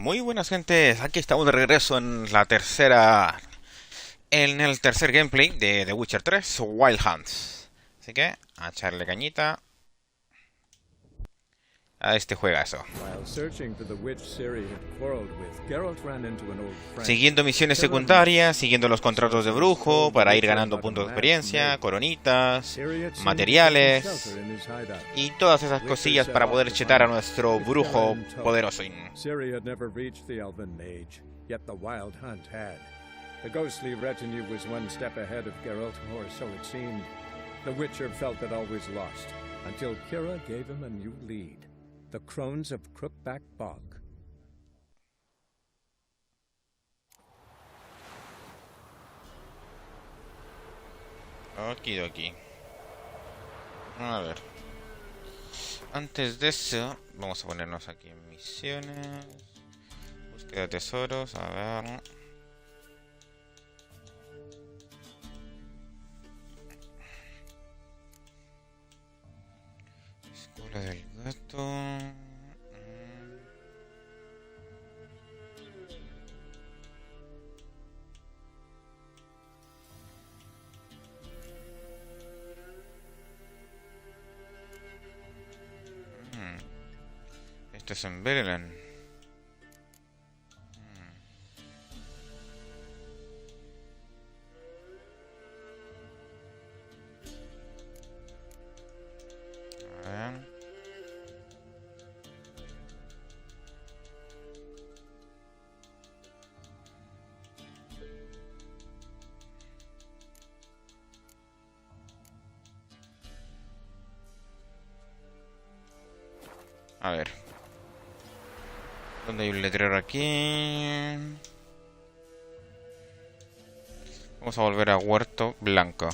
Muy buenas gentes, aquí estamos de regreso en el tercer gameplay de The Witcher 3 Wild Hunts. Así que, a echarle cañita a este juegazo. Siguiendo misiones secundarias, siguiendo los contratos de brujo para ir ganando puntos de experiencia, coronitas, materiales y todas esas cosillas para poder chetar a nuestro brujo poderoso. The ghostly retinue was one step ahead of Geralt, or so it seemed. The Witcher felt that all was lost, until Kira gave him a new lead. The Crones of Crookback Bog. Okidoki. A ver. Antes de eso, vamos a ponernos aquí en misiones. Búsqueda de tesoros, a ver. Escuela del gato. Esto es en Berlin. A ver. ¿Dónde hay un letrero aquí? Vamos a volver a Huerto Blanco.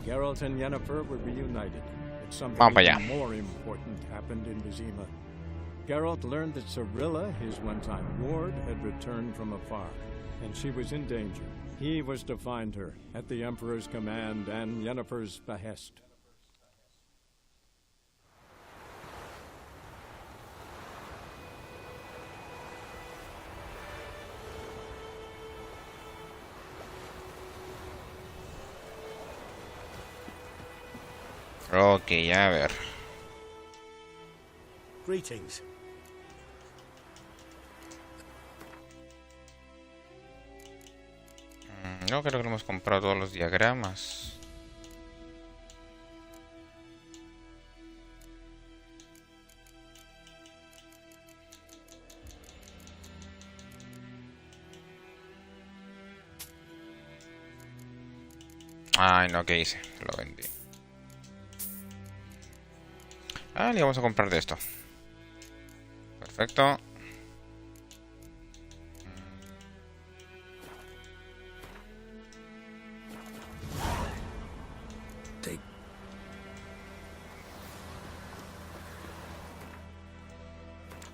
Geralt and Yennefer were reunited, but Vamos something para allá. even more important happened in Vizima. Geralt learned that Cirilla, his one-time ward, had returned from afar, and she was in danger. He was to find her, at the Emperor's command and Yennefer's behest. Ok, a ver. Greetings. No creo que hemos comprado todos los diagramas. Ay, no, ¿qué hice? Lo vendí. Ah, le vamos a comprar de esto. Perfecto.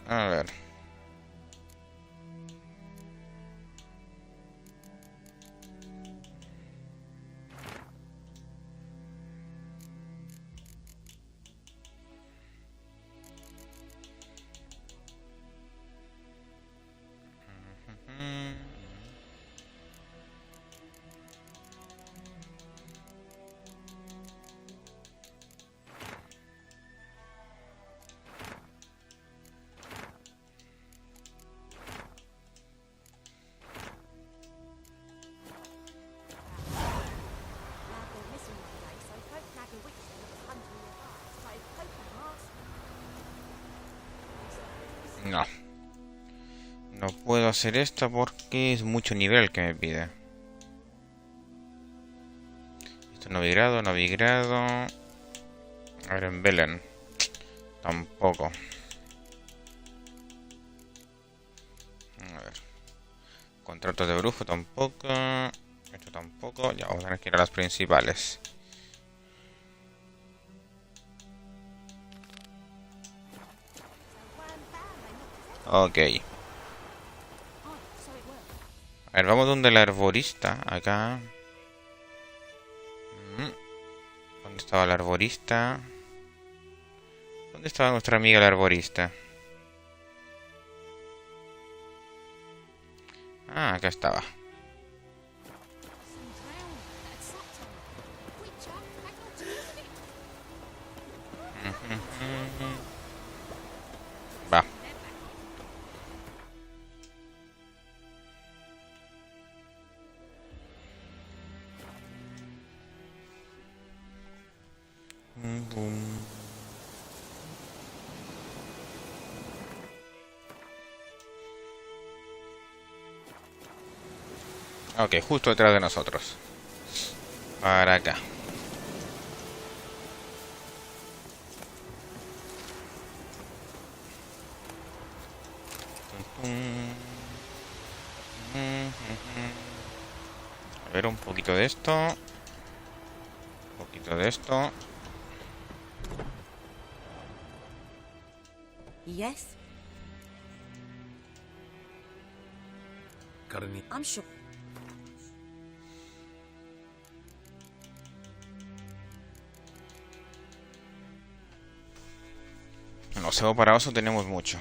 A ver. No. No puedo hacer esto porque es mucho nivel que me pide. Esto no vigrado, no vigrado. A ver, en Belén. Tampoco. A ver. Contrato de brujo tampoco. Esto tampoco. Ya vamos a tener que ir a las principales. Ok. A ver, vamos donde la arborista. Acá. ¿Dónde estaba la arborista? ¿Dónde estaba nuestra amiga la arborista? Ah, acá estaba. Va. Ok, justo detrás de nosotros. Para acá. A ver, un poquito de esto. Un poquito de esto. Yes? I'm sure. No, cebo para oso tenemos mucho.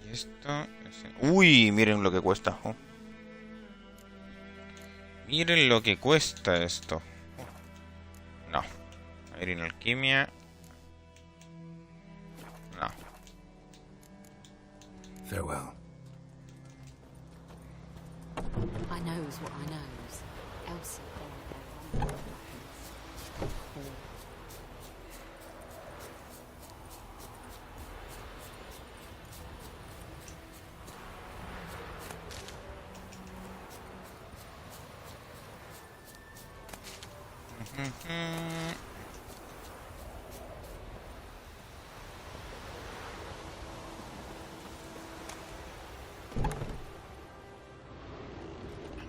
Y esto... Uy, miren lo que cuesta. Oh. Miren lo que cuesta esto. Oh. No. A ver, en alquimia. No. Farewell. I knows what I knows. Elsie.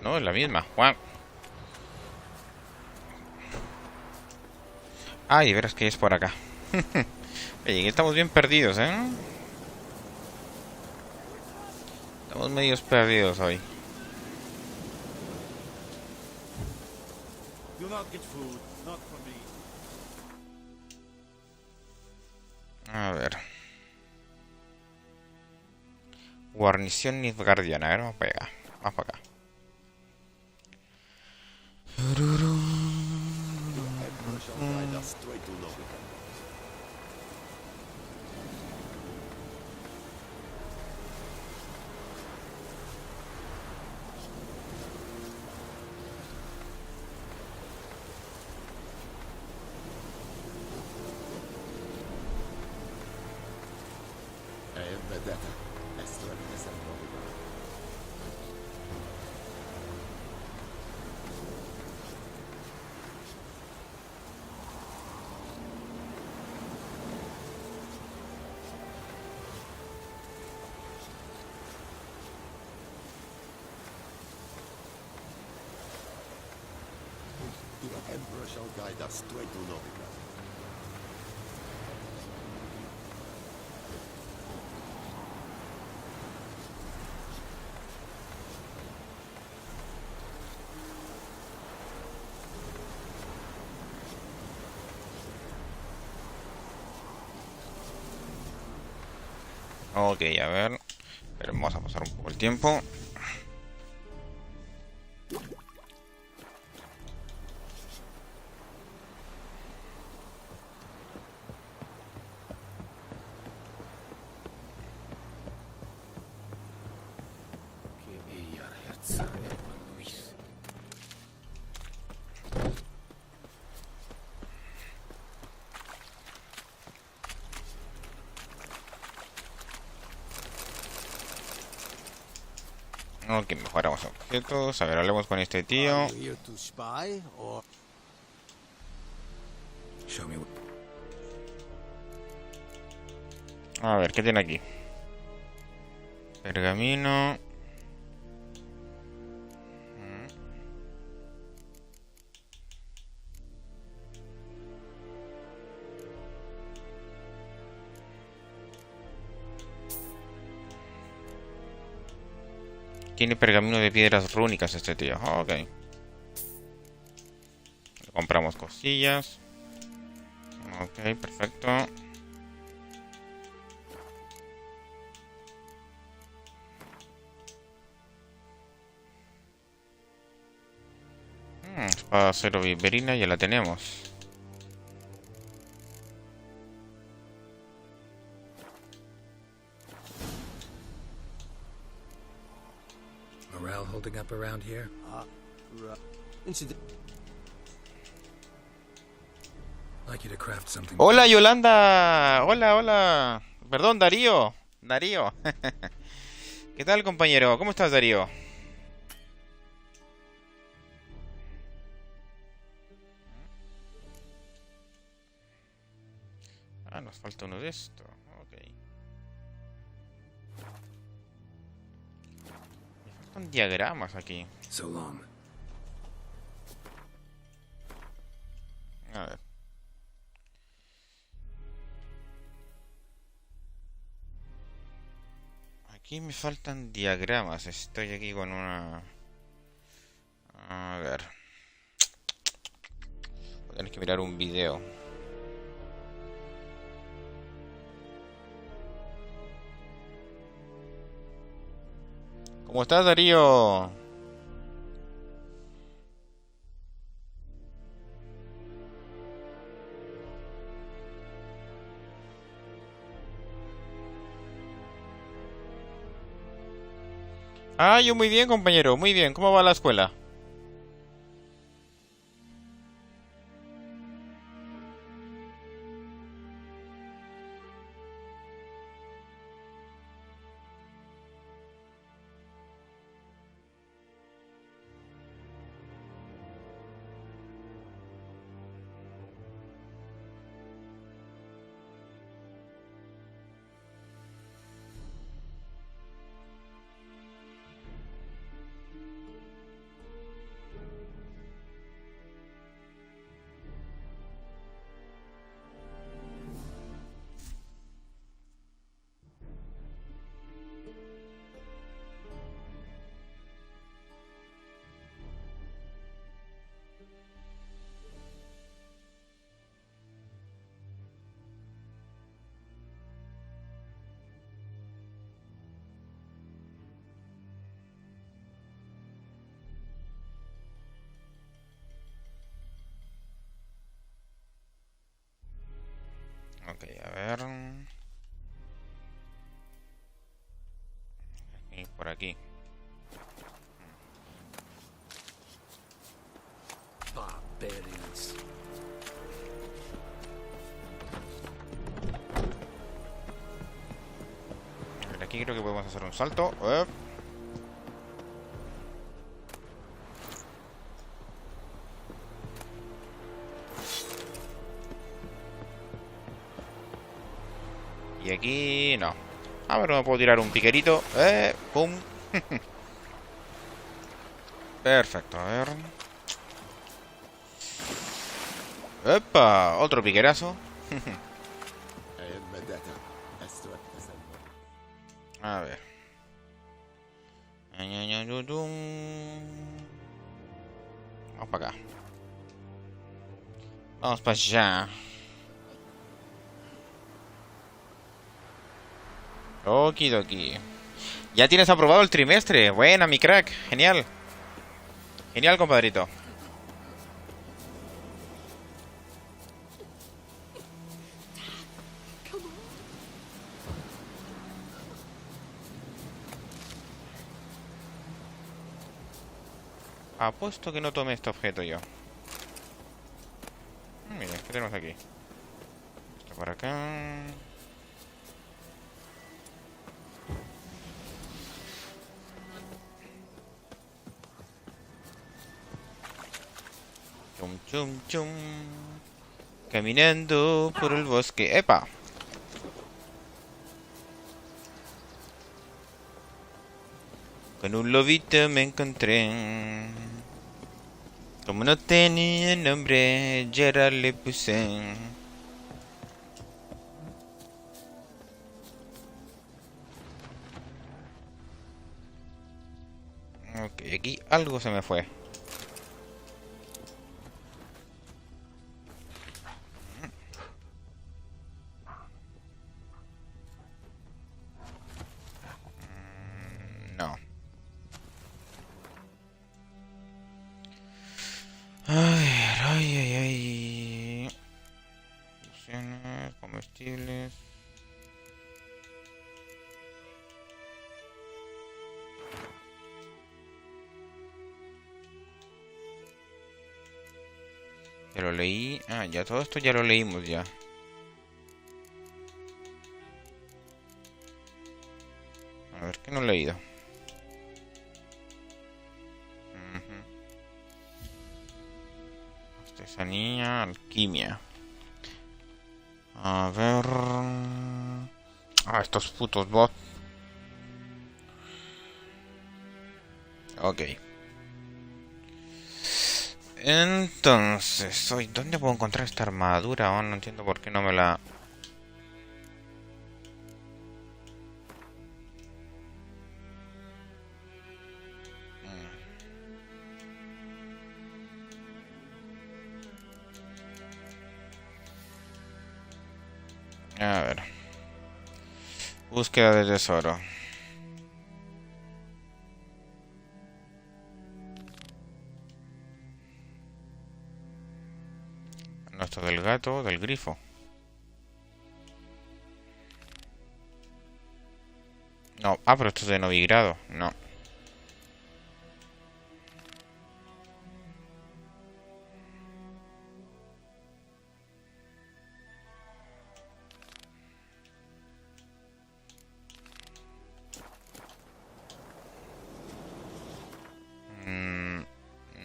No, es la misma. Juan. Ay, verás que es por acá. Oye, estamos bien perdidos, ¿eh? Estamos medios perdidos hoy. A ver. Guarnición nilfgaardiana. A ver, vamos para acá. Vamos para acá. The Emperor shall guide us straight to Novigrad. Ok, a ver. Pero vamos a pasar un poco el tiempo. Ok, mejoramos objetos. A ver, hablemos con este tío. Are you here to spy or show me? A ver, ¿qué tiene aquí? Pergamino. Tiene pergamino de piedras rúnicas este tío. Ok. Le compramos cosillas. Ok, perfecto. Acero viperina ya la tenemos. Morale holding up around here? Incident. Like you to craft something. Hola Yolanda. Hola, hola. Perdón, Darío. Darío. ¿Qué tal, compañero? ¿Cómo estás, Darío? Ah, nos falta uno de estos. Ok. Me faltan diagramas aquí. So long. A ver. Aquí me faltan diagramas. Estoy aquí con una... A ver. Voy a tener que mirar un video. ¿Cómo estás, Darío? Ah, yo muy bien, compañero, muy bien. ¿Cómo va la escuela? Ok, a ver. Y por aquí. Barbarians. A ver, aquí creo que podemos hacer un salto. Y aquí no. A ver, me puedo tirar un piquerito. Pum. Perfecto, a ver. ¡Epa! Otro piquerazo. A ver. Vamos para acá. Vamos para allá. Okidoki. Ya tienes aprobado el trimestre. Buena, mi crack. Genial. Genial, compadrito. Apuesto que no tomé este objeto yo. Mira, ¿qué tenemos aquí? Esto por acá. Chum, chum, chum. Caminando por el bosque. ¡Epa! Con un lobito me encontré. Como no tenía nombre, Gerard le puse. Ok, aquí algo se me fue. No. Ay, ay, ay, ay. Fusiones, comestibles. Ya lo leí. Ah, ya todo esto ya lo leímos ya. A ver, ¿qué no he leído? Artesanía, alquimia. A ver... Ah, estos putos bots. Ok. Entonces, ¿dónde puedo encontrar esta armadura? Oh, no entiendo por qué no me la... A ver. Búsqueda de tesoro. No, esto del gato, del grifo. No, ah, pero esto es de novigrado. No.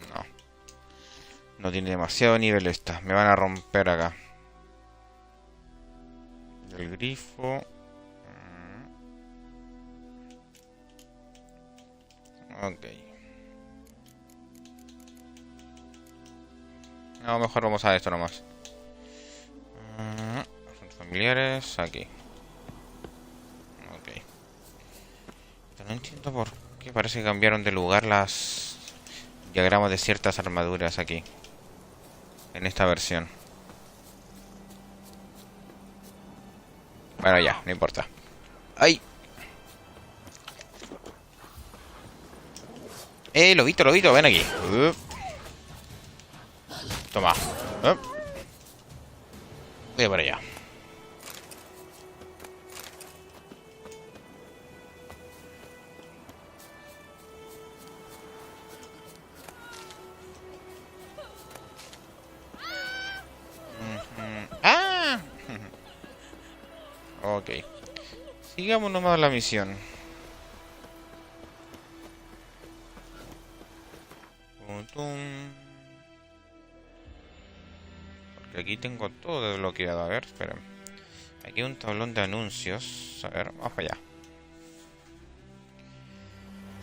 No. No tiene demasiado nivel esta. Me van a romper acá. Del grifo. Ok. No, mejor vamos a esto nomás. Asuntos familiares, aquí. Ok. Pero no entiendo por qué parece que cambiaron de lugar las diagramas de ciertas armaduras aquí. En esta versión. Bueno, ya, no importa. ¡Ay! Lobito, ven aquí. Toma. Voy para allá. ¡Ah! Ok. Sigamos nomás la misión. Porque aquí tengo todo desbloqueado. A ver, esperen. Aquí hay un tablón de anuncios. A ver, vamos para allá.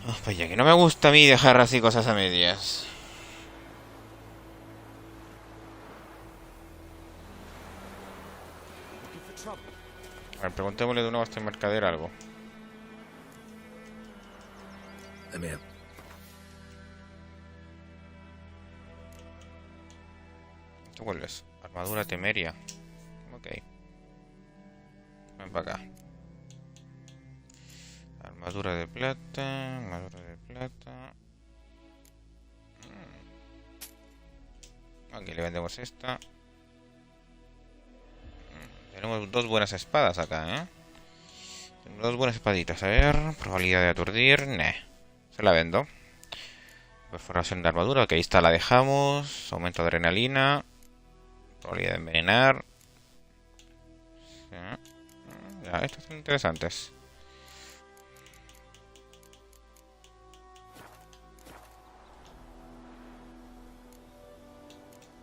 Vamos para allá, que no me gusta a mí dejar así cosas a medias. A ver, preguntémosle de nuevo a este mercader algo. ¿Esto cuál es? Armadura temeria. Ok. Ven para acá. Armadura de plata. Armadura de plata. Aquí le vendemos esta. Tenemos dos buenas espadas acá, ¿eh? Tenemos dos buenas espaditas. A ver, probabilidad de aturdir. Nah. Se la vendo. Perforación de armadura, que ahí está, la dejamos. Aumento de adrenalina. Probabilidad de envenenar. Sí. Ya, estos son interesantes.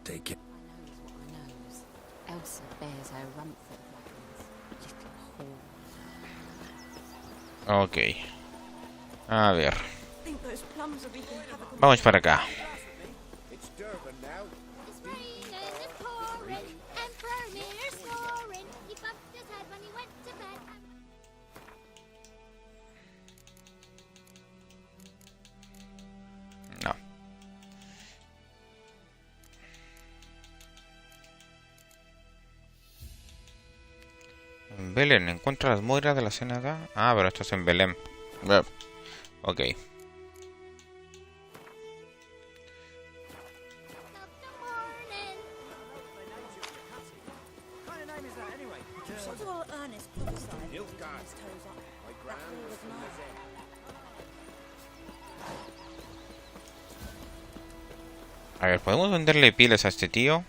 Take it. Elsa bears her rump full of weapons. Little whore. Ok. A ver. Vamos para acá. No. En Belén, encuentra las moiras de la ciénaga. Ah, pero esto es en Belén. Ok. A ver, ¿podemos venderle pieles a este tío?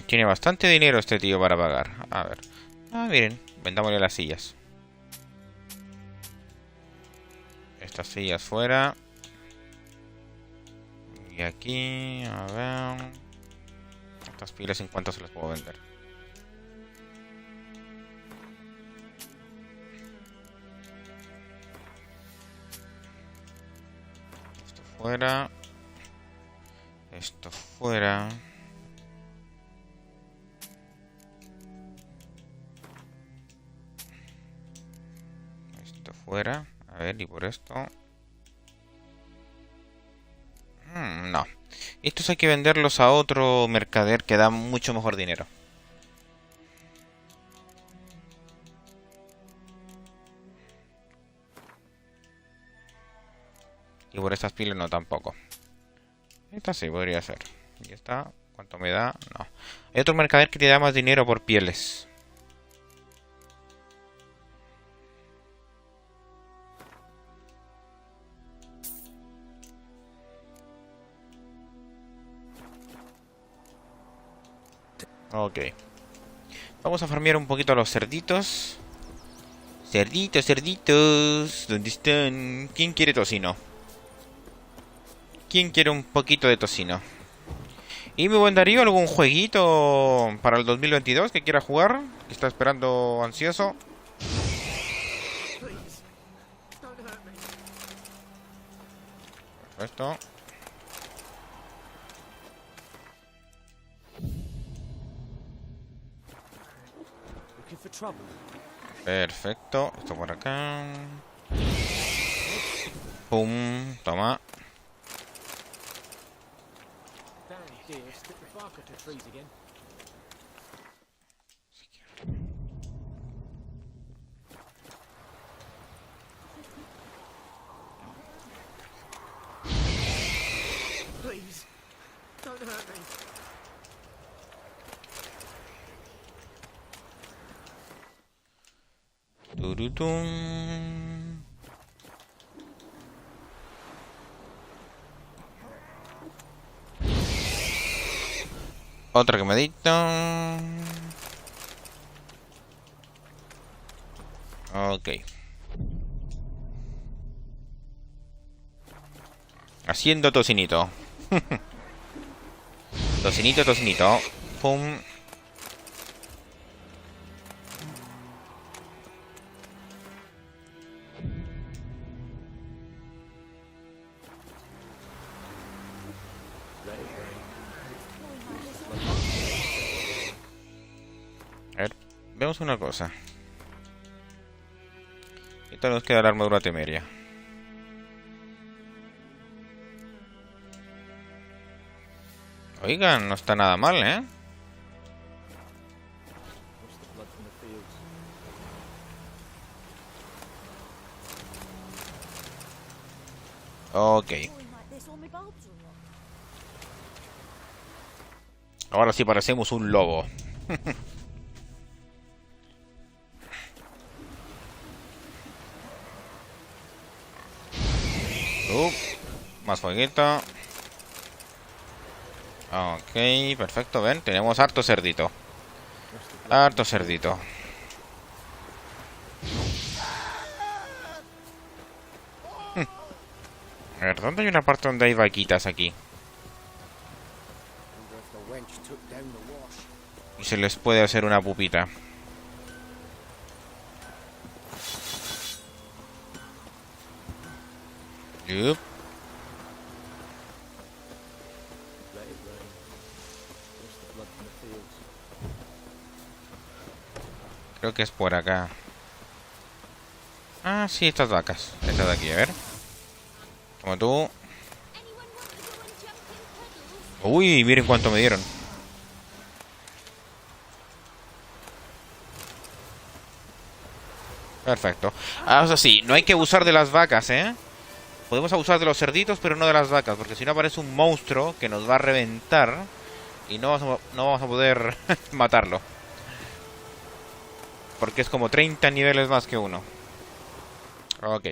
Tiene bastante dinero este tío para pagar. A ver. Ah, miren. Vendámosle las sillas. Estas sillas fuera. Y aquí, a ver. Estas pieles, ¿en cuánto se las puedo vender? Esto fuera. Esto fuera. Esto fuera. A ver, y por esto. No. Estos hay que venderlos a otro mercader que da mucho mejor dinero. Y por estas pieles no tampoco. Esta sí podría ser. Y esta, ¿cuánto me da? No. Hay otro mercader que te da más dinero por pieles. Ok. Vamos a farmear un poquito a los cerditos. Cerditos, cerditos. ¿Dónde están? ¿Quién quiere tocino? ¿Quién quiere un poquito de tocino? ¿Y mi buen Darío, algún jueguito para el 2022 que quiera jugar? Que está esperando ansioso. Perfecto. Perfecto. Esto por acá. Pum. Toma. Turutum. Otra quemadita. Ok. Haciendo tocinito. Tocinito, tocinito. Pum. A ver, vemos una cosa. Esta nos queda la armadura temeria. Oigan, no está nada mal, ¿eh? Ok. Ahora sí parecemos un lobo. Más fueguito. Ok, perfecto, ven, tenemos harto cerdito. Harto cerdito. A ver, ¿dónde hay una parte donde hay vaquitas aquí? Y se les puede hacer una pupita. Yup. Creo que es por acá. Ah, sí, estas vacas. Estas de aquí, a ver. Como tú. Uy, miren cuánto me dieron. Perfecto. Ah, o sea, sí, no hay que abusar de las vacas, ¿eh? Podemos abusar de los cerditos, pero no de las vacas, porque si no aparece un monstruo que nos va a reventar Y no vamos a poder matarlo. Porque es como 30 niveles más que uno. Ok.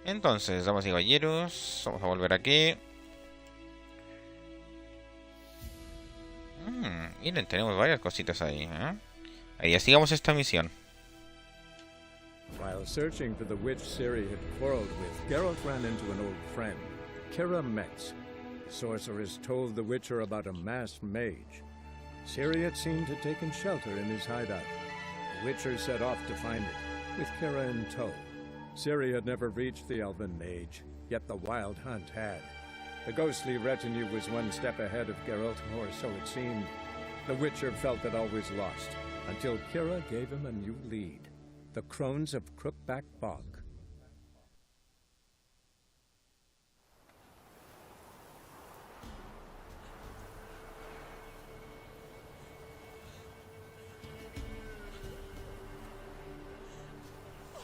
Entonces, damas y caballeros, vamos a volver aquí. Miren, tenemos varias cositas ahí, ¿eh? Ahí ya sigamos esta misión. While searching for the witch Ciri had quarreled with, Geralt ran into an old friend, Kira Metz. The sorceress told the Witcher about a masked mage. Ciri had seemed to have taken shelter in his hideout. The Witcher set off to find it, with Kira in tow. Ciri had never reached the elven mage, yet the wild hunt had. The ghostly retinue was one step ahead of Geralt, or so it seemed. The Witcher felt that all was lost, until Kira gave him a new lead. The Crones of Crookback Bog.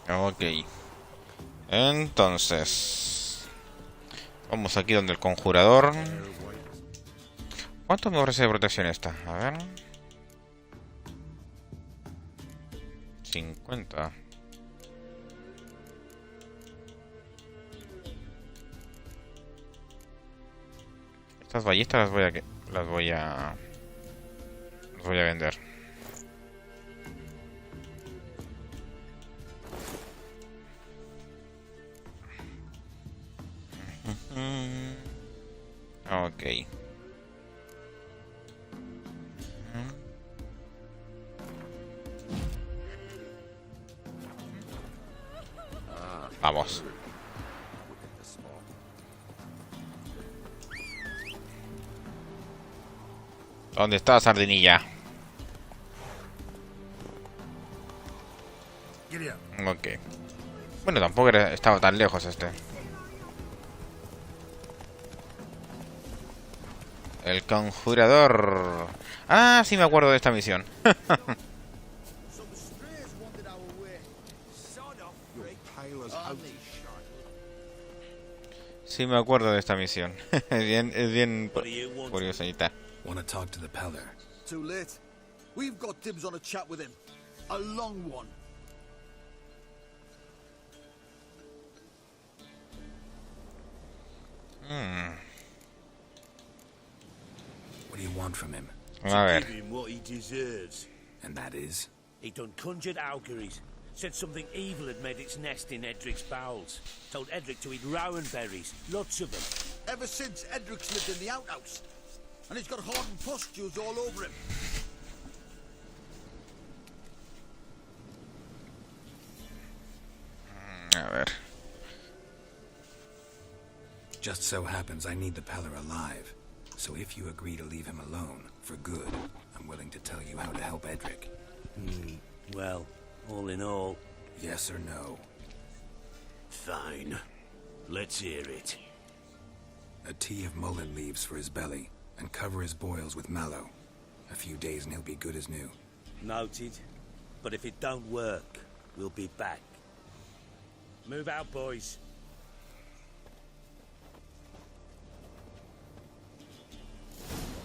Ok. Entonces, vamos aquí donde el conjurador. ¿Cuánto me ofrece de protección esta? A ver. 50. Estas ballistas las voy a vender. Ok. Vamos. ¿Dónde está Sardinilla? Ok. Bueno, tampoco estaba tan lejos este. El conjurador. Ah, sí me acuerdo de esta misión. Sí me acuerdo de esta misión. Es bien curiosita. Want to talk to the Peller? Too late. We've got dibs on a chat with him. A long one. What do you want from him? A ver. Give him what he deserves. And that is? He done conjured auguries. Said something evil had made its nest in Edric's bowels. Told Edric to eat rowan berries. Lots of them. Ever since Edric's lived in the outhouse. And he's got hardened pustules all over him. A ver. Just so happens I need the Peller alive. So if you agree to leave him alone, for good, I'm willing to tell you how to help Edric. Well, all in all... Yes or no? Fine. Let's hear it. A tea of mullein leaves for his belly, and cover his boils with mallow. A few days and he'll be good as new. Noted. But if it don't work, we'll be back. Move out, boys.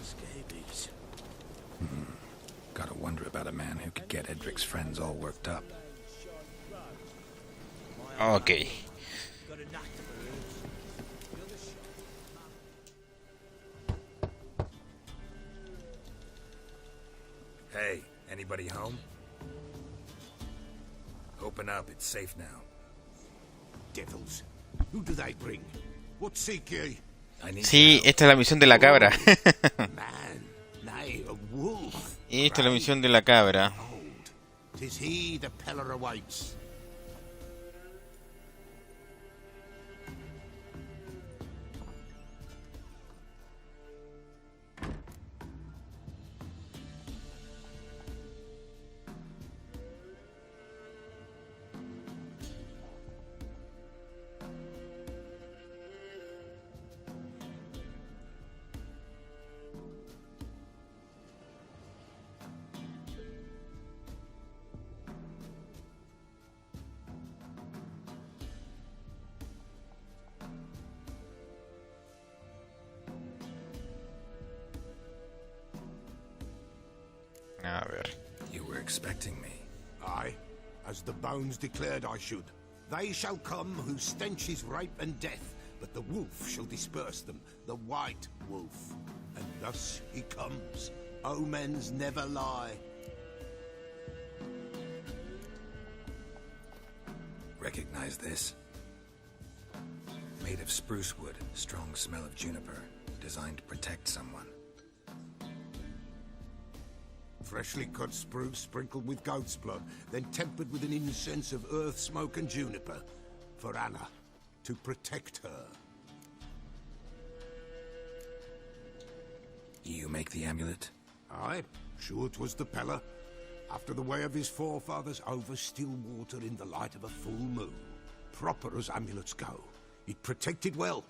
Scabies. Gotta wonder about a man who could get Edric's friends all worked up. Ok. Hey, anybody home? Open up, it's safe now. Devils. Who do they bring? What seek ye? I need Sí, esta es la misión de la cabra. Man, nay, a wolf. Esta es la misión de la cabra. Behold, 'tis he the Peller awaits. A ver. You were expecting me. Aye, as the bones declared I should. They shall come whose stench is rape and death, but the wolf shall disperse them, the white wolf. And thus he comes. Omens never lie. Recognize this? Made of spruce wood, strong smell of juniper, designed to protect someone. Freshly cut spruce sprinkled with goat's blood, then tempered with an incense of earth, smoke and juniper. For Anna, to protect her. You make the amulet? Aye, sure 'twas the Peller. After the way of his forefathers, over still water in the light of a full moon. Proper as amulets go. It protected well.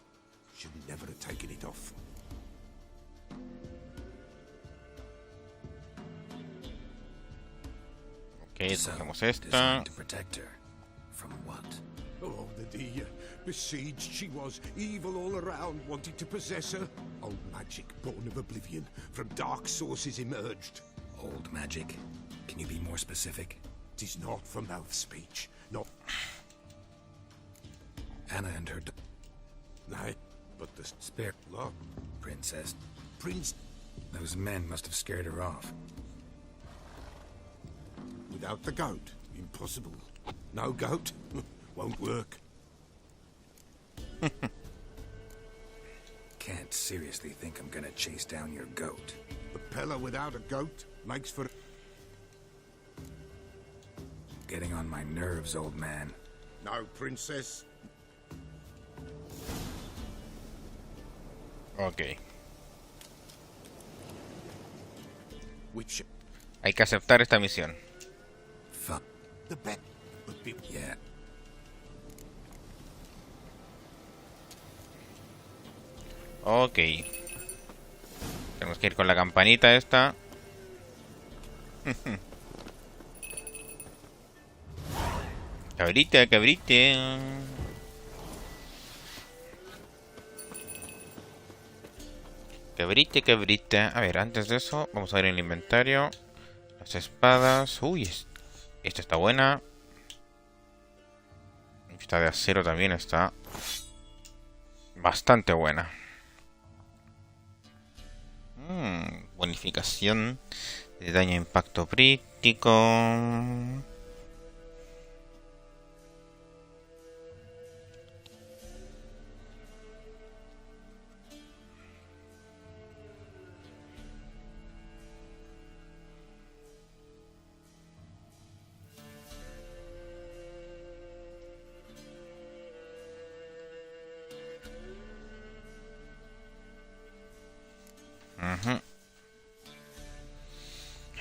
Should never have taken it off. Ok, So, cogemos esta. designed to protect her. From what? Oh, the dear. Besieged she was, evil all around, wanted to possess her. Old magic, born of oblivion, from dark sources emerged. Old magic? Can you be more specific? 'Tis not for mouth speech, not... Anna and her Nay, but the spare lot. princess. Prince, Those men must have scared her off. without the goat, impossible. No goat, won't work. Can't seriously think I'm gonna chase down your goat. The Peller without a goat makes for... Getting on my nerves, old man. No, princess. Ok. Which... Hay que aceptar esta misión. Fuck. The bet would be... Yeah. Ok. Tenemos que ir con la campanita esta. Cabrita, cabrita. Cabrita, cabrita. A ver, antes de eso, vamos a ver el inventario. Las espadas. Uy, esta está buena. Esta de acero también está bastante buena. Bonificación de daño a impacto crítico.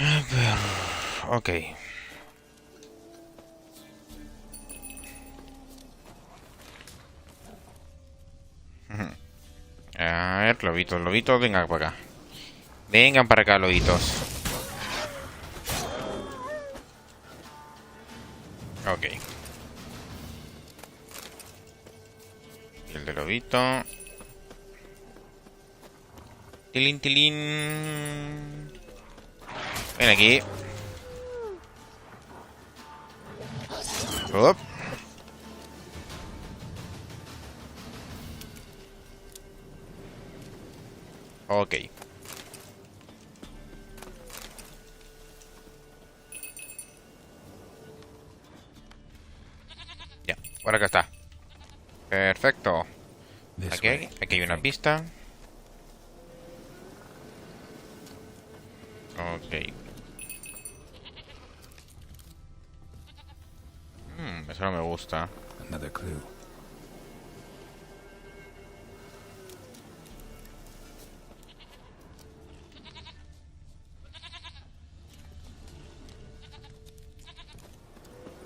A ver, ok. A ver, lobitos, lobitos, vengan para acá. Vengan para acá, lobitos. Ok. Y el de lobito. Tilín, tilín. Ven aquí. Up. Ok. Ya, por acá está. Perfecto. Aquí hay una pista. Ok. Eso no me gusta. Another clue.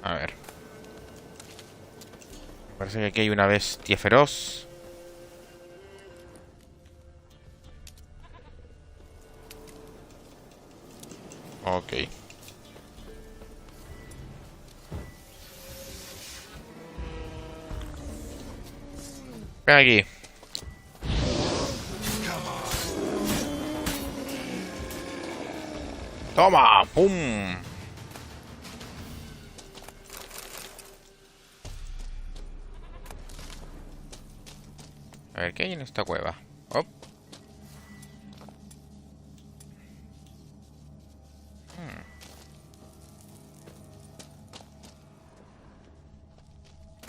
A ver. Parece que aquí hay una bestia feroz. Ok. Ven aquí. ¡Toma! ¡Pum! A ver, ¿qué hay en esta cueva? ¡Oh!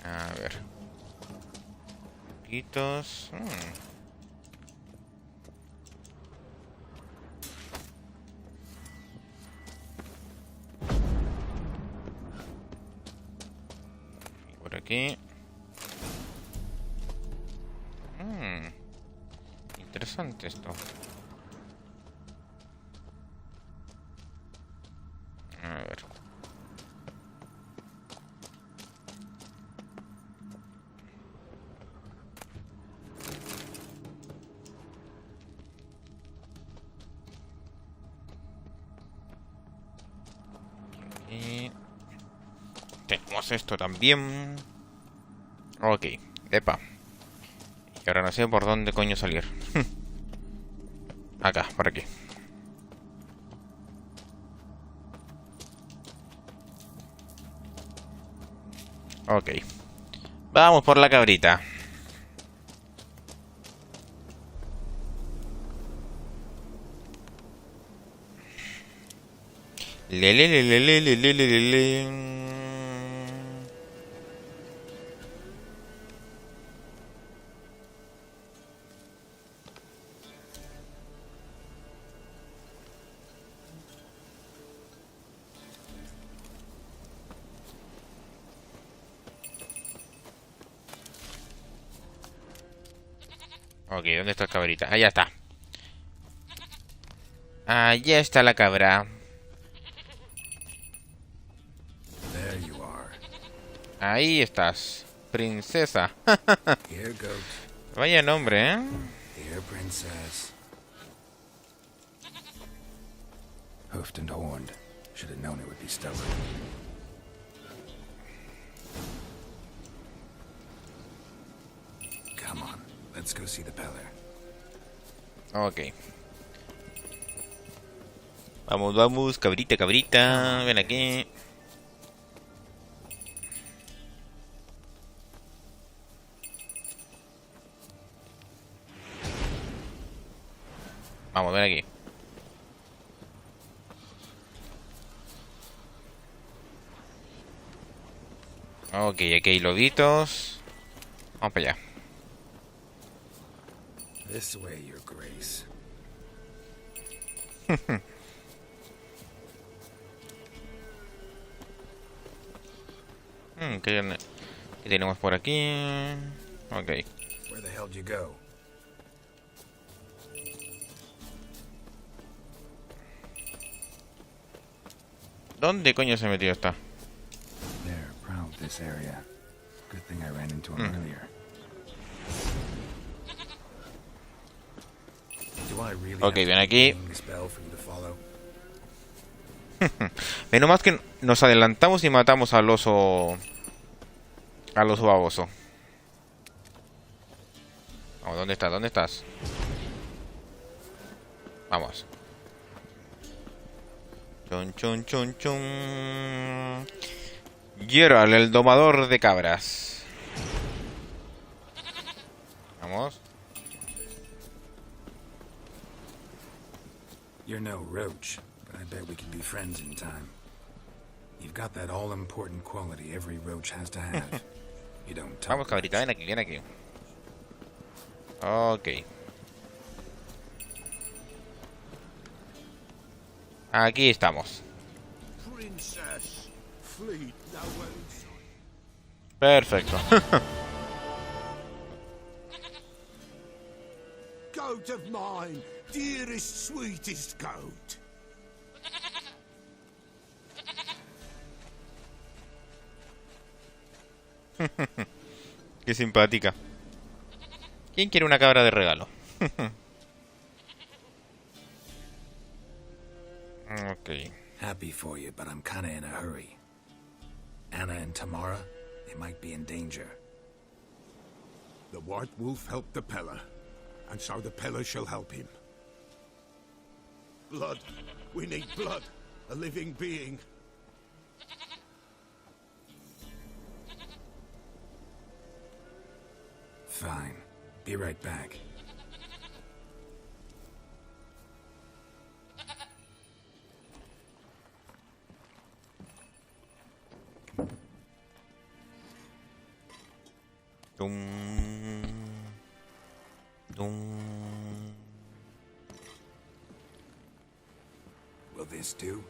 A ver. Poquitos. Y por aquí. Interesante esto. A ver. Y tenemos esto también. Ok, epa. Y ahora no sé por dónde coño salir. Acá, por aquí. Ok. Vamos por la cabrita. Le le le le le le le le le. Ok, ¿dónde está la cabrita? Allá está. Allá está la cabra. There you are. Ahí estás, princesa. Here, goat. Vaya nombre, ¿eh? Here, princess. Hoofed and horned. Should have known it would be stubborn. Come on, let's go see the Peller. Ok. Vamos, vamos, cabrita, cabrita. Ven aquí. Vamos, ven aquí. Ok, aquí hay lobitos. Vamos para allá. This way, your grace. ¿Qué tenemos por aquí? Ok. Where the hell did you go? ¿Dónde coño se metió esta? They're proud of this area. Good thing I ran into him earlier. Do I really Ok, ven aquí. spell for you to follow? Menos más que nos adelantamos y matamos al oso. Al oso baboso. Vamos, ¿dónde estás? ¿Dónde estás? Vamos. Chun, chun, chun, chun. Geralt, el domador de cabras. Vamos. You're no roach, but I bet we could be friends in time. You've got that all-important quality every roach has to have. You don't talk. Vamos, cabrita, ven aquí, ven aquí. Ok. Aquí estamos. Princess, fleet no one's. Perfecto. Goat of mine, dearest, sweetest goat. Qué simpática. ¿Quién quiere una cabra de regalo? Ok. Happy for you, but I'm kinda in a hurry. Anna and Tamara, they might be in danger. The White Wolf helped the Peller, and so the Peller shall help him. Blood. We need blood. A living being. Fine. Be right back. Dum. Dum. Will this do?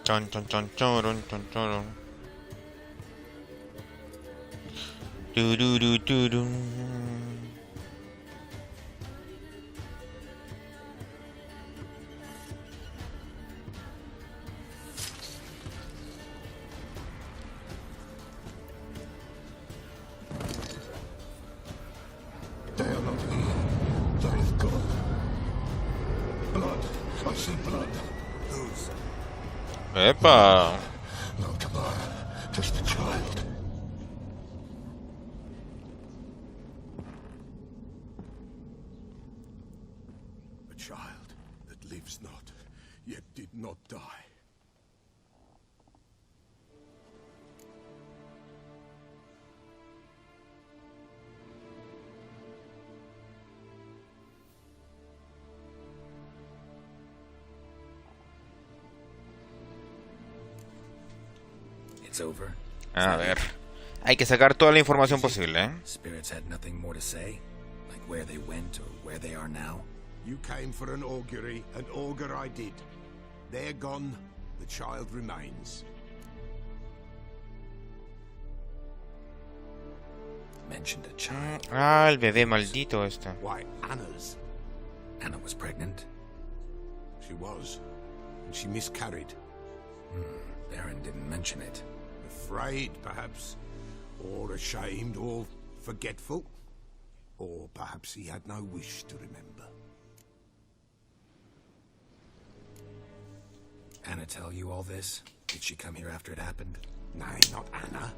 Chon chon chon chon chon chon. Do do do do do. They are not here. They have gone. Blood. I see blood. Whose? Epa. No, come on. Just a child. A child that lives not, yet did not die. It's over. A ver. Hay que sacar toda la información posible, ¿eh? Spirits had nothing more to say? Like where they went or where they are now? You came for an augury, and augur I did. They're gone, the child remains. Mentioned a child. Ah, el bebé maldito este. Why, Anna's. Anna was pregnant? She was, and she miscarried. Baron didn't mention it. Afraid, perhaps, or ashamed, or forgetful. Or perhaps he had no wish to remember. Anna tell you all this? Did she come here after it happened? Nay, not Anna.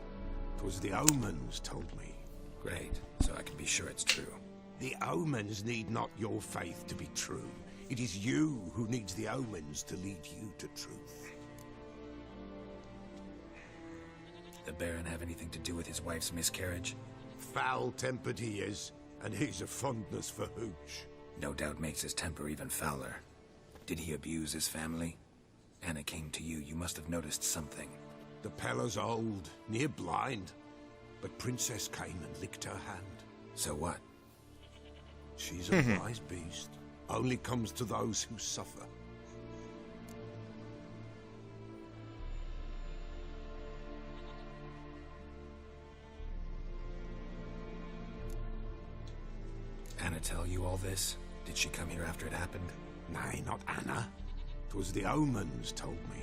'Twas the omens told me. Great, so I can be sure it's true. The omens need not your faith to be true. It is you who needs the omens to lead you to truth. The Baron have anything to do with his wife's miscarriage? Foul-tempered he is, and he's a fondness for hooch. No doubt makes his temper even fouler. Did he abuse his family? Anna came to you, you must have noticed something. The Pella's old, near blind, but Princess came and licked her hand. So what? She's a wise beast. Only comes to those who suffer. Anna tell you all this? Did she come here after it happened? Nay, not Anna. 'Twas the omens told me.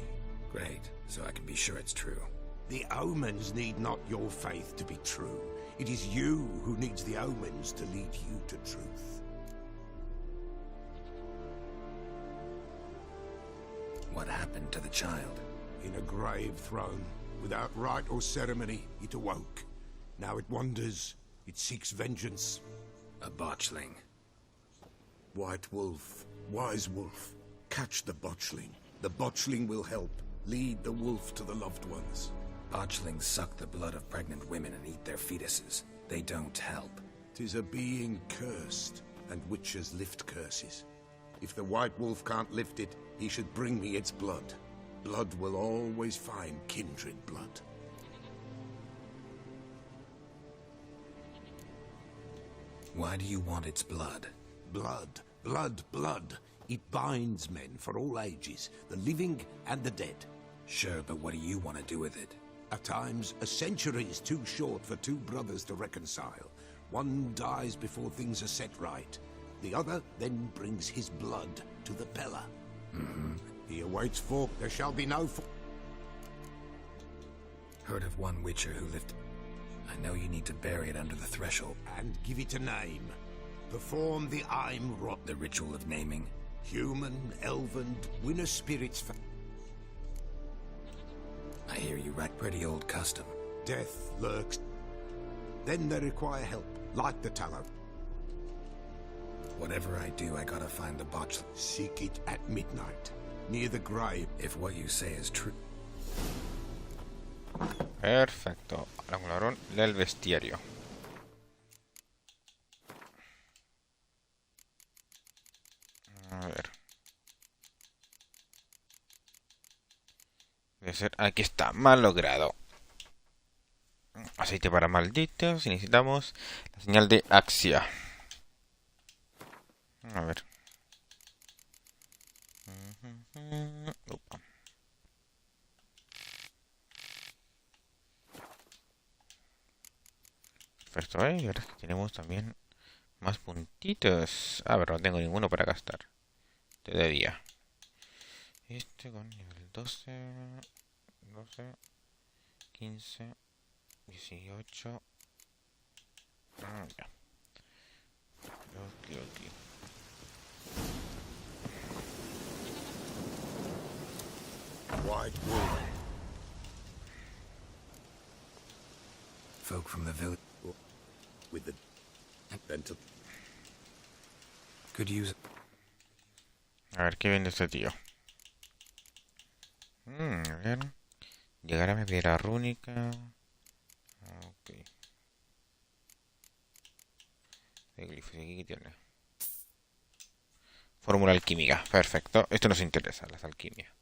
Great, so I can be sure it's true. The omens need not your faith to be true. It is you who needs the omens to lead you to truth. What happened to the child? In a grave thrown, without rite or ceremony, it awoke. Now it wanders, it seeks vengeance. A botchling. White wolf, wise wolf, catch the botchling. The botchling will help. Lead the wolf to the loved ones. Botchlings suck the blood of pregnant women and eat their fetuses. They don't help. 'Tis a being cursed, and witches lift curses. If the white wolf can't lift it, he should bring me its blood. Blood will always find kindred blood. Why do you want its blood? Blood, blood, blood. It binds men for all ages, the living and the dead. Sure, but what do you want to do with it? At times, a century is too short for two brothers to reconcile. One dies before things are set right. The other then brings his blood to the Pella. He awaits for... There shall be no... Heard of one witcher who lived... I know you need to bury it under the threshold. And give it a name. Perform the I'm Rot. The ritual of naming? Human, elven, winter spirits. I hear you right. Pretty old custom. Death lurks. Then they require help, like the tallow. Whatever I do, I gotta find the botch. Seek it at midnight, near the grave. If what you say is true. Perfecto. Acumulador del bestiario. A ver. Debe ser. Aquí está. Mal logrado. Aceite para malditos. Y necesitamos la señal de Axia. A ver. Opa. Perfecto, y ahora es que tenemos también más puntitos. Ah, pero no tengo ninguno para gastar. Todavía. Este con nivel 12, 15, 18. Ya. Ok. White wolf. Folk from the village With the dental. could use it. A ver, ¿qué vende este tío? A ver. Llegar a mi piedra rúnica. Ok. Glifos, ¿aquí qué tiene? Fórmula alquímica. Perfecto. Esto nos interesa, las alquimias.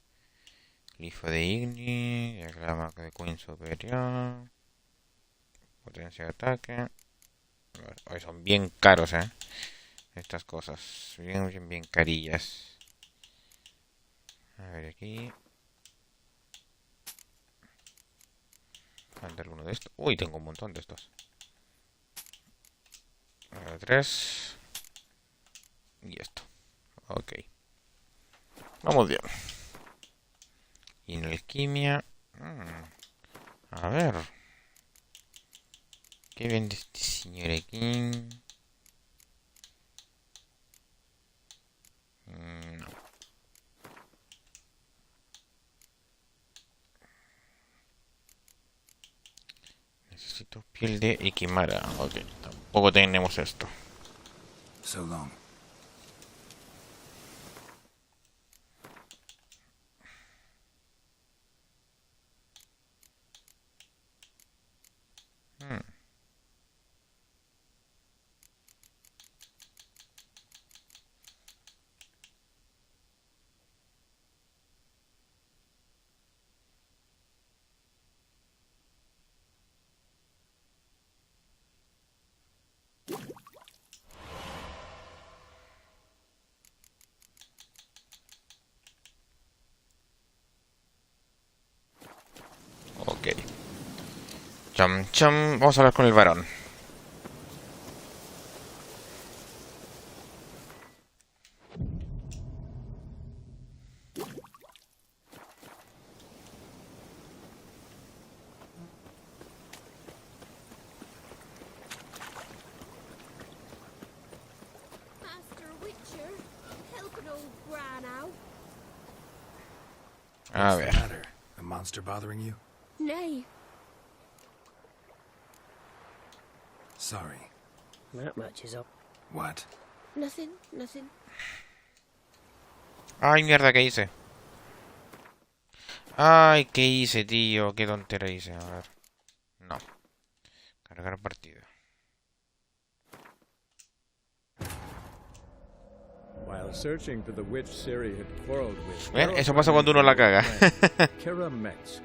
Glifo de Igni. Diagrama de Queen superior. Potencia de ataque. Hoy son bien caros, estas cosas. Bien carillas. A ver aquí. Mandar uno de estos. Uy, tengo un montón de estos. 3. Y esto. Ok. Vamos bien. Y en alquimia. A ver. ¿Qué vende este señor aquí? No. Necesito piel de Ikimara. Ok, tampoco tenemos esto. So long. Ok. Cham cham. Vamos a hablar con el varón. Master Witcher, help an old bran out. A What's the ver. matter? A monster bothering you? Nay, Sorry. That much is up. What? nothing. Ay, mierda, ¿qué hice? Ay, ¿qué hice, tío? ¿Qué tontera hice? A ver. No. Cargar partida. While searching for the witch Ciri had quarreled with. ¿Ven? Eso pasa cuando uno la caga. Kira Metz.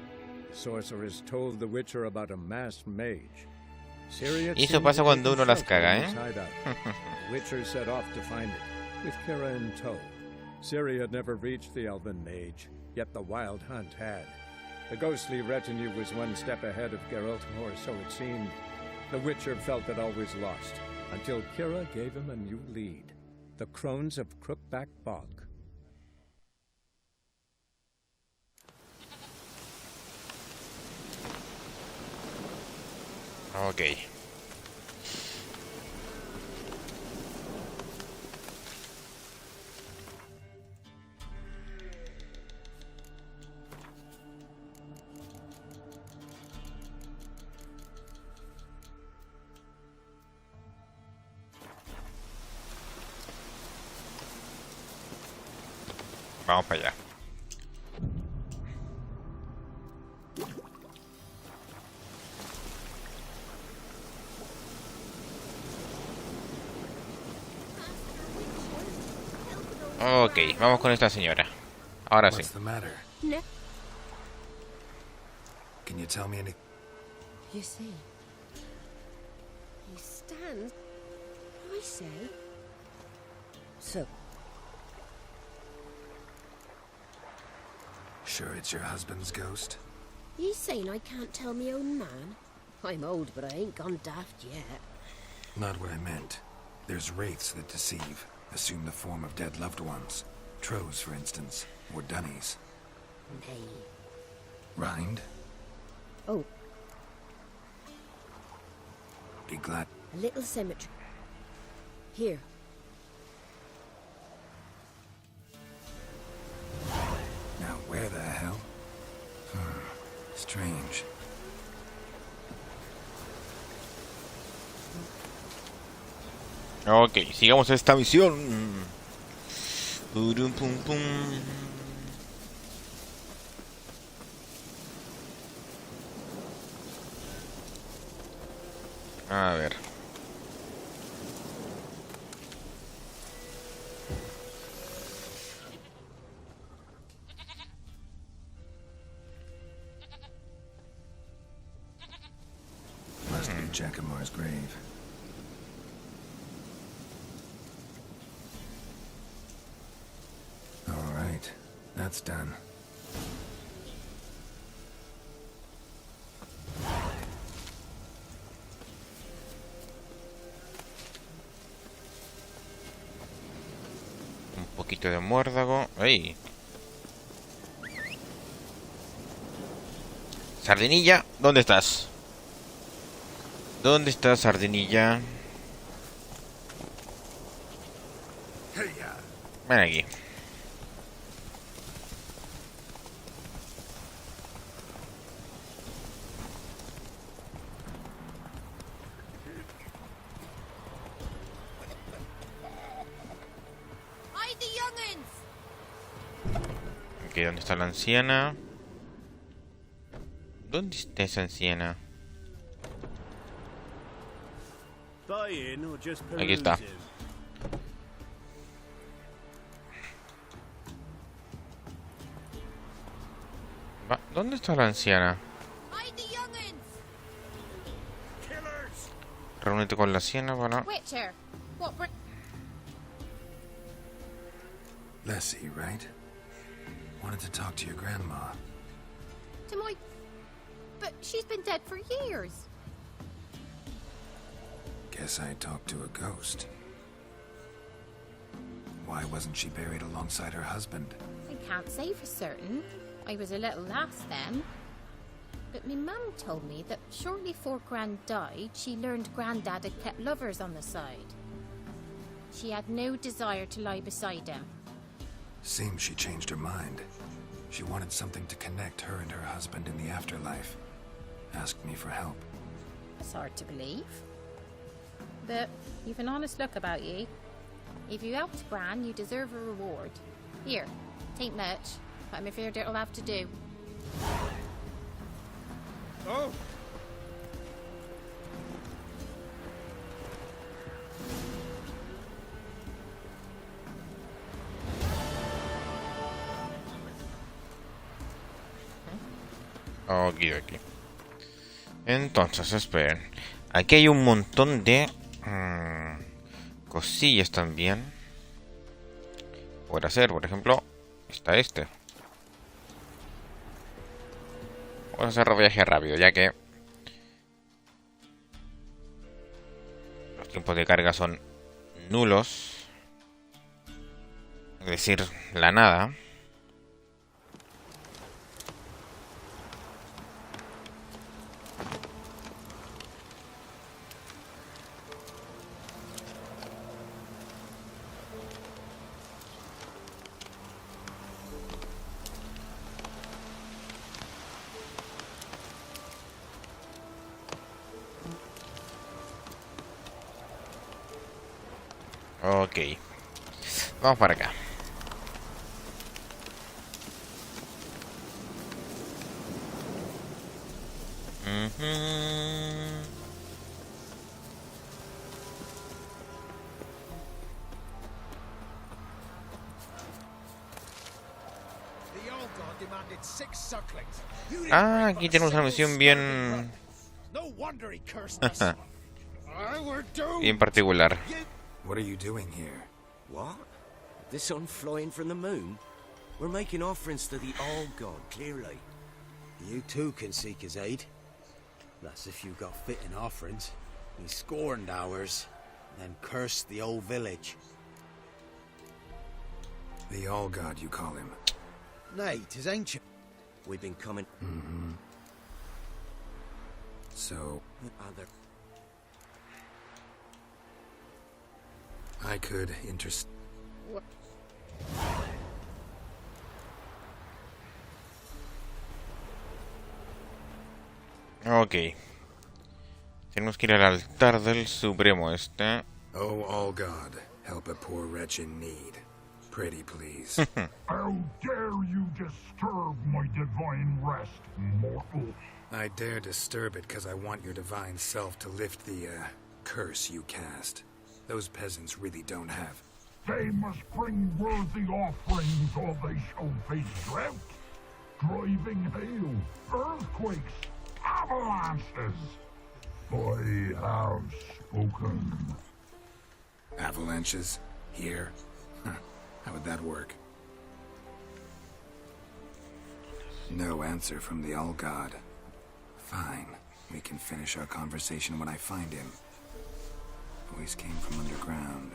The sorceress told the Witcher about a masked mage. Ciri had Y eso seen pasa him cuando taking uno las shelter caga, in his hideout. The Witcher set off to find it, with Kira in tow. Ciri had never reached the elven mage, yet the wild hunt had. The ghostly retinue was one step ahead of Geralt, or so it seemed. The Witcher felt that all was lost, until Kira gave him a new lead. The Crones of Crookback Bog. Ok. Vamos para allá. Ok, vamos con esta señora. Ahora sí. What's the matter? No. Can you tell me any... You see, he stands. I say. So, Sure it's your husband's ghost? you saying I can't tell me own man? I'm old, but I ain't gone daft yet. Not what I meant. There's wraiths that deceive, assume the form of dead loved ones. Trows, for instance, or dunnies. Nay. Rind? Oh, Be glad... a little cemetery. Here. Now where the hell? Strange. Ok, sigamos esta misión. Purum, pum, pum. A ver. Must be Jackamar's grave. All right, that's done. Un poquito de muérdago. ¡Ey! Sardinilla, ¿dónde estás? ¿Dónde estás, Sardinilla? Ven aquí. Ay, the young'uns! Ok, ¿dónde está la anciana? ¿Dónde está esa anciana? Aquí está. ¿Dónde está la anciana? Ay, the young'uns! Reúnete con la anciana para... Witcher, what Leslie, right? Wanted to talk to your grandma. to my... But she's been dead for years. Guess I talked to a ghost. Why wasn't she buried alongside her husband? I can't say for certain. I was a little lass then. But my mum told me that shortly before Gran died, she learned Grandad had kept lovers on the side. She had no desire to lie beside him. Seems she changed her mind. She wanted something to connect her and her husband in the afterlife. Asked me for help. It's hard to believe. But you've an honest look about you. If you helped Gran, you deserve a reward. Here, tain't much, but I'm afraid it'll have to do. Oh! Ok, ok. Entonces, esperen. Aquí hay un montón de cosillas también por hacer. Por ejemplo, está este. Vamos a hacer viaje rápido, ya que los tiempos de carga son nulos. Es decir, la nada. Ok. Vamos para acá. Ah, aquí tenemos una misión bien... bien particular. What are you doing here? What? The sun flying from the moon? We're making offerings to the All God, clearly. You too can seek his aid. That's if you got fitting offerings. He scorned ours, then cursed the old village. The All God, you call him? Nay, 'tis ancient. We've been coming... So, Other... I could interest... Ok. Tenemos que ir al altar del Supremo este. Oh, All God, help a poor wretch in need. Pretty please. How dare you disturb my divine rest, mortal? I dare disturb it because I want your divine self to lift the, curse you cast. Those peasants really don't have. They must bring worthy offerings or they shall face drought, driving hail, earthquakes, avalanches. I have spoken. Avalanches? Here? How would that work? No answer from the All God. Fine. We can finish our conversation when I find him. Voice came from underground.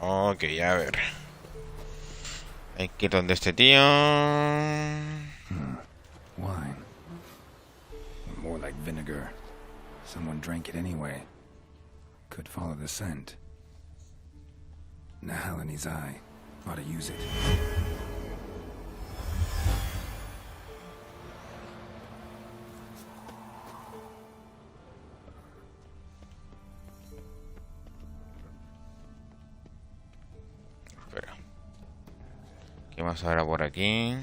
Ok, a ver. Hay que ir donde este tío. Wine. More like vinegar. Someone drank it anyway. Could follow the scent. Nahalani's eye. Ought to use it. Espera. ¿Qué más habrá por aquí?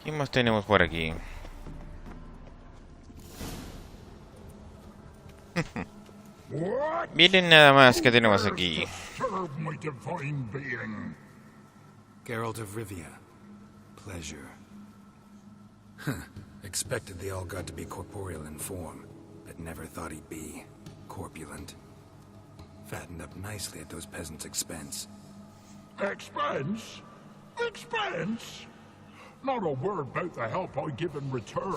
¿Qué más tenemos por aquí? Miren nada más que tenemos aquí. Geralt of Rivia. Pleasure. Expected the All God to be corporeal in form, but never thought he'd be corpulent. Fattened up nicely at those peasants' expense. Expense? Expense? Not a word about the help I give in return.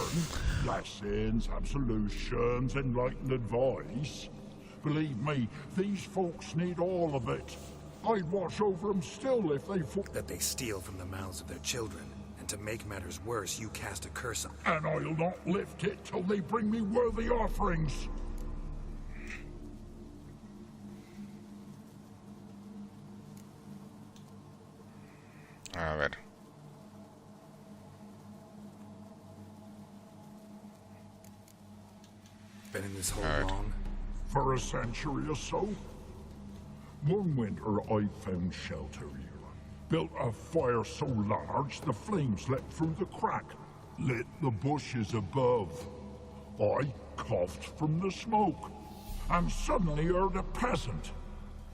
Blessings, absolutions, enlightened advice. Believe me, these folks need all of it. I'd watch over them still if they that they steal from the mouths of their children. And to make matters worse, you cast a curse on... And I'll not lift it till they bring me worthy offerings. A ver. Been in this hole long? For a century or so. One winter I found shelter here. Built a fire so large the flames leapt through the crack, lit the bushes above. I coughed from the smoke, and suddenly heard a peasant.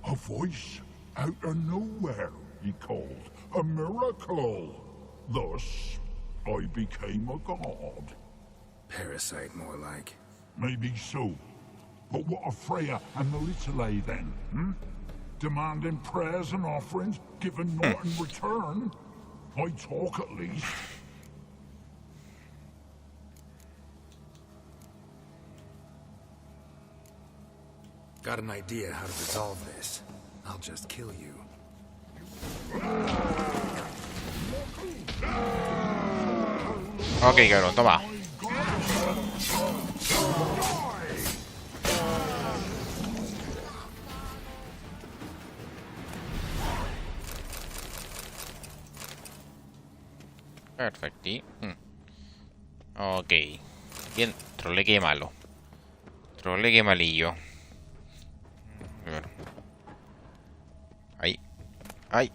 A voice out of nowhere, he called. A miracle. Thus, I became a god. Parasite, more like. Maybe so. But what of Freya and the Little then, Demanding prayers and offerings, given naught in return? I talk at least. Got an idea how to resolve this. I'll just kill you. Ok, cabrón, toma. Perfecto. Ok. Bien, troleque malo. Troleque malillo. A ver. Ahí. Ahí.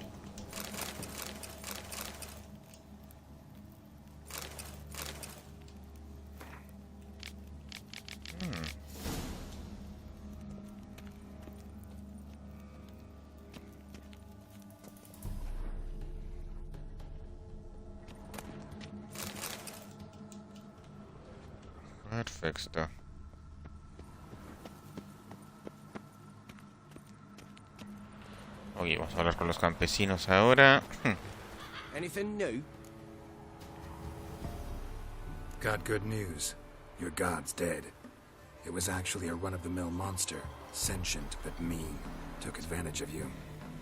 Perfecto. Ok, vamos a hablar con los campesinos ahora. Anything new? Got good news. Your god's dead. It was actually a run-of-the-mill monster. Sentient but mean. Took advantage of you.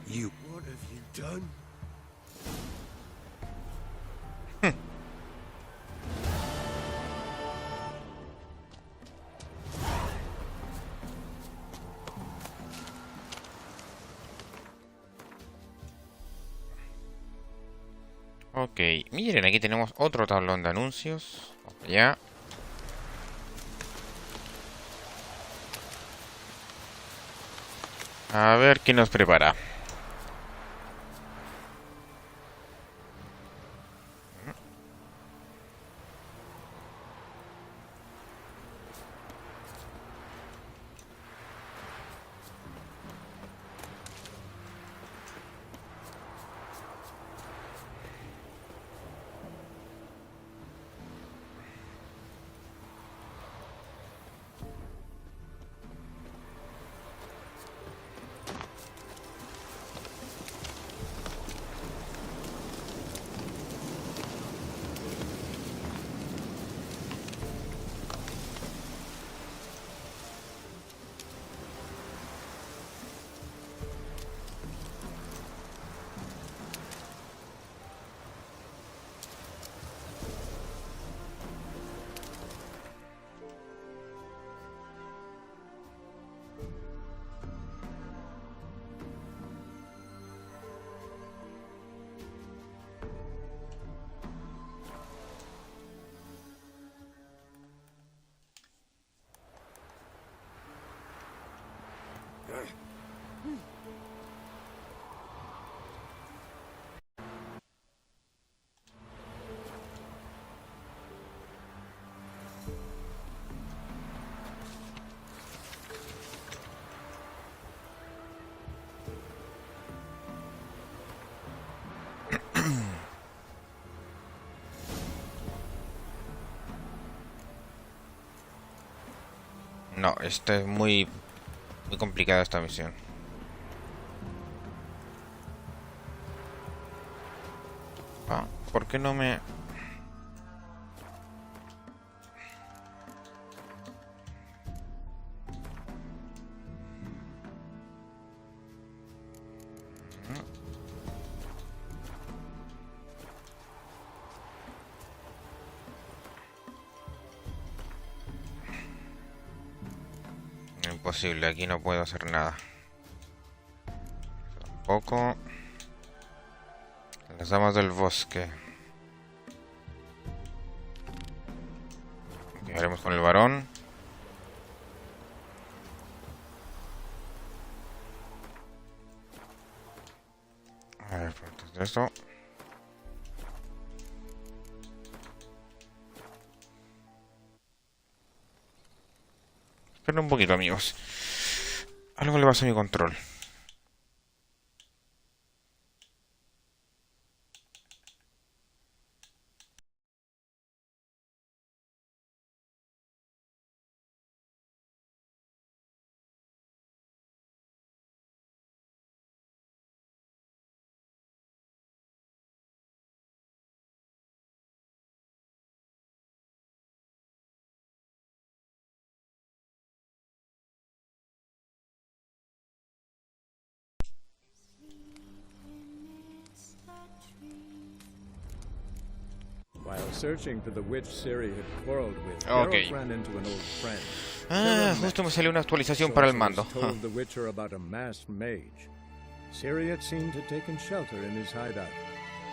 You... What have you done? Ok, miren, aquí tenemos otro tablón de anuncios. Vamos allá. A ver qué nos prepara. No, esta es muy complicada esta misión. Ah, ¿por qué no me...? Imposible, aquí no puedo hacer nada. Tampoco. Las damas del bosque. Ok, haremos con el varón. A ver, antes de esto. Esperen un poquito, amigos. Algo le pasa a mi control. While searching for the witch Ciri had quarreled with, Okay. Geralt ran into an old friend. Ah, justo me salió una actualización para el mando. Told the Witcher about a masked mage. Ciri had seemed to taken shelter in his hideout.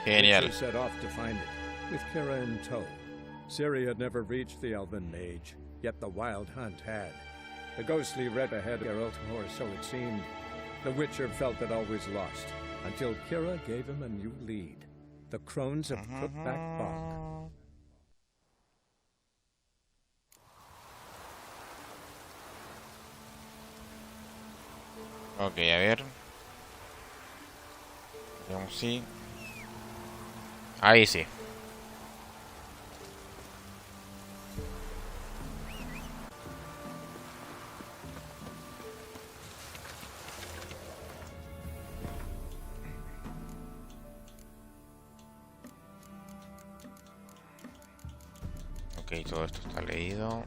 Genial. Witcher set off to find it. with Kira in tow. Ciri had never reached the Elven Mage, yet the Wild Hunt had. The ghostly red ahead Geralt, or so it seemed. The Witcher felt it always lost, until Kira gave him a new lead. The crones of Crookback Bog. Ok, a ver. Veamos si... Ahí sí. Ok, todo esto está leído.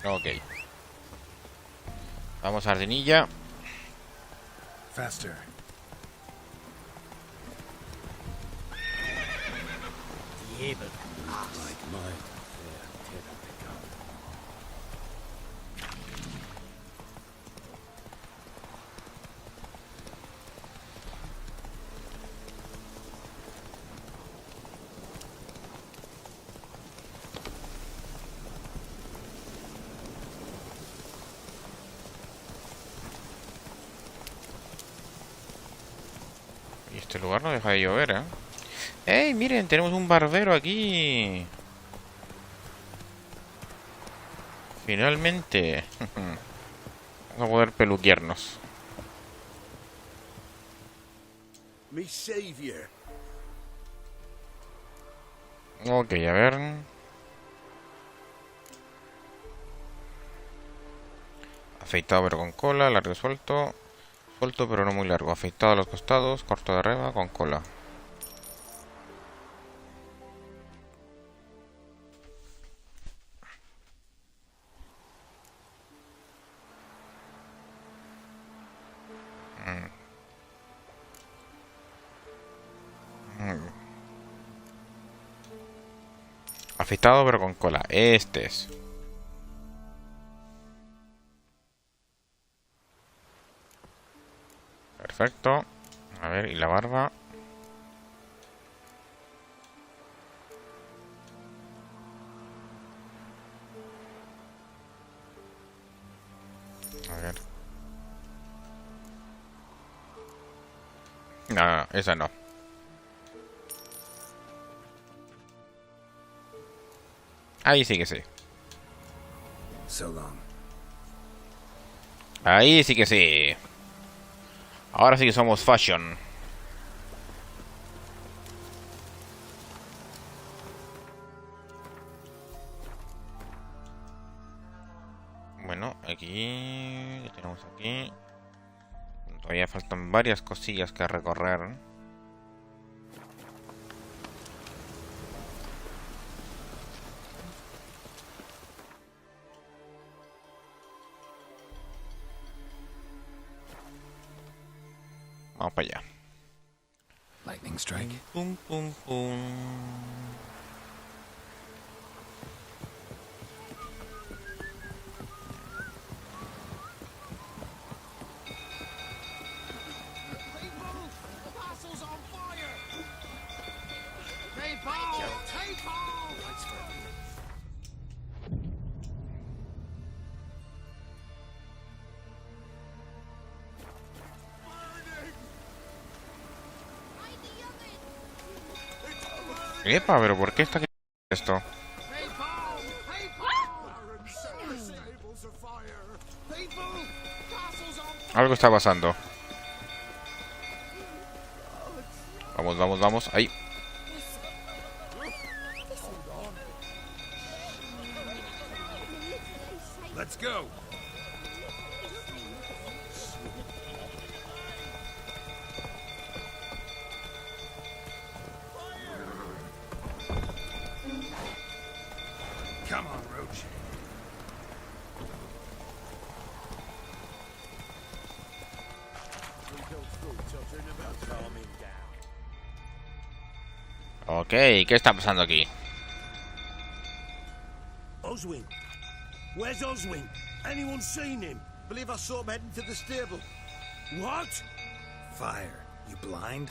Ok. Vamos a Ardenilla. Faster. Yeah, but like mine. Y este lugar no deja de llover, ¿eh? ¡Ey, miren! Tenemos un barbero aquí. Finalmente. Vamos a poder peluquearnos. Me savior. Ok, a ver. Afeitado pero con cola, largo y suelto. Suelto pero no muy largo. Afeitado a los costados, corto de arriba, con cola. Afeitado pero con cola. Este es. Perfecto. A ver, y la barba. A ver. No, esa no. Ahí sí que sí. So long. Ahí sí que sí. Ahora sí que somos fashion. Bueno, aquí... ¿Qué tenemos aquí? Todavía faltan varias cosillas que recorrer. Vamos para allá. Lightning strike. Pum, pum, pum. Epa, pero ¿por qué está aquí esto? Algo está pasando. Vamos, vamos, vamos. Ahí. Let's go. Come on. Ok, ¿qué está pasando aquí? Oswin. Where's Oswin? Anyone seen him? Believe I saw him heading to the stable. What? Fire. You blind?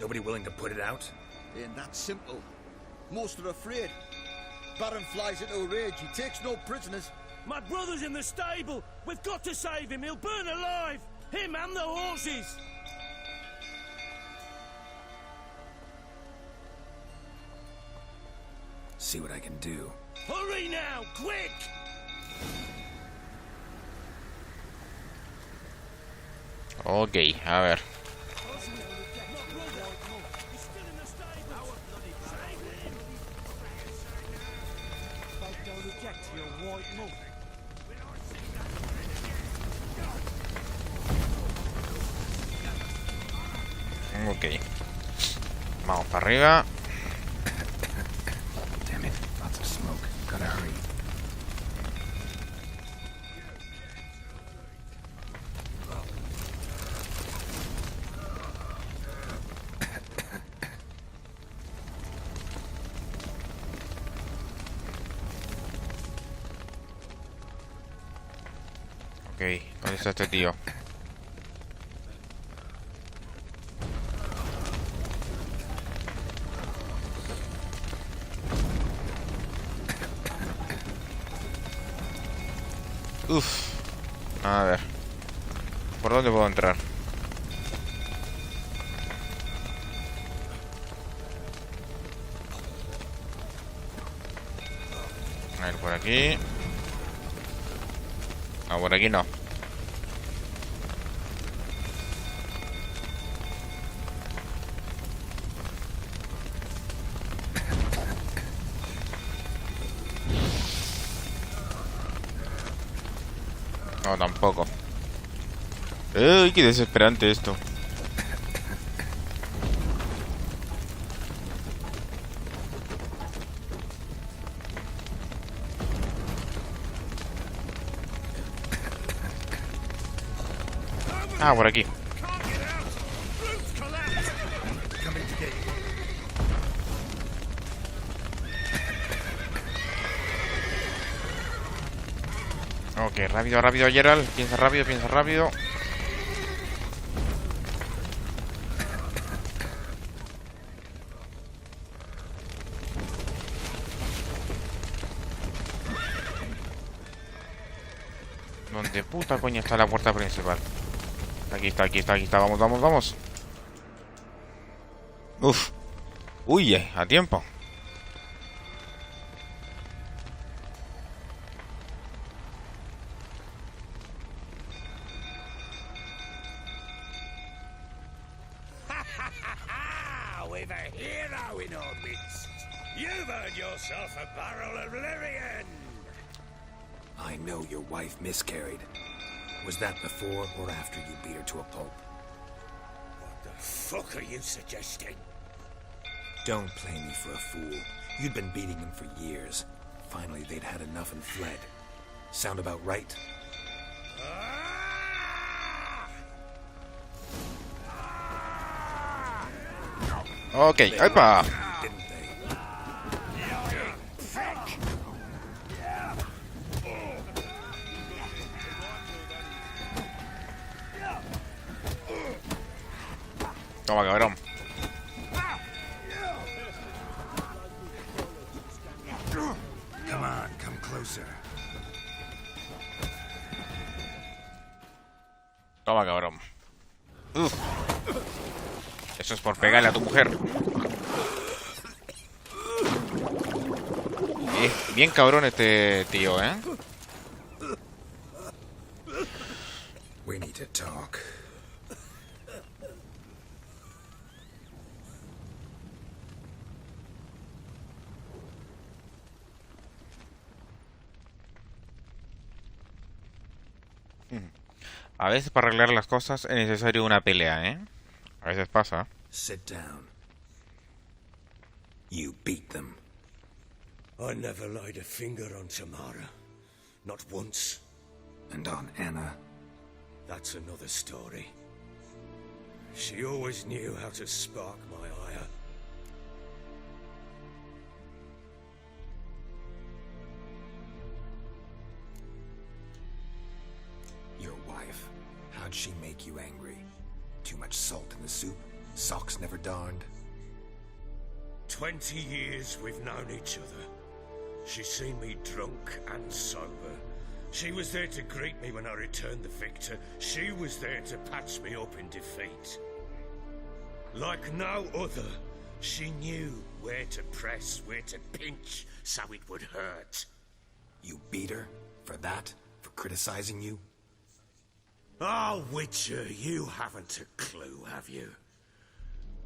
Nobody willing to put it out? Ain't that simple. Most are afraid. Baron flies into a rage. He takes no prisoners. My brother's in the stable. We've got to save him. He'll burn alive. Him and the horses. See what I can do. Hurry now, quick! Ok, a ver. Ok. Vamos para arriba. Damn it, lots of smoke. Gotta hurry. Ok, ¿dónde está este tío? Uf. A ver. ¿Por dónde puedo entrar? A ver, por aquí. Ah, por aquí no. No, tampoco. ¡Uy, qué desesperante esto! Ah, por aquí. Ok, rápido, rápido, Gerald. Piensa rápido, piensa rápido. ¿Dónde puta coña está la puerta principal? Aquí está, aquí está, aquí está. Vamos, vamos, vamos. Uf. Uy, a tiempo. We've a hero in our midst. You've earned yourself a barrel of Lyrian. I know your wife miscarried. Was that before or after you beat her to a pulp? What the fuck are you suggesting? Don't play me for a fool. You'd been beating them for years. Finally, they'd had enough and fled. Sound about right? Ok, ¡epa! Toma, cabrón. Come on, come closer. Toma, cabrón. Uf. Eso es por pegarle a tu mujer. Bien cabrón este tío, ¿eh? We need to talk. A veces para arreglar las cosas es necesario una pelea, ¿eh? A veces pasa. Sit down. You beat them. I never laid a finger on Tamara. Not once. And on Anna? That's another story. She always knew how to spark my ire. Your wife. How'd she make you angry? Too much salt in the soup? Socks never darned? 20 years we've known each other. She's seen me drunk and sober. She was there to greet me when I returned the victor. She was there to patch me up in defeat. Like no other, she knew where to press, where to pinch, so it would hurt. You beat her? For that? For criticizing you? Oh, Witcher, you haven't a clue, have you?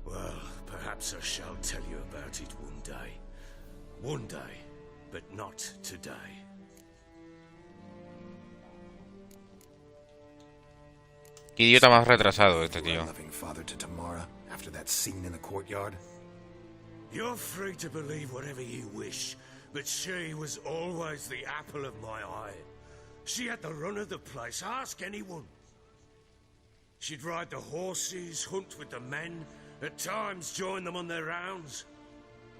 Well, perhaps I shall tell you about it one day. One day, but not today. Qué idiota más retrasado este tío. Loving father to Tamara after that scene in the courtyard? You're free to believe whatever you wish, but she was always the apple of my eye. She had the run of the place, ask anyone. She'd ride the horses, hunt with the men, at times join them on their rounds.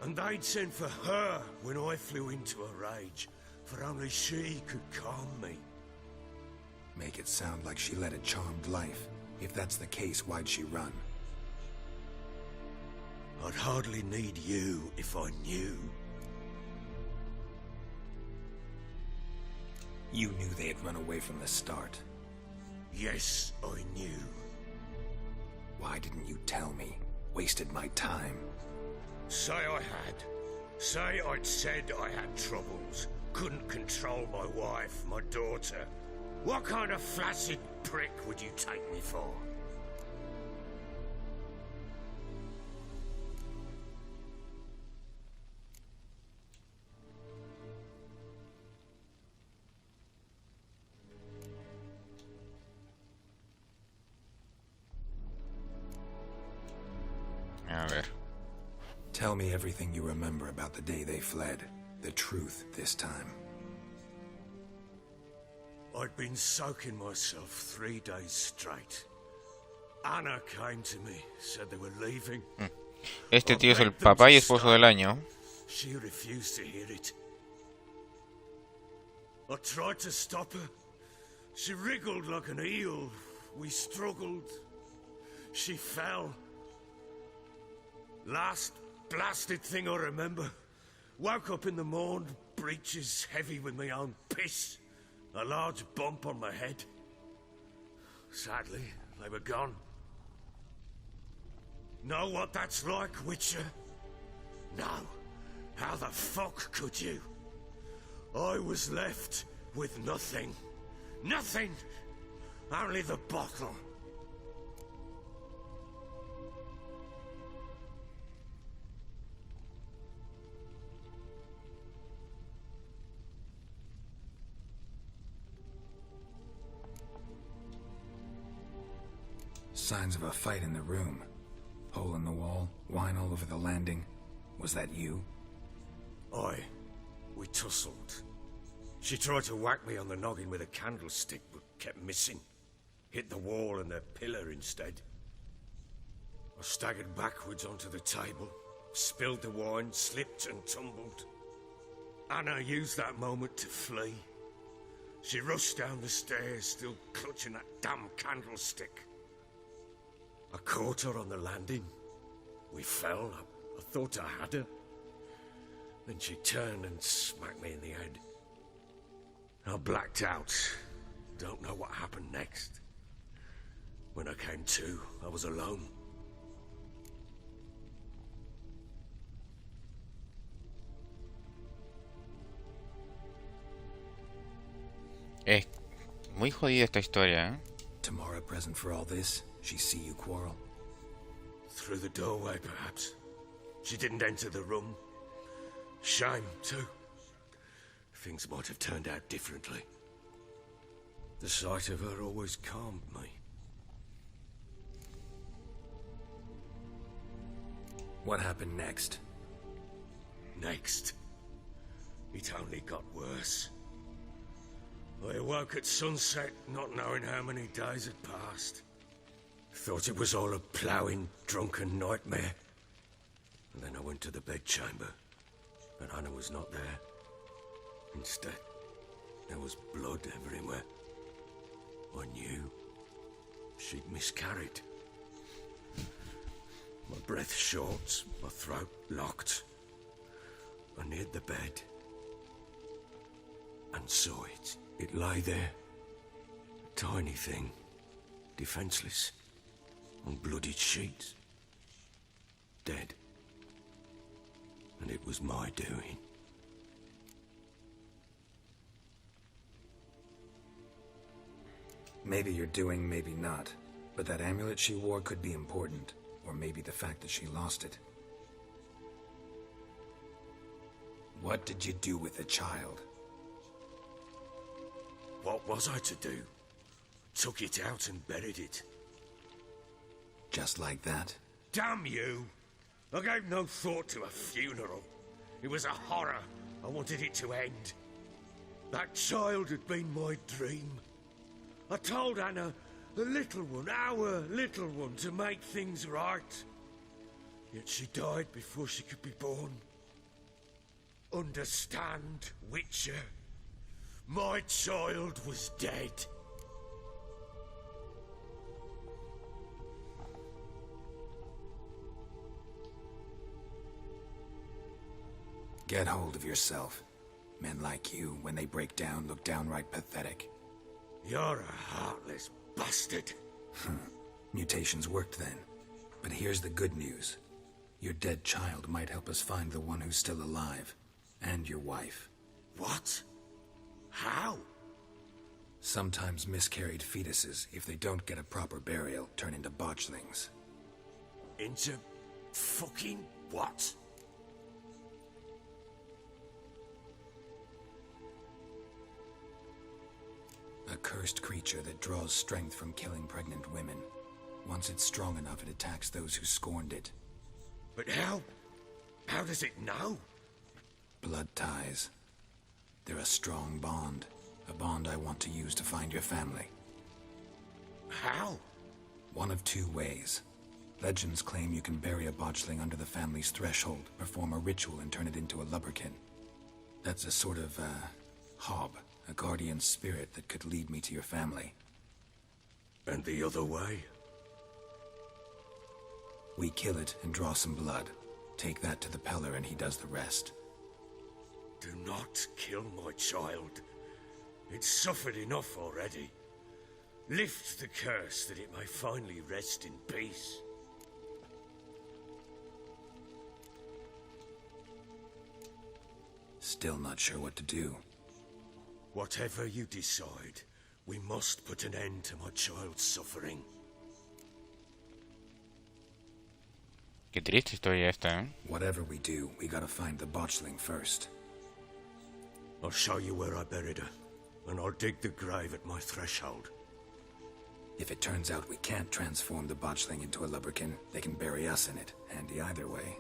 And they'd send for her when I flew into a rage, for only she could calm me. Make it sound like she led a charmed life. If that's the case, why'd she run? I'd hardly need you if I knew. You knew they had run away from the start. Yes, I knew. Why didn't you tell me? Wasted my time. Say I had. Say I'd said I had troubles. Couldn't control my wife, my daughter. What kind of flaccid prick would you take me for? A ver. Tell me everything you remember about the day they fled. The truth this time. I'd been soaking myself 3 days straight. Anna came to me, said they were leaving. Este tío es el papá y esposo del año. She refused to hear it. I tried to stop her. She wriggled like an eel. We struggled. She fell. Last blasted thing I remember. Woke up in the morn, breeches heavy with my own piss. A large bump on my head. Sadly, they were gone. Know what that's like, Witcher? No. How the fuck could you? I was left with nothing. Nothing! Only the bottle. Signs of a fight in the room. Hole in the wall, wine all over the landing. Was that you? Aye. We tussled. She tried to whack me on the noggin with a candlestick, but kept missing. Hit the wall and the pillar instead. I staggered backwards onto the table, spilled the wine, slipped and tumbled. Anna used that moment to flee. She rushed down the stairs, still clutching that damn candlestick. I caught her on the landing. We fell. I thought I had her. Then she turned and smacked me in the head. I blacked out. Don't know what happened next. When I came to, I was alone. Muy jodida esta historia, ¿eh? Tamara present for all this? She see you quarrel? Through the doorway, perhaps. She didn't enter the room. Shame, too. Things might have turned out differently. The sight of her always calmed me. What happened next? Next? It only got worse. I awoke at sunset, not knowing how many days had passed. thought it was all a ploughing, drunken nightmare. And then I went to the bedchamber, but Anna was not there. Instead, there was blood everywhere. I knew she'd miscarried. My breath short, my throat locked. I neared the bed and saw it. It lay there, a tiny thing, defenseless, on bloodied sheets, dead. And it was my doing. Maybe you're doing, maybe not. But that amulet she wore could be important. Or maybe the fact that she lost it. What did you do with the child? What was I to do? Took it out and buried it. Just like that? Damn you! I gave no thought to a funeral. It was a horror. I wanted it to end. That child had been my dream. I told Anna, the little one, our little one, to make things right. Yet she died before she could be born. Understand, Witcher? My child was dead. Get hold of yourself. Men like you, when they break down, look downright pathetic. You're a heartless bastard. Mutations worked then. But here's the good news. Your dead child might help us find the one who's still alive. And your wife. What? How? Sometimes miscarried fetuses, if they don't get a proper burial, turn into botchlings. Into fucking what? A cursed creature that draws strength from killing pregnant women. Once it's strong enough, it attacks those who scorned it. But how? How does it know? Blood ties. They're a strong bond. A bond I want to use to find your family. How? One of two ways. Legends claim you can bury a botchling under the family's threshold, perform a ritual and turn it into a lubberkin. That's a sort of, hob. A guardian spirit that could lead me to your family. And the other way? We kill it and draw some blood. Take that to the Peller and he does the rest. Do not kill my child. It's suffered enough already. Lift the curse that it may finally rest in peace. Still not sure what to do. Whatever you decide, we must put an end to my child's suffering. Qué triste historia esta, ¿eh? Whatever we do, we gotta find the botchling first. I'll show you where I buried her, and I'll dig the grave at my threshold. If it turns out we can't transform the botchling into a lubberkin, they can bury us in it. Handy either way.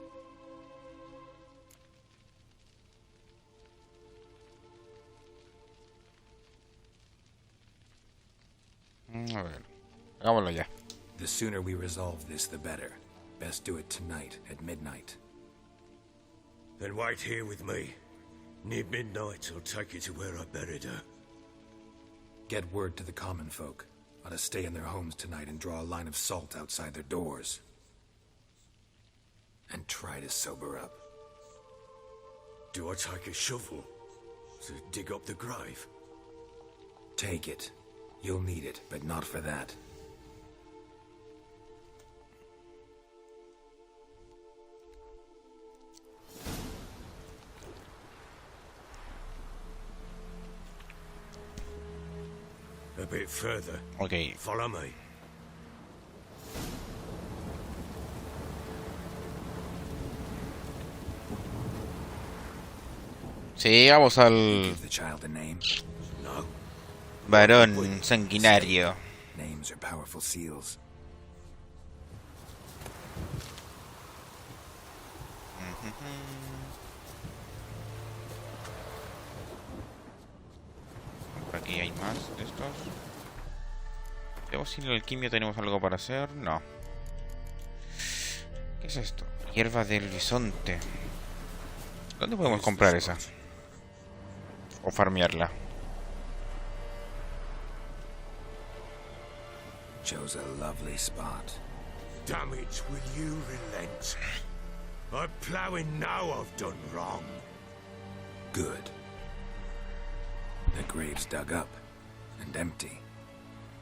A ver, hagámoslo ya. The sooner we resolve this, the better. Best do it tonight, at midnight. Then wait here with me. Near midnight, I'll take you to where I buried her. Get word to the common folk. Ought to stay in their homes tonight and draw a line of salt outside their doors. And try to sober up. Do I take a shovel to dig up the grave? Take it. You'll need it, but not for that. A bit further. Ok. Follow me. Sí, vamos al Give the child a name. No. varón sanguinario. Names are powerful seals. Por aquí hay más de estos. Vemos si en la alquimia tenemos algo para hacer. No. ¿Qué es esto? Hierba del bisonte. ¿Dónde podemos comprar esa? O farmearla. Chose a lovely spot. Damn it, will you relent? I'm ploughing now I've done wrong. Good. The grave's dug up and empty.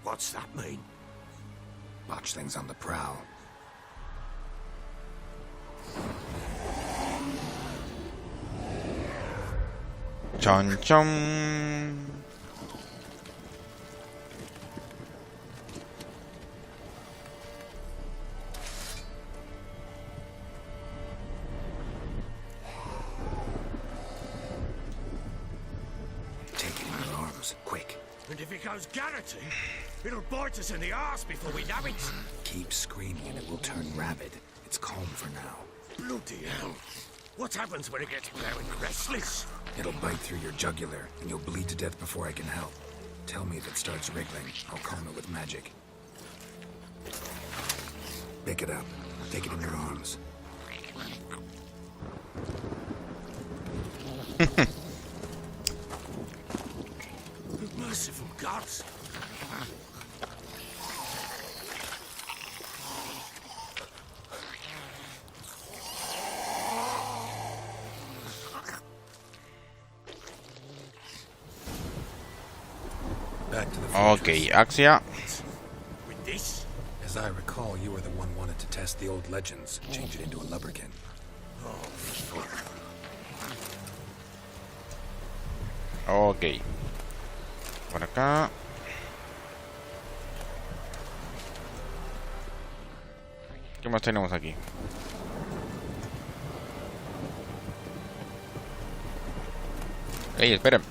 What's that mean? Botchlings on the prowl. Chon chon. Take it in your arms, quick. And if it goes garroty, it'll bite us in the arse before we know it. Keep screaming and it will turn rabid. It's calm for now. Bloody hell. What happens when it gets blowing restless? It'll bite through your jugular, and you'll bleed to death before I can help. Tell me if it starts wriggling. I'll calm it with magic. Pick it up. Take it in your arms. Merciful gods. Back to the Ok, Axia. With this? As I recall, you were the one wanted to test the old legends, change it into a lubberkin. Ok. Por acá. ¿Qué más tenemos aquí? Ey, esperen.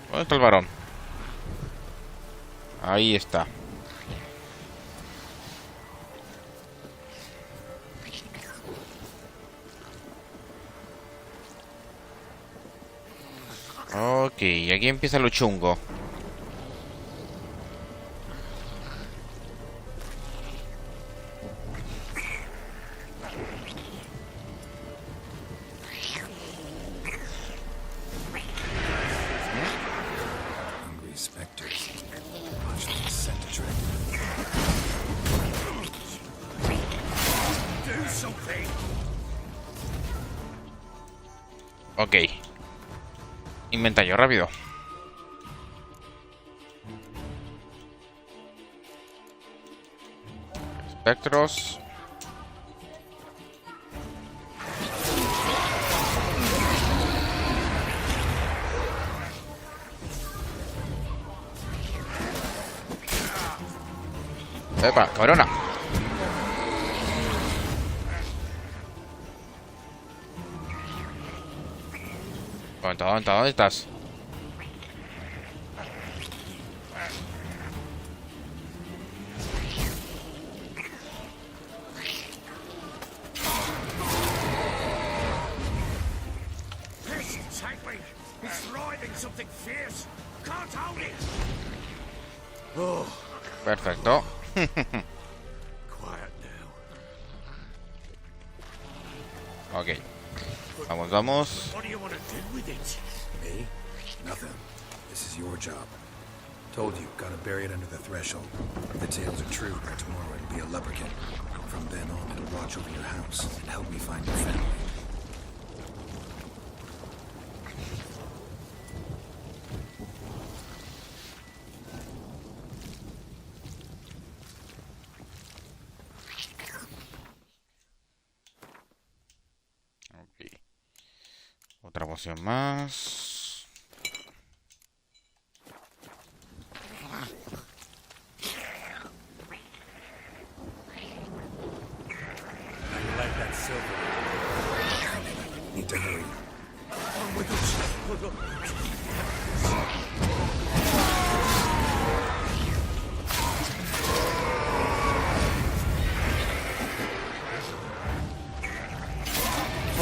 ¿Dónde está el varón? Ahí está. Ok, aquí empieza lo chungo. Hungry specters. Watch them scent a trick. Do something. Ok. Inventario, rápido. Espectros. Epa, cabrona. ¿Dónde estás? Patience, Hankley. It's driving something fierce. Can't hold it. Oh, Perfecto. quiet now. Ok. Vamos. What do you want to do with it? Me? Nothing. This is your job. Told you, gotta bury it under the threshold. If the tales are true, by tomorrow it'll be a lubberkin. From then on, it'll watch over your house and help me find your family. Ok. Otra poción más. Like that silver. Need to hurry. On with us.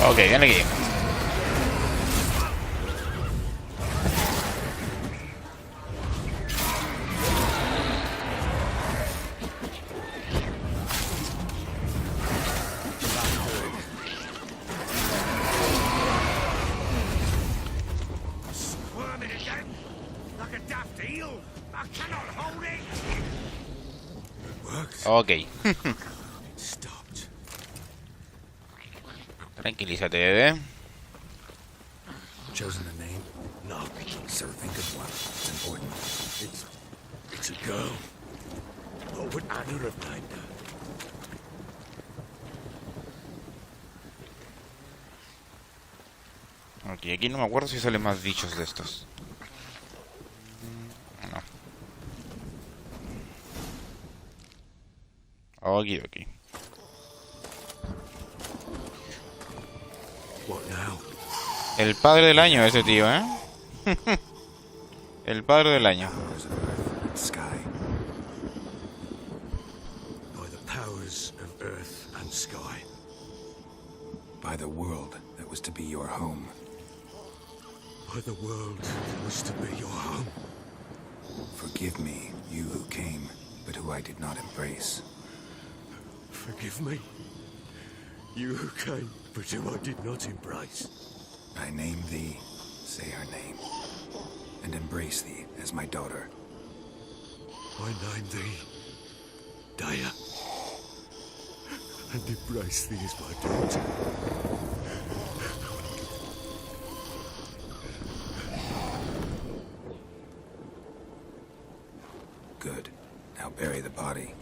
Ok, ven aquí. steel. I cannot hold it. Ok. It stopped. Tranquilízate, bebé. Chosen a name? No. So think of one. It's important. It's a girl. What would Anna have named her? Ok, aquí no me acuerdo si salen más bichos de estos. No. Ok. What now? El padre del año ese tío, ¿eh? El padre del año. Powers of earth and sky. By the powers of earth and sky. By the world that was to be your home. By the world that was to be your home. Forgive me, you who came, but who I did not embrace. Forgive me. You who came, but who I did not embrace. I name thee, say her name, and embrace thee as my daughter. I name thee Daya, and embrace thee as my daughter. Good. Now bury the body.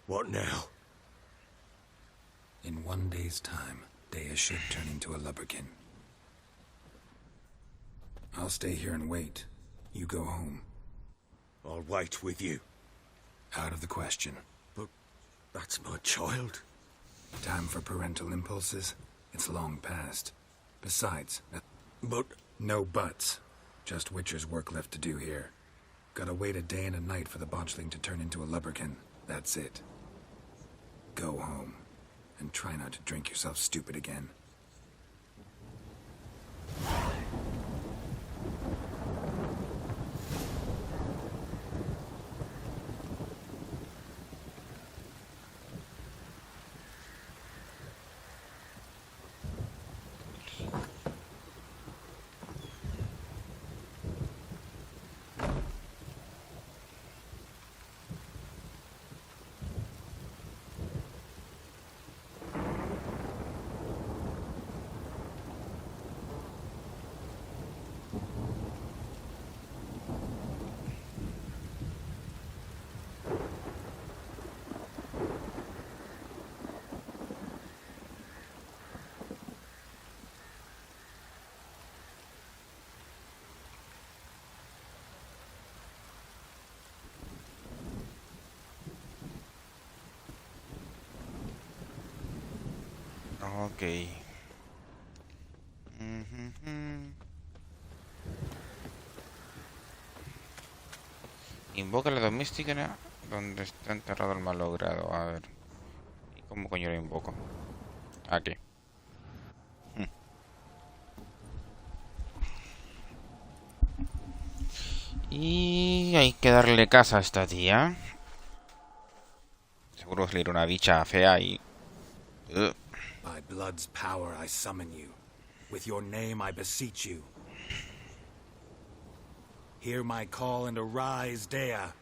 What now? In 1 day's time, Dea should turn into a lubberkin. I'll stay here and wait. You go home. I'll wait with you. Out of the question. But that's my child. Time for parental impulses? It's long past. Besides... But... No buts. Just Witcher's work left to do here. Gotta wait a day and a night for the botchling to turn into a lubberkin. That's it. Go home. And try not to drink yourself stupid again. Ok. Invoca la doméstica donde está enterrado el malogrado. A ver. ¿Y cómo coño lo invoco? Aquí. Y hay que darle casa a esta tía. Seguro que le irá una bicha fea y... By blood's power I summon you. With your name I beseech you. Hear my call and arise, Dea.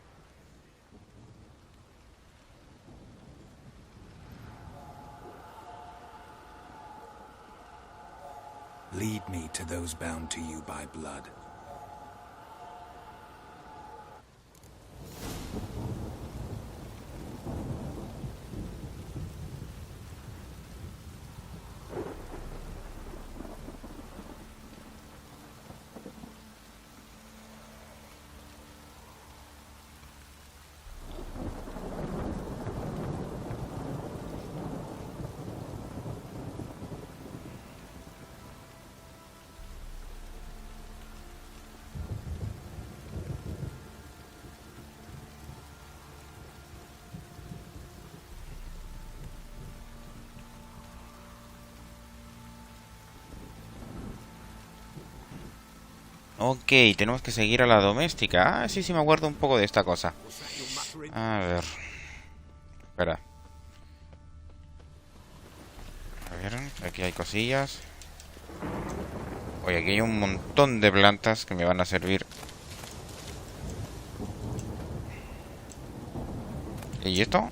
Lead me to those bound to you by blood. Ok, tenemos que seguir a la doméstica. Ah, sí, sí, me acuerdo un poco de esta cosa. A ver. Espera. A ver, aquí hay cosillas. Oye, aquí hay un montón de plantas que me van a servir. ¿Y esto?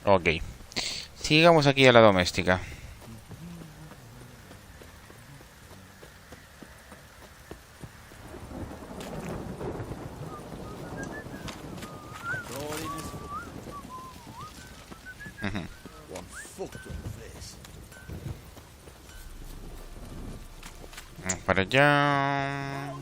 Ok. Sigamos aquí a la doméstica. Para allá.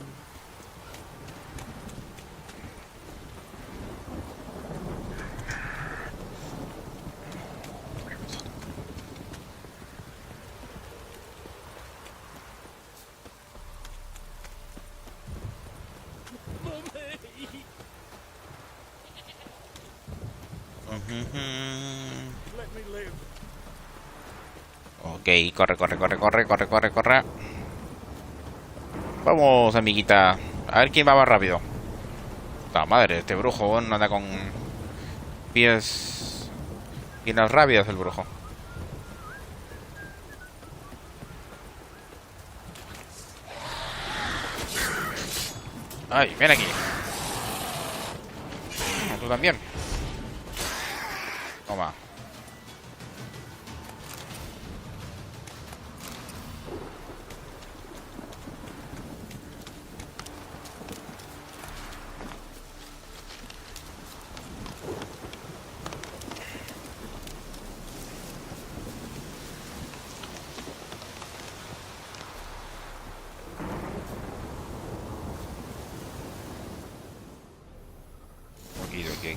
Ok, corre, corre, corre, corre, corre, corre, corre. Vamos, amiguita. A ver quién va más rápido. La madre, este brujo no anda con piernas rápidas el brujo. Ay, ven aquí. Tú también. Toma.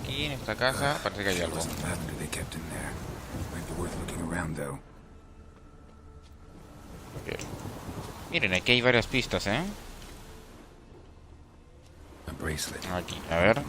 Aquí en esta casa parece que hay algo. Bien. Miren, aquí hay varias pistas, ¿eh? Aquí, a ver.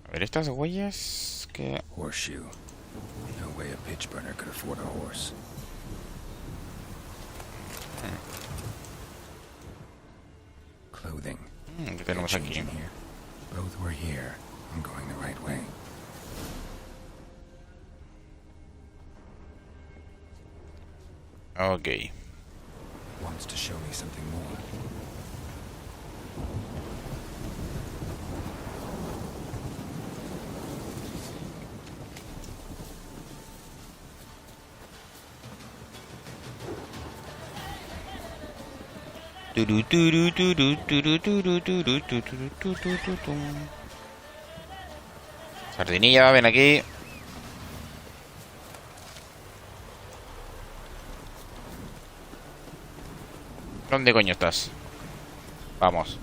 A ver, estas huellas que... Horseshoe. No way a pitch burner could afford a horse. Clothing. ¿Qué tenemos aquí? Both were here. I'm going the right way. Ok. Wants to show me something more. Sardinilla, ven aquí. ¿Dónde coño estás? Vamos.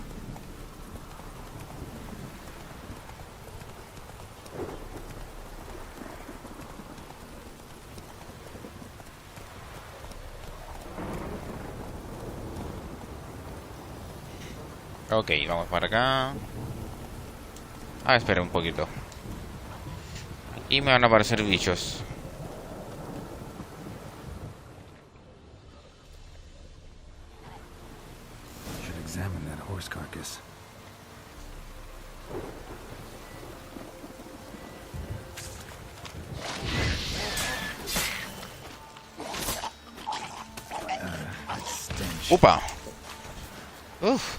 Ok, vamos para acá. Ah, espera un poquito. Aquí me van a aparecer bichos. Should examine that horse carcass. ¡Upa! Uf.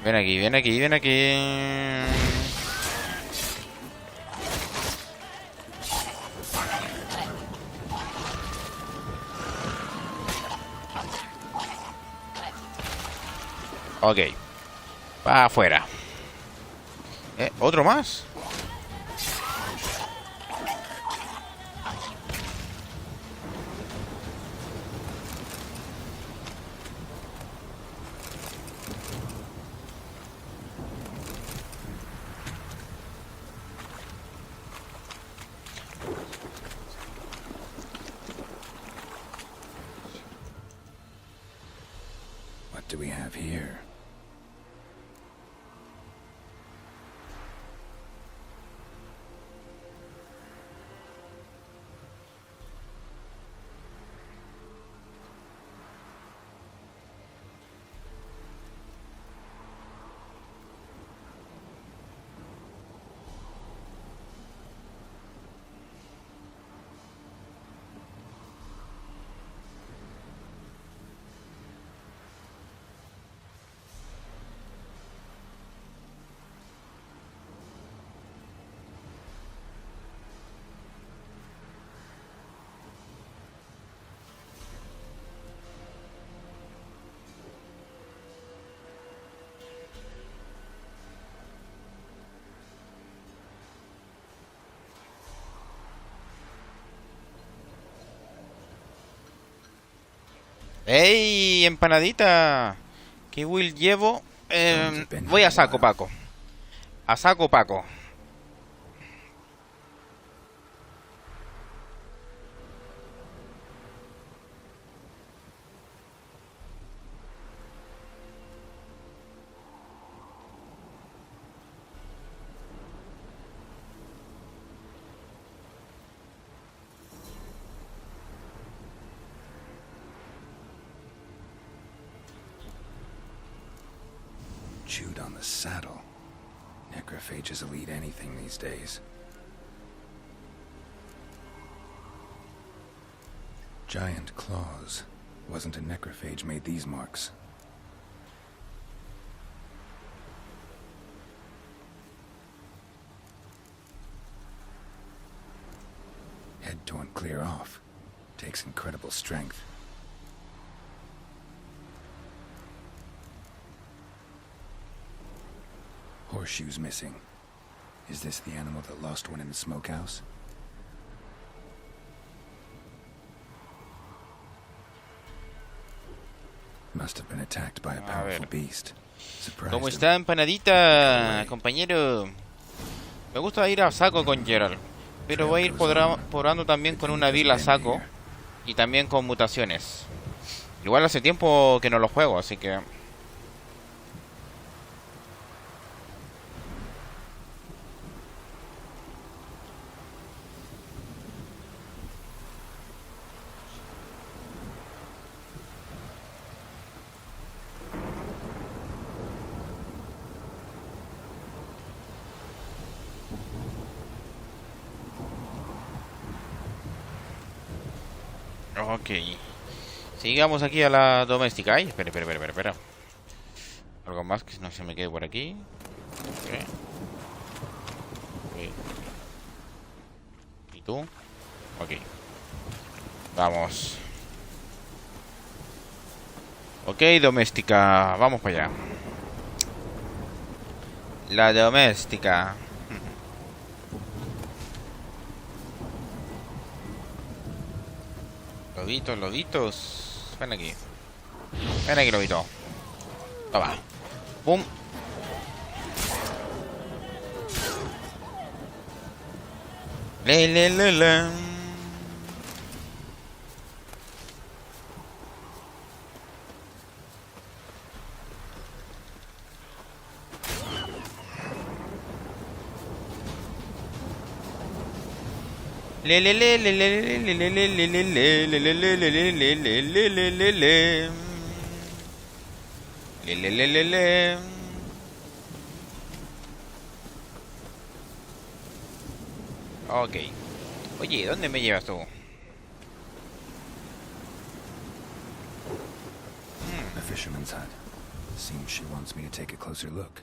Ven aquí, ven aquí, ven aquí. Ok. Va afuera. ¿Otro más? What do we have here? ¡Ey! Empanadita. ¿Qué will llevo? Voy a saco, Paco. A saco, Paco. Chewed on the saddle. Necrophages will eat anything these days. Giant claws. Wasn't a necrophage made these marks. Head torn clear off. Takes incredible strength. Horseshoes missing. Is this the animal that lost one in the smokehouse? Must have been attacked by a powerful beast. ¿Cómo está, empanadita, compañero? Me gusta ir a saco con Gerald, pero voy a ir probando también con una build a saco y también con mutaciones. Igual hace tiempo que no lo juego, así que... Ok. Sigamos aquí a la doméstica. Ay, espera. Algo más que no se me quede por aquí. Okay. ¿Y tú? Ok. Vamos. Ok, doméstica. Vamos para allá. La doméstica. Lobitos. Ven aquí, lobito. Toma. Pum. Le, le, le, le. Le le le le le le le le le le le le le le le le le le le le. Le le le le le. Ok. Oye, ¿dónde me llevas tú? A fisherman's hut. Seems she wants me to take a closer look.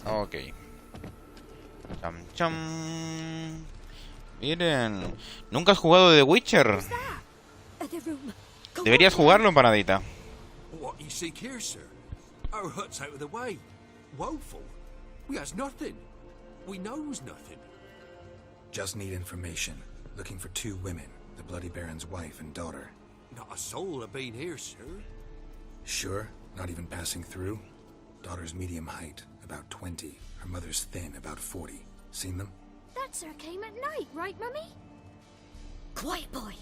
Ok. Cham cham. Miren. ¿Nunca has jugado The Witcher? Deberías jugarlo, empanadita. What you seek here, sir? Our hut's out of the way. Woeful. We has nothing. We knows nothing. Just need information. Looking for 2 women. The Bloody Baron's wife and daughter. Not a soul have been here, sir. Sure? Not even passing through? Daughter's medium height, about 20. Her mother's thin, about 40. Seen them? That sir came at night, right, Mummy? Quiet, boy.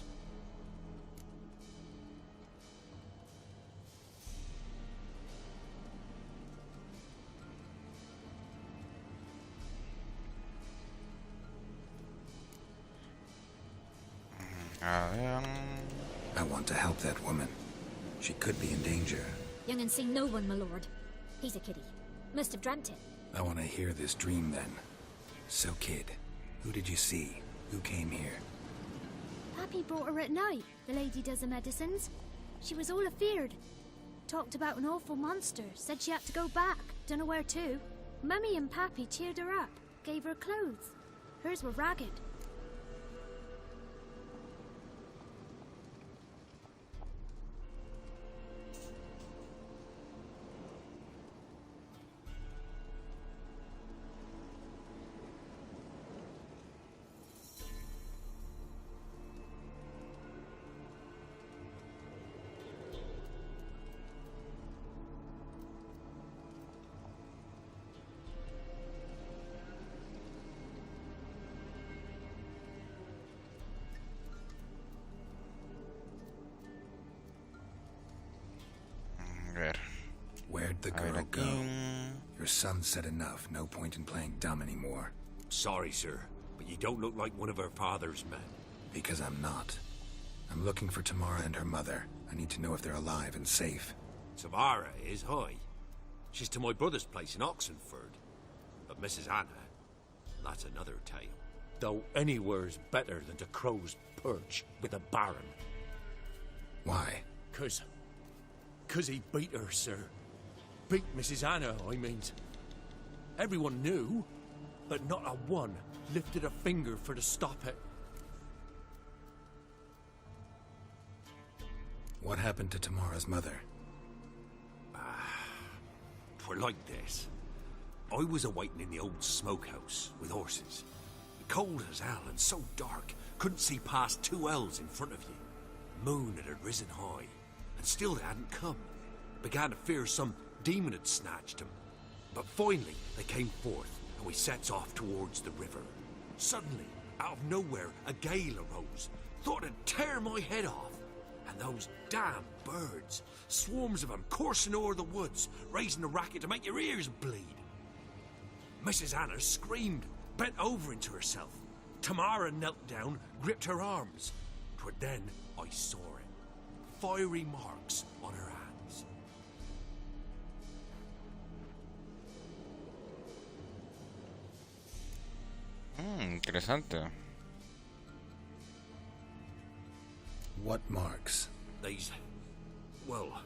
I want to help that woman. She could be in danger. Young and seen no one, my lord. He's a kiddie. Must have dreamt it. I want to hear this dream then. So, kid, who did you see? Who came here? Pappy brought her at night. The lady does the medicines. She was all afeared. Talked about an awful monster. Said she had to go back. Dunno where to. Mummy and Pappy cheered her up. Gave her clothes. Hers were ragged. Where'd the girl go? Your son said enough. No point in playing dumb anymore. Sorry, sir, but you don't look like one of her father's men. Because I'm not. I'm looking for Tamara and her mother. I need to know if they're alive and safe. Tamara is, hi. She's to my brother's place in Oxenford. But Mrs. Anna, that's another tale. Though anywhere's better than to Crow's Perch with a baron. Why? 'Cause he beat her, sir. Beat Mrs. Anna, I mean. Everyone knew, but not a one lifted a finger for to stop it. What happened to Tamara's mother? Twere like this. I was awaiting in the old smokehouse with horses. Cold as hell and so dark, couldn't see past 2 ells in front of you. Moon had risen high, and still they hadn't come. Began to fear some demon had snatched them. But finally they came forth, and we sets off towards the river. Suddenly, out of nowhere, a gale arose. Thought it'd tear my head off. And those damn birds, swarms of them coursing o'er the woods, raising a racket to make your ears bleed. Mrs. Anna screamed, bent over into herself. Tamara knelt down, gripped her arms. 'Twere then I saw it. Fiery marks on her hands. Interesante. What marks? These, well,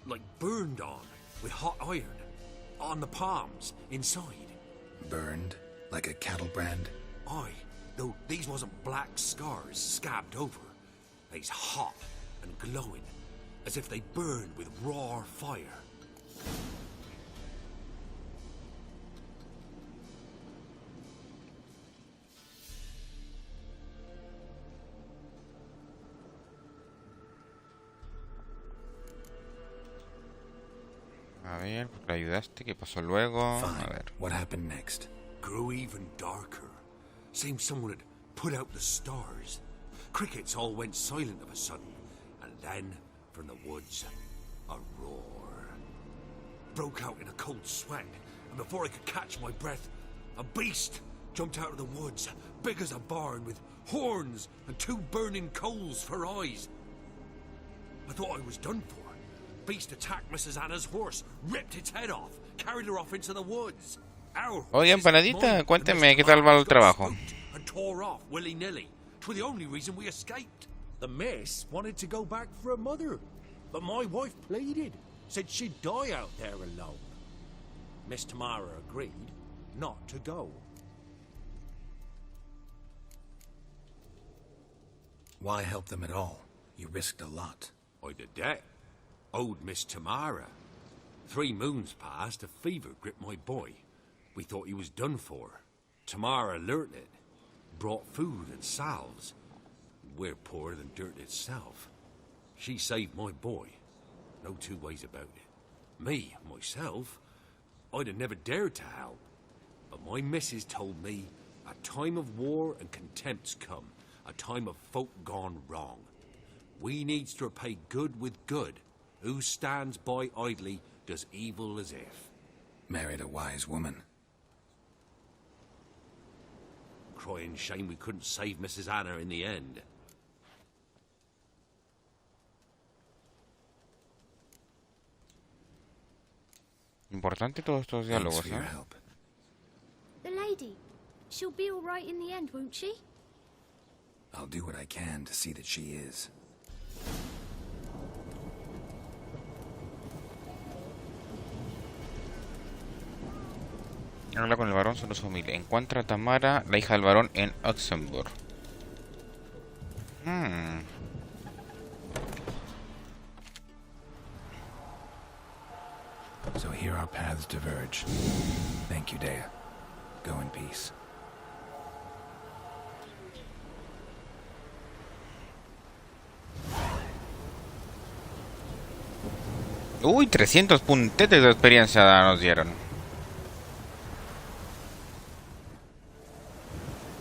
like burned on with hot iron. On the palms, inside. Burned? Like a cattle brand? Aye, though these wasn't black scars scabbed over. They's hot and glowing, as if they burned with raw fire. A ver, le ayudaste, ¿qué pasó luego? Fine. A ver. What happened next? grew even darker. Seemed someone had put out the stars. Crickets all went silent of a sudden, and then, from the woods, a roar. Broke out in a cold sweat, and before I could catch my breath, a beast jumped out of the woods, big as a barn, with horns and 2 burning coals for eyes. I thought I was done for. Beast attacked Mrs. Anna's horse, ripped its head off, carried her off into the woods. Oye, empanadita, cuénteme qué tal va el trabajo. And tore off willy-nilly. 'Twas the only reason we escaped. The miss wanted to go back for her mother, but my wife pleaded, said she'd die out there alone. Miss Tamara agreed not to go. Why help them at all? You risked a lot. I did that. Owed Miss Tamara. 3 moons passed, a fever gripped my boy. We thought he was done for. Tamara learnt it. Brought food and salves. We're poorer than dirt itself. She saved my boy. No 2 ways about it. Me, myself, I'd have never dared to help. But my missus told me a time of war and contempt's come. A time of folk gone wrong. We needs to repay good with good. Who stands by idly does evil as if. Married a wise woman. Crying shame we couldn't save Mrs. Anna in the end. Importante todos estos diálogos, Thanks for your ¿eh? help. The lady. She'll be all right in the end, won't she? I'll do what I can to see that she is. Habla con el varón sobre su familia. Encuentra a Tamara, la hija del varón, en Luxemburgo. So here our paths diverge. Thank you, Dea. Go in peace. Uy, 300 puntetes de experiencia nos dieron.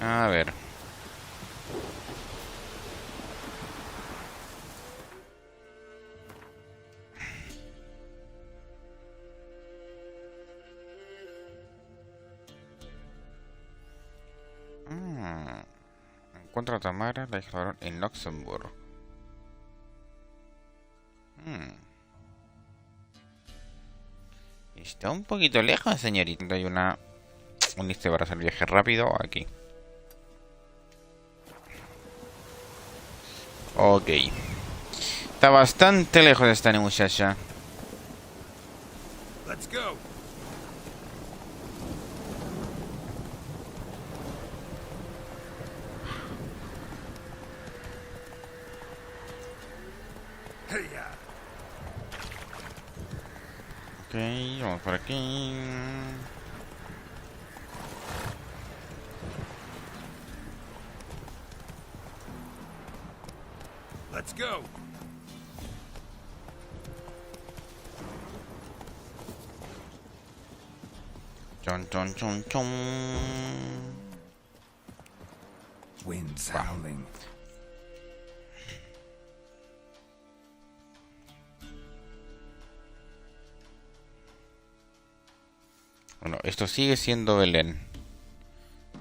A ver. Encuentra a Tamara, la hija del varón, en Luxemburgo. Está un poquito lejos, señorita. Hay un liste para hacer viaje rápido aquí. Ok. Está bastante lejos esta muchacha. Let's go. Hey, Ok, vamos por aquí. let's go. Chon, chon, chon, chon. Winds howling. Bueno, esto sigue siendo Belén.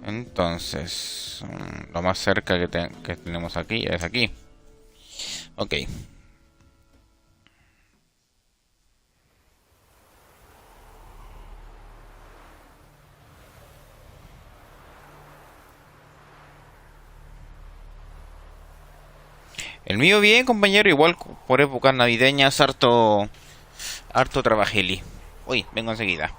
Entonces, lo más cerca que tenemos aquí es aquí. Ok. El mío bien, compañero, igual por épocas navideñas, harto trabajeli. Uy, vengo enseguida.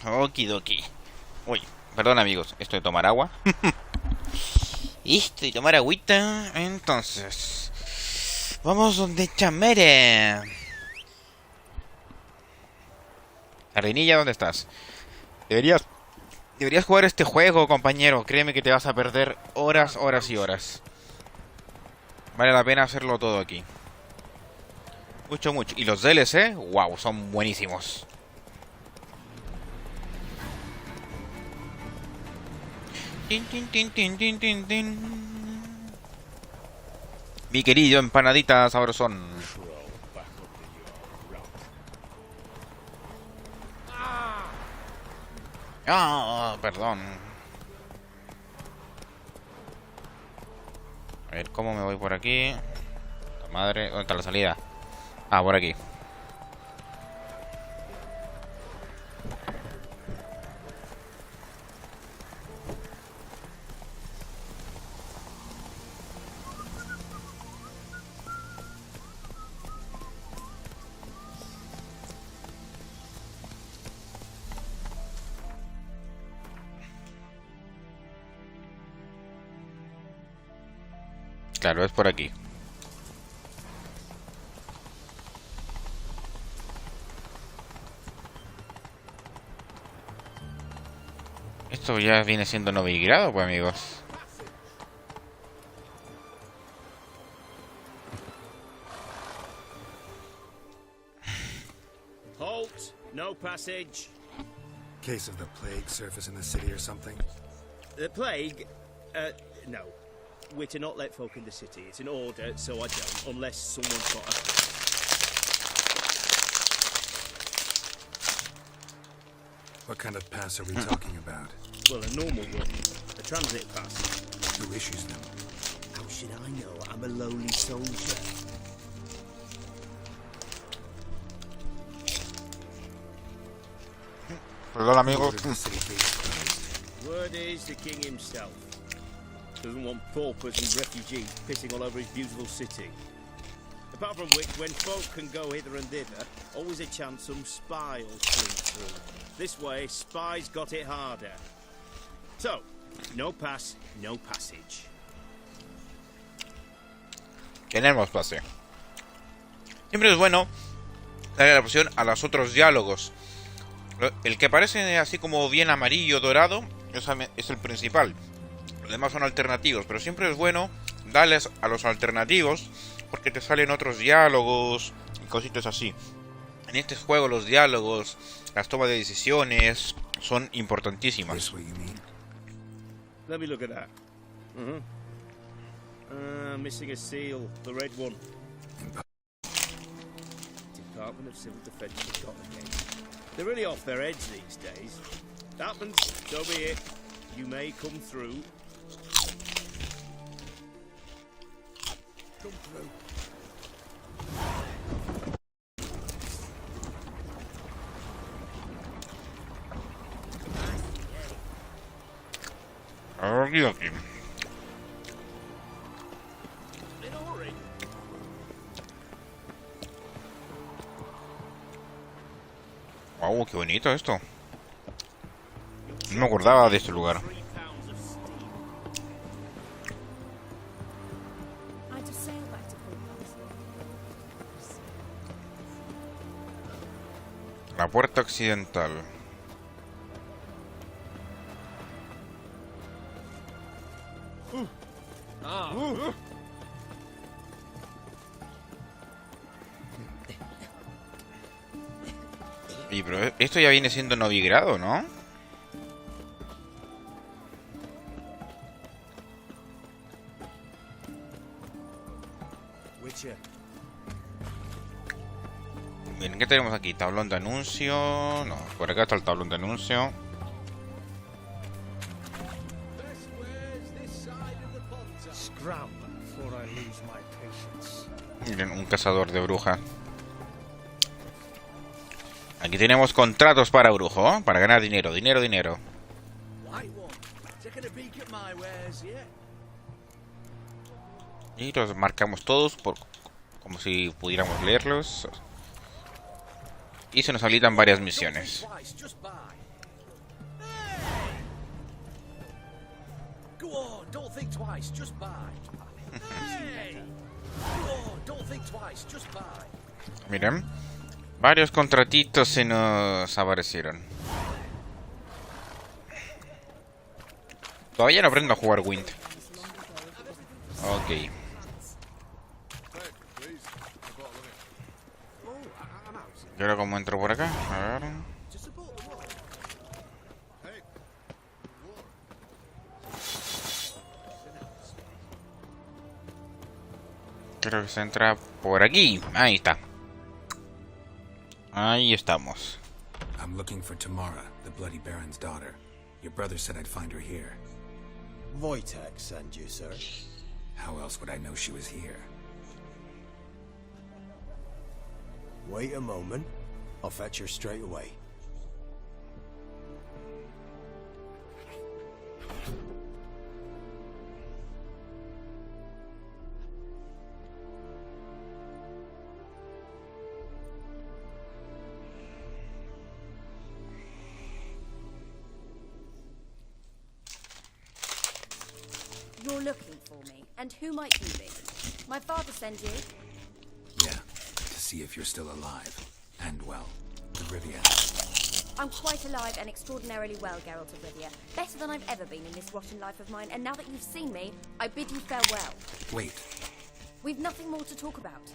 Okidoki. Uy, perdón amigos, esto de tomar agua. Esto de tomar agüita. Entonces, vamos donde Chamere. Jardinilla, ¿dónde estás? Deberías jugar este juego, compañero. Créeme que te vas a perder horas, horas y horas. Vale la pena hacerlo todo aquí. Mucho, mucho. Y los DLC, wow, son buenísimos. Tin, tin, tin, tin, tin, tin, tin. Mi querido empanadita sabrosón. Ah, perdón. A ver, ¿cómo me voy por aquí? La madre, ¿dónde está la salida? Ah, por aquí. Claro, es por aquí. Esto ya viene siendo novigrado, pues amigos. Halt! No passage. Case of the plague surface in the city or something? The plague? No. We're to not let folk in the city. It's an order, so I don't, unless someone's got a... What kind of pass are we talking about? Well, a normal one. A transit pass. Who issues them? How should I know? I'm a lowly soldier. Perdón, amigo. Word is the king himself doesn't want paupers and refugees pissing all over his beautiful city. Apart from which, when folk can go hither and thither, always a chance some spy will sneak through. This way, spies got it harder. So, no pass, no passage. Tenemos pase. Siempre es bueno darle la opción a los otros diálogos. El que parece así como bien amarillo, dorado, es el principal. Los demás son alternativos, pero siempre es bueno darles a los alternativos porque te salen otros diálogos y cositas así. En este juego los diálogos, las tomas de decisiones son importantísimas. Let me look at that. Missing a seal, the red one. Department of Civil Defence forgot again. They're really off their heads these days. Happens, so be it. You may come through. Come through. Aquí. Wow, qué bonito esto. No me acordaba de este lugar. La puerta occidental. Y pero esto ya viene siendo novigrado, ¿no? Bien, ¿qué tenemos aquí? Tablón de anuncio. No, por acá está el tablón de anuncio. Miren, un cazador de brujas. Aquí tenemos contratos para brujo, ¿eh? Para ganar dinero, dinero, dinero. Y los marcamos todos como si pudiéramos leerlos. Y se nos habilitan varias misiones. think twice, just buy. Hey! Oh, don't think twice, just buy. Miren, varios contratitos se nos aparecieron. Todavía no aprendo a jugar Wind. Ok. ¿Y ahora cómo entro por acá? A ver. Creo que se entra por aquí. Ahí está. Ahí estamos. I'm looking for Tamara, the Bloody Baron's daughter. Your brother said I'd find her here. Wojtek sent you, sir. How else would I know she was here? Wait a moment. I'll fetch her straight away. You're looking for me, and who might you be? My father sent you? Yeah, to see if you're still alive. And well. To Rivia. I'm quite alive and extraordinarily well, Geralt of Rivia. Better than I've ever been in this rotten life of mine, and now that you've seen me, I bid you farewell. Wait. We've nothing more to talk about.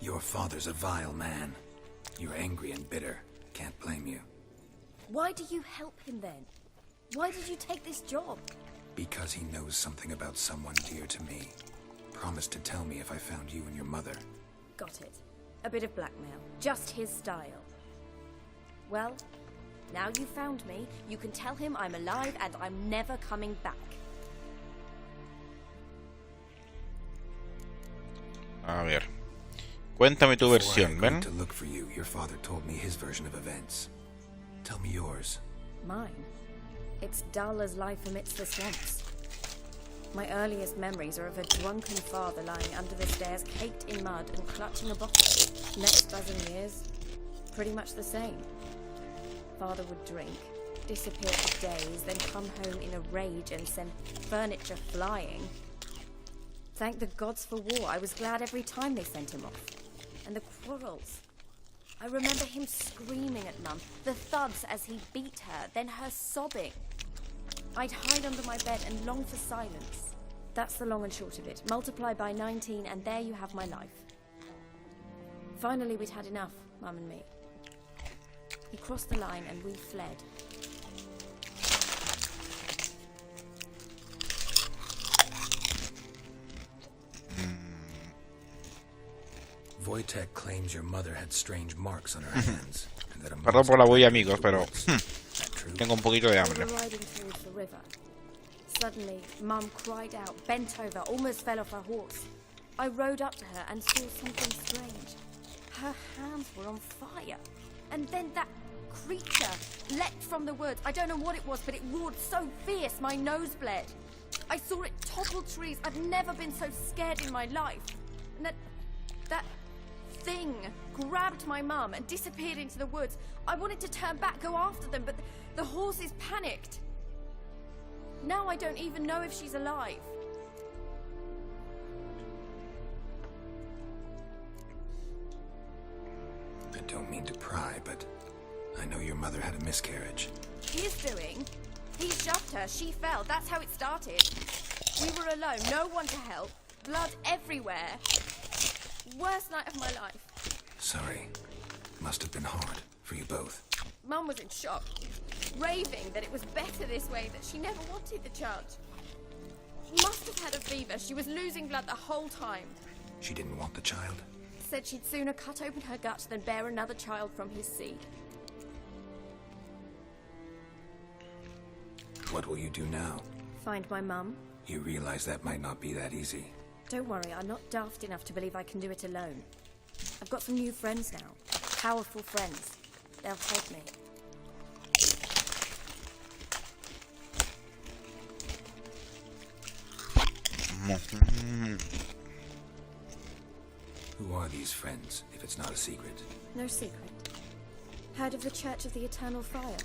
Your father's a vile man. You're angry and bitter. Can't blame you. Why do you help him then? Why did you take this job? Because he knows something about someone dear to me. Promised to tell me if I found you and your mother. Got it. A bit of blackmail. Just his style. Well, now you found me, you can tell him I'm alive and I'm never coming back. A ver. Cuéntame tu versión, ¿ven? To look for you, your father told me his version of events. Tell me yours. Mine? It's dull as life amidst the swamps. My earliest memories are of a drunken father lying under the stairs, caked in mud and clutching a bottle. Next dozen years, pretty much the same. Father would drink, disappear for days, then come home in a rage and send furniture flying. Thank the gods for war. I was glad every time they sent him off. And the quarrels. I remember him screaming at Mum, the thuds as he beat her, then her sobbing. I'd hide under my bed and long for silence. That's the long and short of it. Multiply by 19 and there you have my life. Finally we'd had enough, Mum and me. He crossed the line and we fled. Wojtek claims your mother had strange marks on her hands. And that a Perdón por la bulla, amigos, pero tengo un poquito de hambre. We were riding towards the river. Suddenly, Mum cried out, bent over, almost fell off her horse. I rode up to her and saw something strange. Her hands were on fire. And then that creature leapt from the woods. I don't know what it was, but it roared so fierce my nose bled. I saw it topple trees. I've never been so scared in my life. And that thing grabbed my mum and disappeared into the woods. I wanted to turn back, go after them, but the horses panicked. Now I don't even know if she's alive. I don't mean to pry, but I know your mother had a miscarriage. His doing? He shoved her, she fell, that's how it started. We were alone, no one to help, blood everywhere. Worst night of my life. Sorry. Must have been hard for you both. Mum was in shock, raving that it was better this way, that she never wanted the child. Must have had a fever, she was losing blood the whole time. She didn't want the child? Said she'd sooner cut open her gut than bear another child from his seed. What will you do now? Find my mum. You realize that might not be that easy. Don't worry, I'm not daft enough to believe I can do it alone. I've got some new friends now. Powerful friends. They'll help me. Who are these friends, if it's not a secret? No secret. Heard of the Church of the Eternal Fire?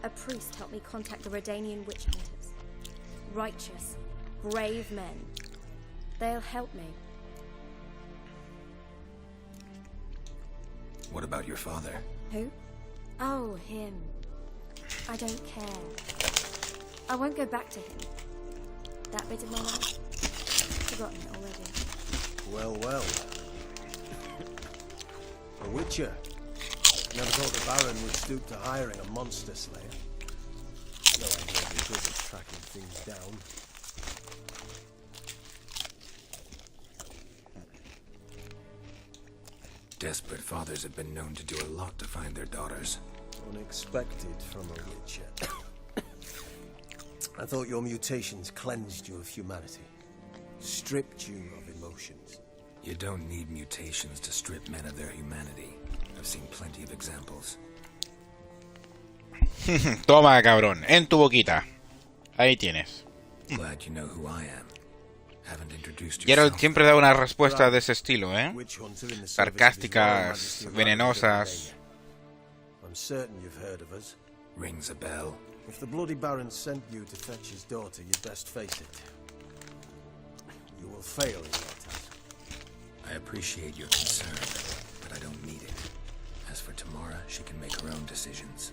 A priest helped me contact the Redanian witch hunters. Righteous, brave men. They'll help me. What about your father? Who? Oh, him. I don't care. I won't go back to him. That bit of my life? Forgotten it already. Well, well. A witcher. Never thought the Baron would stoop to hiring a monster slayer. No idea if he good at tracking things down. Desperate fathers have been known to do a lot to find their daughters. Unexpected from a witcher. I thought your mutations cleansed you of humanity. Stripped you of emotions. You don't need mutations to strip men of their humanity. I've seen plenty of examples. Toma, cabrón, en tu boquita. Ahí tienes. Glad you know who I am. Haven't introduced Geralt yourself. siempre da una respuesta de ese estilo, ¿eh? Sarcásticas, venenosas. I'm certain you've heard of us. Rings a bell. If the bloody Baron sent you to fetch his daughter, you'd best face it. You will fail in your task. I appreciate your concern, but I don't need it. As for Tamara, she can make her own decisions.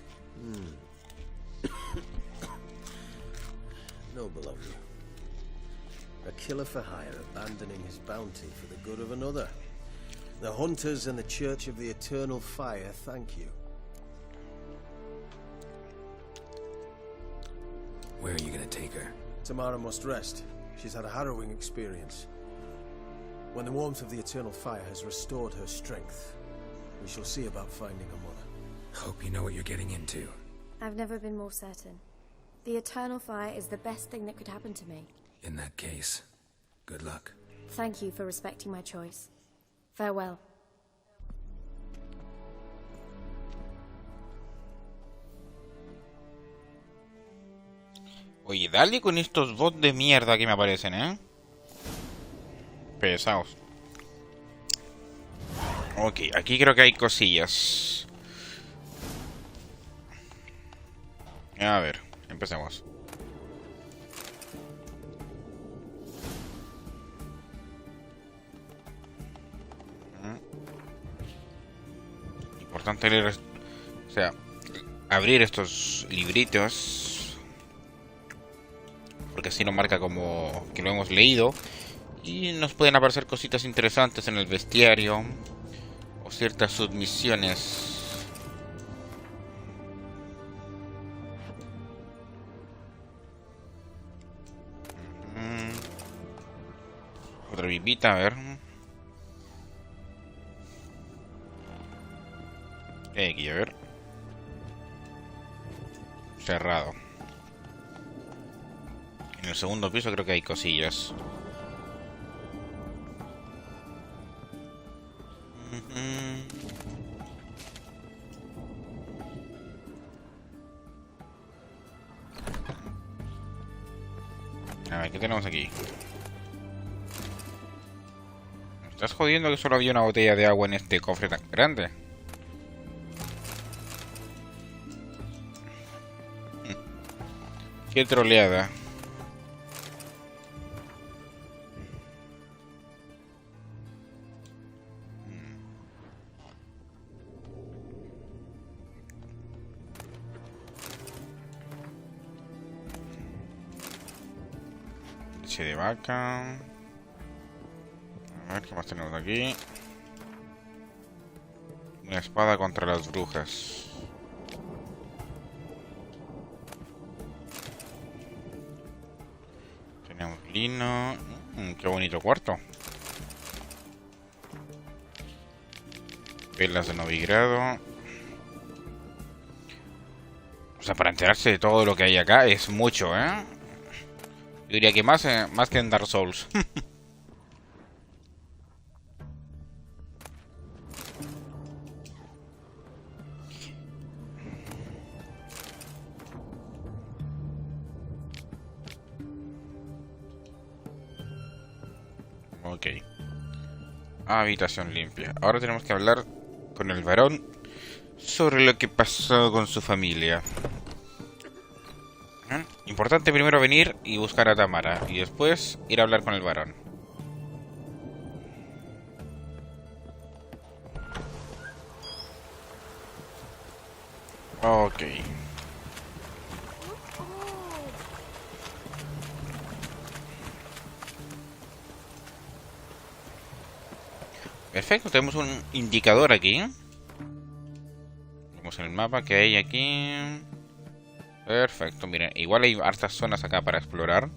Noble of you. A killer for hire abandoning his bounty for the good of another. The Hunters and the Church of the Eternal Fire thank you. Where are you gonna take her? Tamara must rest. She's had a harrowing experience. When the warmth of the Eternal Fire has restored her strength, we shall see about finding her mother. Hope you know what you're getting into. I've never been more certain. The Eternal Fire is the best thing that could happen to me. In that case, good luck. Thank you for respecting my choice. Farewell. Oye, dale con estos bots de mierda que me aparecen, ¿eh? Pesados. Ok, aquí creo que hay cosillas. A ver, empecemos. Importante leer, o sea, abrir estos libritos, porque así nos marca como que lo hemos leído y nos pueden aparecer cositas interesantes en el bestiario o ciertas submisiones. Otra vivita, a ver. Aquí, a ver. Cerrado. En el segundo piso creo que hay cosillas. A ver, ¿qué tenemos aquí? ¿Me estás jodiendo que solo había una botella de agua en este cofre tan grande? Qué troleada. Leche de vaca. A ver, ¿qué más tenemos aquí? Una espada contra las brujas. Tenemos lino. Qué bonito cuarto. Velas de novigrado. O sea, para enterarse de todo lo que hay acá es mucho, ¿eh? Yo diría que más que en Dark Souls. Ok. Habitación limpia. Ahora tenemos que hablar con el varón sobre lo que pasó con su familia. Importante primero venir y buscar a Tamara y después ir a hablar con el varón. Ok. Perfecto, tenemos un indicador aquí. Vamos en el mapa que hay aquí. Perfecto, miren, igual hay hartas zonas acá para explorar.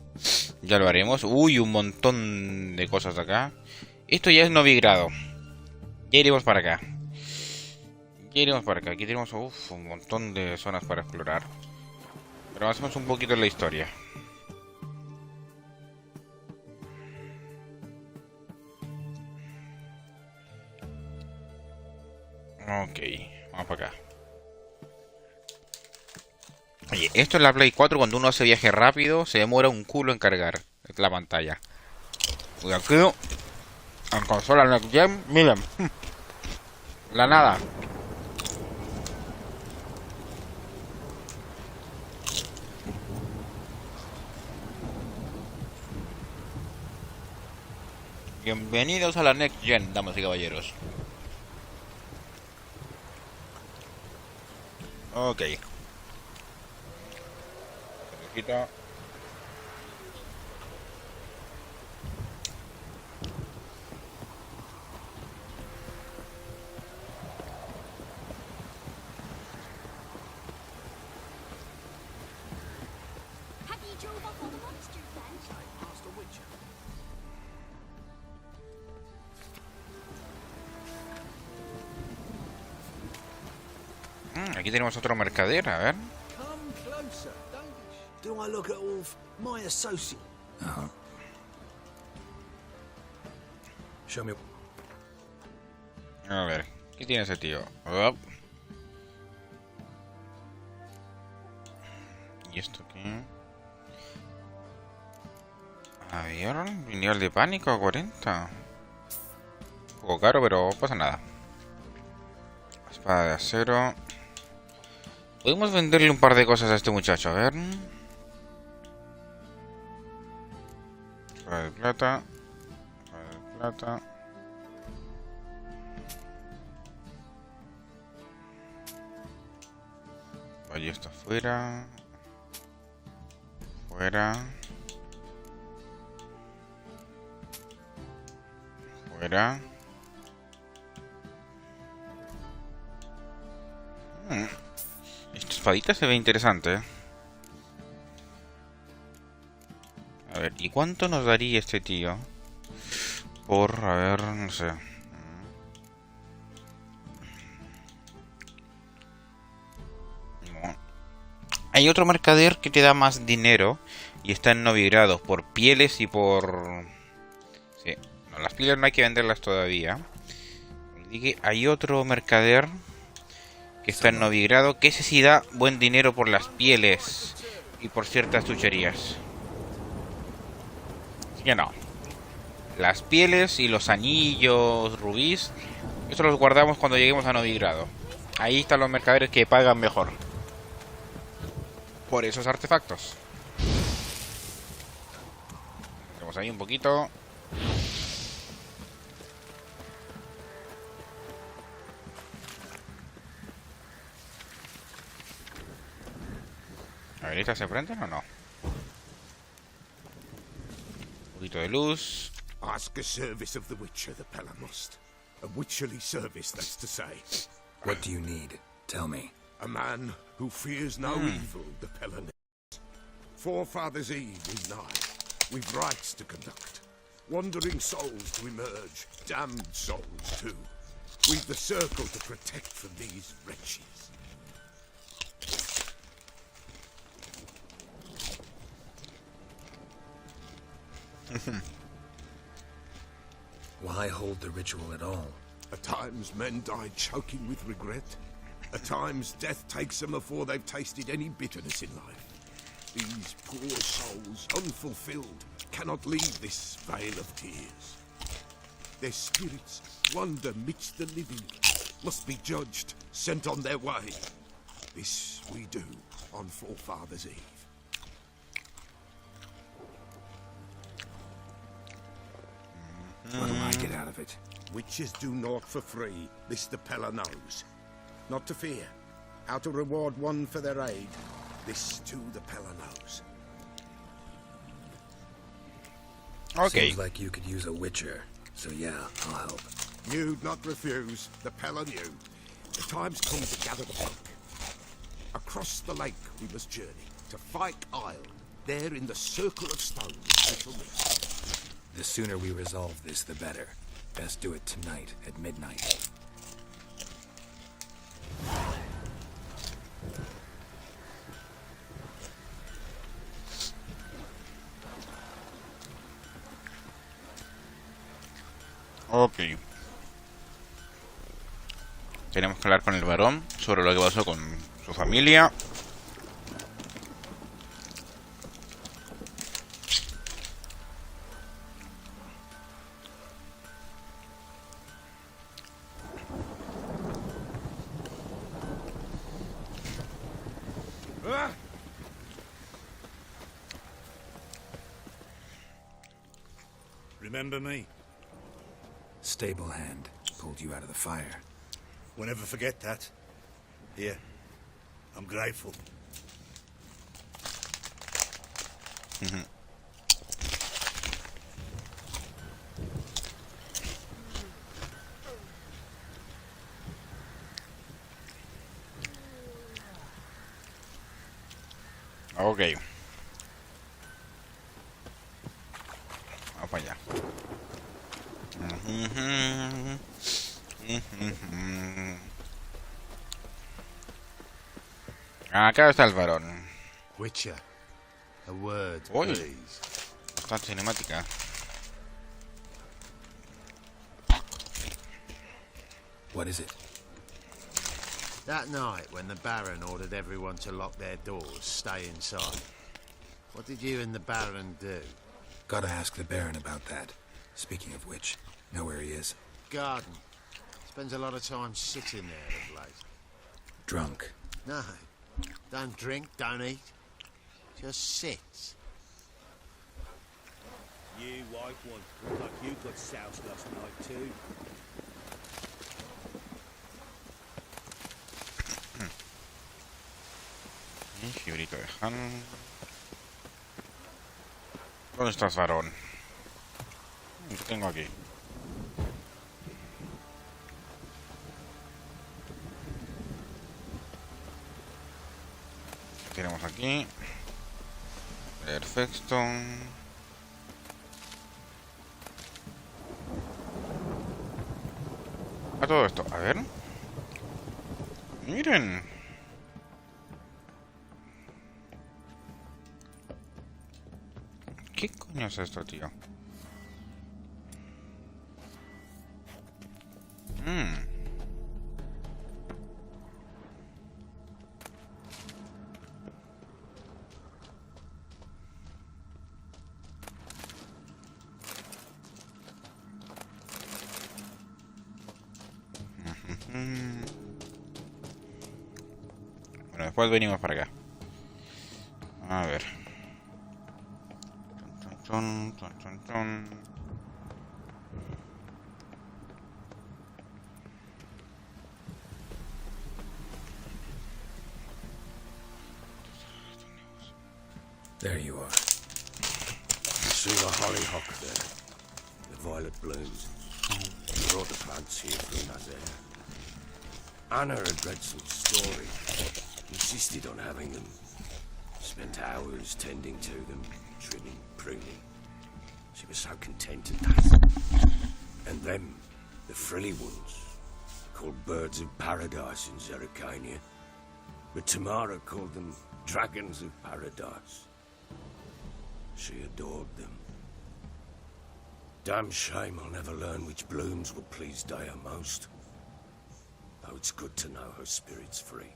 Ya lo haremos. Uy, un montón de cosas acá. Esto ya es Novigrado. Ya iremos para acá. Ya iremos para acá. Aquí tenemos un montón de zonas para explorar. Pero avancemos un poquito en la historia. Ok, vamos para acá. Oye, esto en la Play 4 cuando uno hace viaje rápido se demora un culo en cargar la pantalla. Y aquí, en consola Next Gen, miren, la nada. Bienvenidos a la Next Gen, damas y caballeros. Ok. Quita. Aquí tenemos otro mercader, a ver. Do I look at Wolf, my associate? Show me. A ver, ¿qué tiene ese tío? Oh. ¿Y esto qué? A ver, nivel de pánico 40. Un poco caro, pero no pasa nada. Espada de acero. Podemos venderle un par de cosas a este muchacho, a ver. Espada de plata. Espada de plata. Vaya, está fuera. Fuera. Fuera. Esta espadita se ve interesante, ¿eh? A ver, ¿y cuánto nos daría este tío? Por, a ver, no sé. No. Hay otro mercader que te da más dinero y está en Novigrado por pieles y por... Sí, no, las pieles no hay que venderlas todavía. Hay otro mercader que está en Novigrado, que ese sí da buen dinero por las pieles y por ciertas chucherías. Así que no. Las pieles y los anillos, rubíes, eso los guardamos cuando lleguemos a Novigrado. Ahí están los mercaderes que pagan mejor por esos artefactos. Tenemos ahí un poquito. A ver, ¿estas se prenden o no? Un poquito de luz. Ask a service of the Witcher, the Pella must. A witcherly service, that's to say. What do you need? Tell me. A man who fears no evil, the Pella needs. Forefathers' Eve is nigh. We've rites to conduct. Wandering souls to emerge. Damned souls, too. We've the circle to protect from these wretches. Why hold the ritual at all? At times men die choking with regret. At times death takes them before they've tasted any bitterness in life. These poor souls, unfulfilled, cannot leave this vale of tears. Their spirits wander midst the living, must be judged, sent on their way. This we do on Forefathers' Eve. What do I get out of it? Witches do naught for free, this the Peller knows. Not to fear. How to reward one for their aid, this too the Peller knows. Okay. Seems like you could use a witcher, so yeah, I'll help. You'd not refuse, the Peller knew. The time's come to gather the folk. Across the lake we must journey, to Fyke Isle. There in the circle of stones we shall meet. The sooner we resolve this, the better. Best do it tonight, at midnight. Ok. Tenemos que hablar con el varón sobre lo que pasó con su familia. Remember me? Stable hand pulled you out of the fire. We'll never forget that. Here, I'm grateful. Ok. Vamos para allá. Acá está el varón. Witcher, a word, Uy, please. bastante cinemática. What is it? That night when the Baron ordered everyone to lock their doors, stay inside. What did you and the Baron do? Gotta ask the Baron about that. Speaking of which, know where he is? Garden. Spends a lot of time sitting there of late. Drunk. No. Don't drink, don't eat. Just sits. You white one, look like you got soused last night too. Gibrito de Han. ¿Dónde estás, varón? Lo tengo aquí. ¿Qué tenemos aquí? Perfecto. A todo esto, a ver. Miren. ¿Qué coño es esto, tío? Bueno, después venimos para acá. A ver. Chon, chon, chon, chon. There you are. See the hollyhock there? The violet blooms. We brought the plants here from Nazaire. Anna had read some story. Insisted on having them. Spent hours tending to them, trimming, pruning. She was so content at that. And them, the frilly ones, called birds of paradise in Zerrikania. But Tamara called them dragons of paradise. She adored them. Damn shame I'll never learn which blooms would please Dea most. Though it's good to know her spirit's free.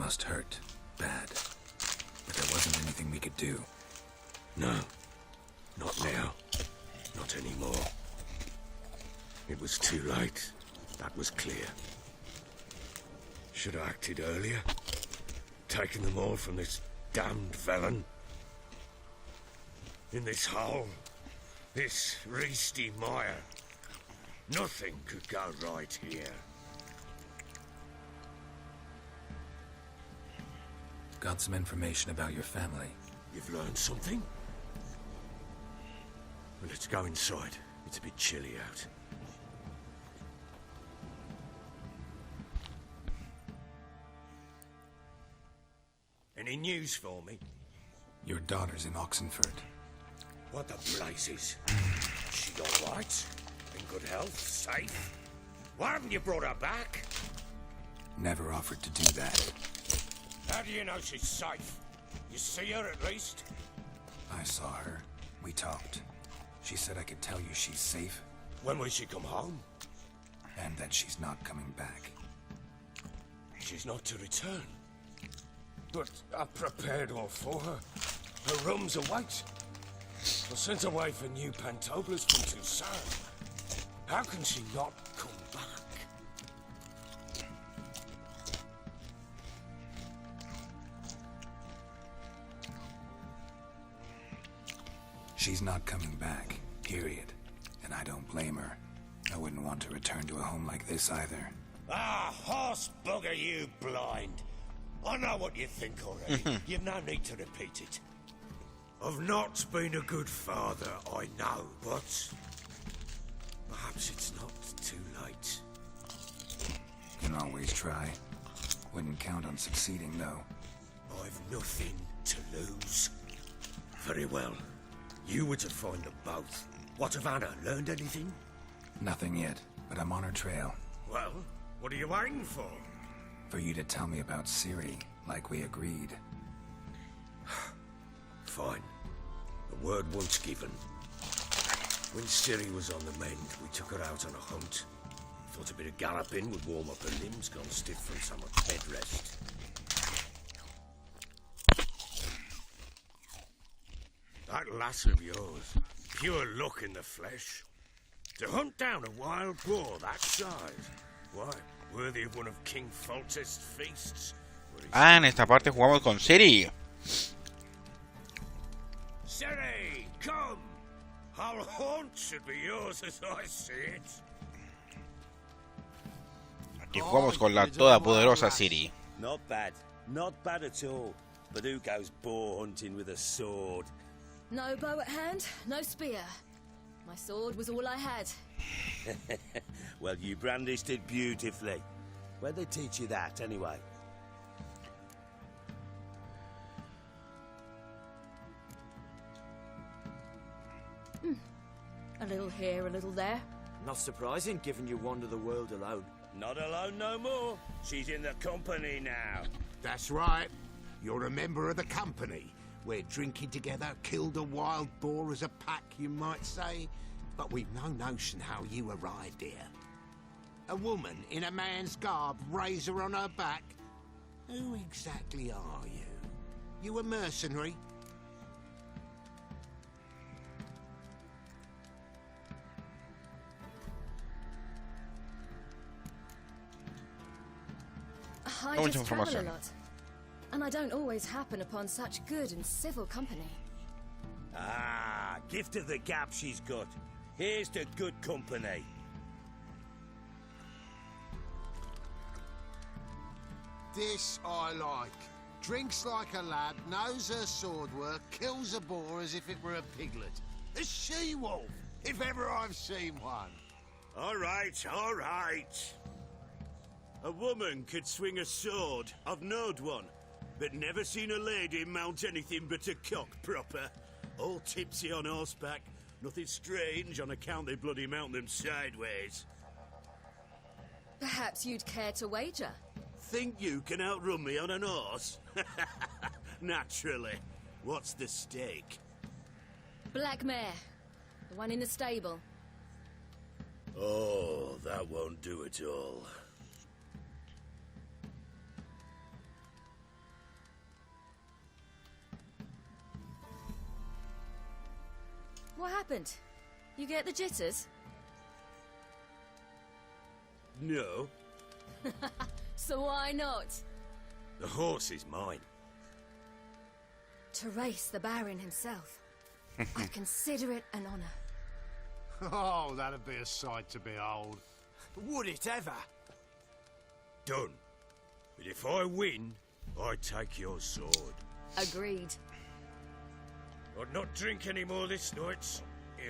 must hurt. Bad. But there wasn't anything we could do. No. Not now. Not anymore. It was too late. That was clear. Should have acted earlier. Taken them all from this damned felon. In this hole. This Reesty mire. Nothing could go right here. Got some information about your family. You've learned something? Well, let's go inside. It's a bit chilly out. Any news for me? Your daughter's in Oxenford. What the blazes? She all right? In good health? Safe? Why haven't you brought her back? Never offered to do that. How do you know she's safe? You see her at least? I saw her. We talked. She said I could tell you she's safe. When will she come home? And that she's not coming back. She's not to return. But I prepared all for her. Her room's await. I sent away for new pantoblas from Tucson. How can she not come back? She's not coming back, period. And I don't blame her. I wouldn't want to return to a home like this either. Ah, horse bugger you blind. I know what you think already. You've no need to repeat it. I've not been a good father, I know, but perhaps it's not too late. Can always try. Wouldn't count on succeeding, though. I've nothing to lose. Very well. You were to find them both. What of Anna? Learned anything? Nothing yet, but I'm on her trail. Well, what are you waiting for? For you to tell me about Ciri, like we agreed. Fine. The word once given. When Ciri was on the mend, we took her out on a hunt. Thought a bit of galloping would warm up her limbs, gone stiff from so much bed rest. That lass of yours, pure luck in the flesh. To hunt down a wild boar that size, why, worthy of one of King Foltest's feasts. Ah, en esta parte jugamos con Ciri. Ciri, come! Our haunt should be yours as I see it. Aquí jugamos con la todopoderosa Ciri. Not bad. Not bad at all. But who goes boar hunting with a sword? No bow at hand, no spear. My sword was all I had. Well, you brandished it beautifully. Where'd they teach you that, anyway? A little here, a little there. Not surprising, given you wander the world alone. Not alone no more. She's in the company now. That's right. You're a member of the company. We're drinking together, killed a wild boar as a pack, you might say. But we've no notion how you arrived here. A woman in a man's garb, razor on her back. Who exactly are you? You a mercenary? I just travel a lot. And I don't always happen upon such good and civil company. Ah, gift of the gab she's got. Here's to good company. This I like. Drinks like a lad, knows her sword work, kills a boar as if it were a piglet. A she-wolf, if ever I've seen one. All right, all right. A woman could swing a sword. I've knowed one. But never seen a lady mount anything but a cock proper. All tipsy on horseback. Nothing strange on account they bloody mount them sideways. Perhaps you'd care to wager? Think you can outrun me on an horse? Naturally. What's the stake? Black mare. The one in the stable. Oh, that won't do at all. What happened? You get the jitters? No, So why not? the horse is mine. To race the Baron himself. I'd consider it an honor. Oh, that'd be a sight to behold. Would it ever? Done. But if I win, I take your sword. Agreed. I'd not drink any more this night.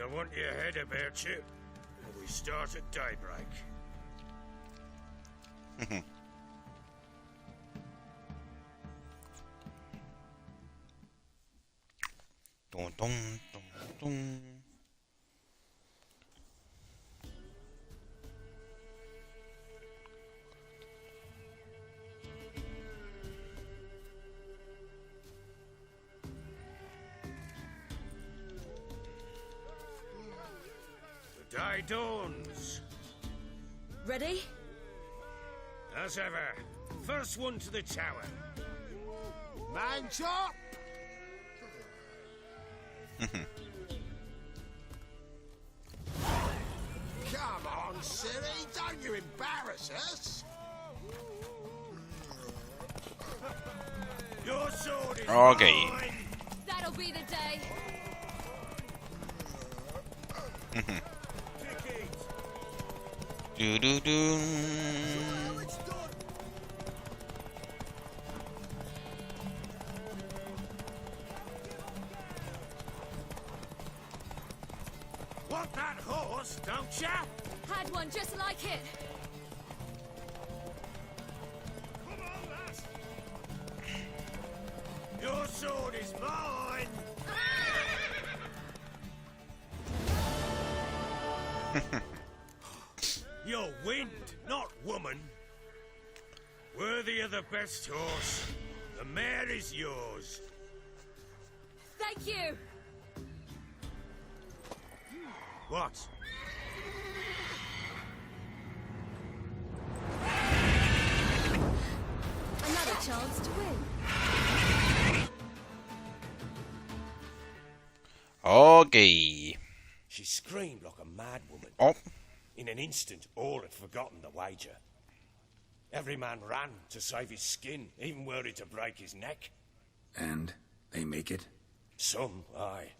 I want your head about you. And we start at daybreak. Dun, dun, dun, dun. The day dawns. Ready? As ever. First one to the tower. Man chop! Come on, Siri, don't you embarrass us! Your sword is Okay. mine. That'll be the day. Do do do. Want that horse, don't ya? Had one just like it. Come on, lass. Your sword is mine. You're wind, not woman. Worthy of the best horse. The mare is yours. Thank you. What? Another chance to win. Okay. She screamed like a mad woman. Oh. In an instant, all had forgotten the wager. Every man ran to save his skin, even worried to break his neck. And they make it? Some, aye.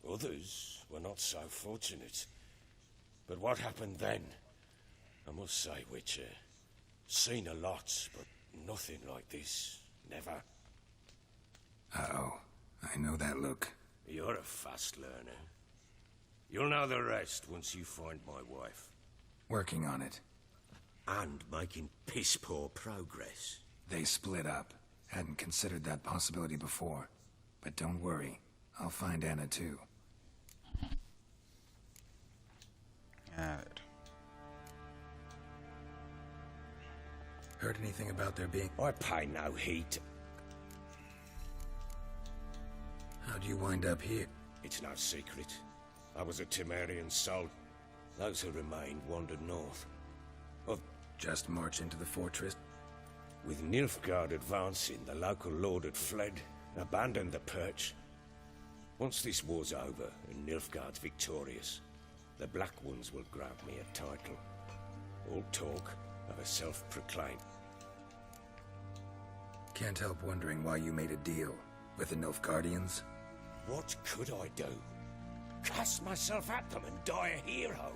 Others were not so fortunate. But what happened then? I must say, Witcher, seen a lot, but nothing like this. Never. Uh-oh. I know that look. You're a fast learner. You'll know the rest once you find my wife. Working on it. And making piss-poor progress. They split up. Hadn't considered that possibility before. But don't worry. I'll find Anna too. Heard anything about there being... I pay no heed. How'd you wind up here? It's no secret. I was a Temerian soul. Those who remained wandered north. Just march into the fortress? With Nilfgaard advancing, the local lord had fled, abandoned the perch. Once this war's over and Nilfgaard's victorious, the Black Ones will grant me a title. All talk of a self-proclaimed. Can't help wondering why you made a deal with the Nilfgaardians. What could I do? Cast myself at them and die a hero?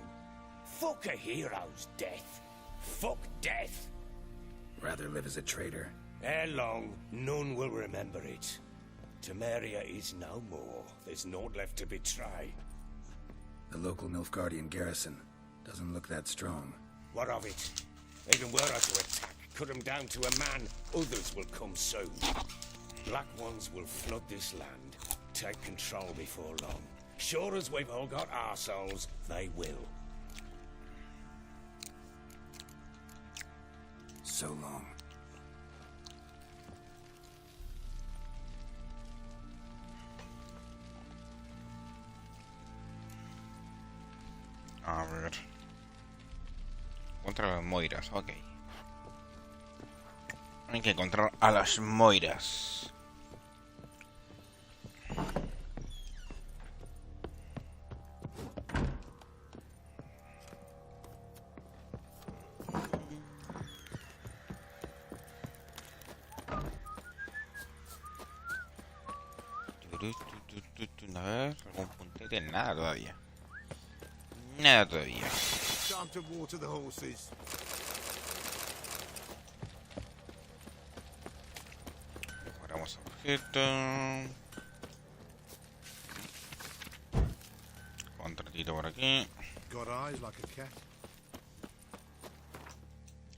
Fuck a hero's death. Fuck death. Rather live as a traitor. Ere long, none will remember it. Temeria is no more. There's naught left to betray. The local Nilfgaardian garrison doesn't look that strong. What of it? Even were I to attack, cut them down to a man, others will come soon. Black Ones will flood this land, take control before long. Sure as we've all got arseholes, they will. So long. A ver. Contra las Moiras, ok. Hay que encontrar a las Moiras. A ver, algún puntete, nada todavía. Nada todavía. Time to water the horses. Guardamos objeto. Contratito por aquí. Got eyes like a cat.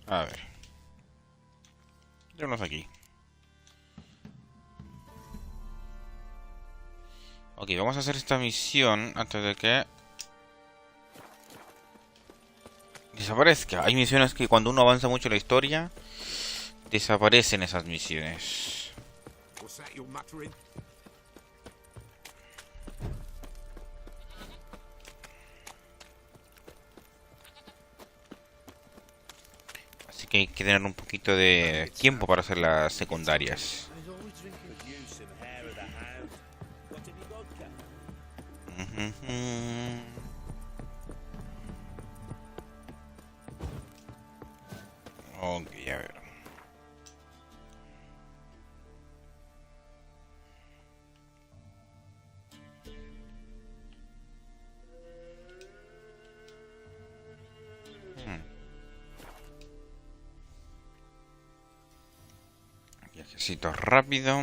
A ver. Tenemos aquí. Ok, vamos a hacer esta misión antes de que desaparezca. Hay misiones que cuando uno avanza mucho en la historia desaparecen esas misiones. What's that you're muttering? Así que hay que tener un poquito de tiempo para hacer las secundarias. Ok, a ver. Viajecito rápido.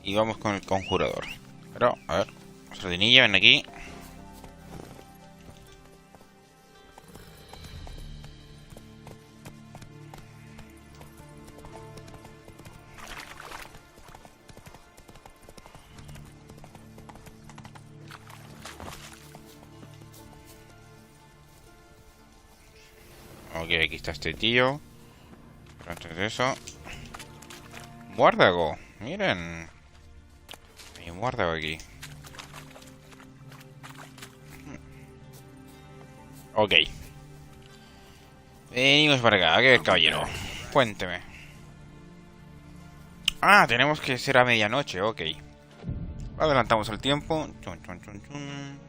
Y vamos con el conjurador. Pero, a ver, sardinilla, ven aquí. Ok, aquí está este tío. Pero antes de eso... Muérdago, miren. Hay un muérdago aquí. Ok. Venimos para acá, a ver, caballero. Cuénteme. Ah, tenemos que ser a medianoche, ok. Adelantamos el tiempo. Chun, chun, chun, chun.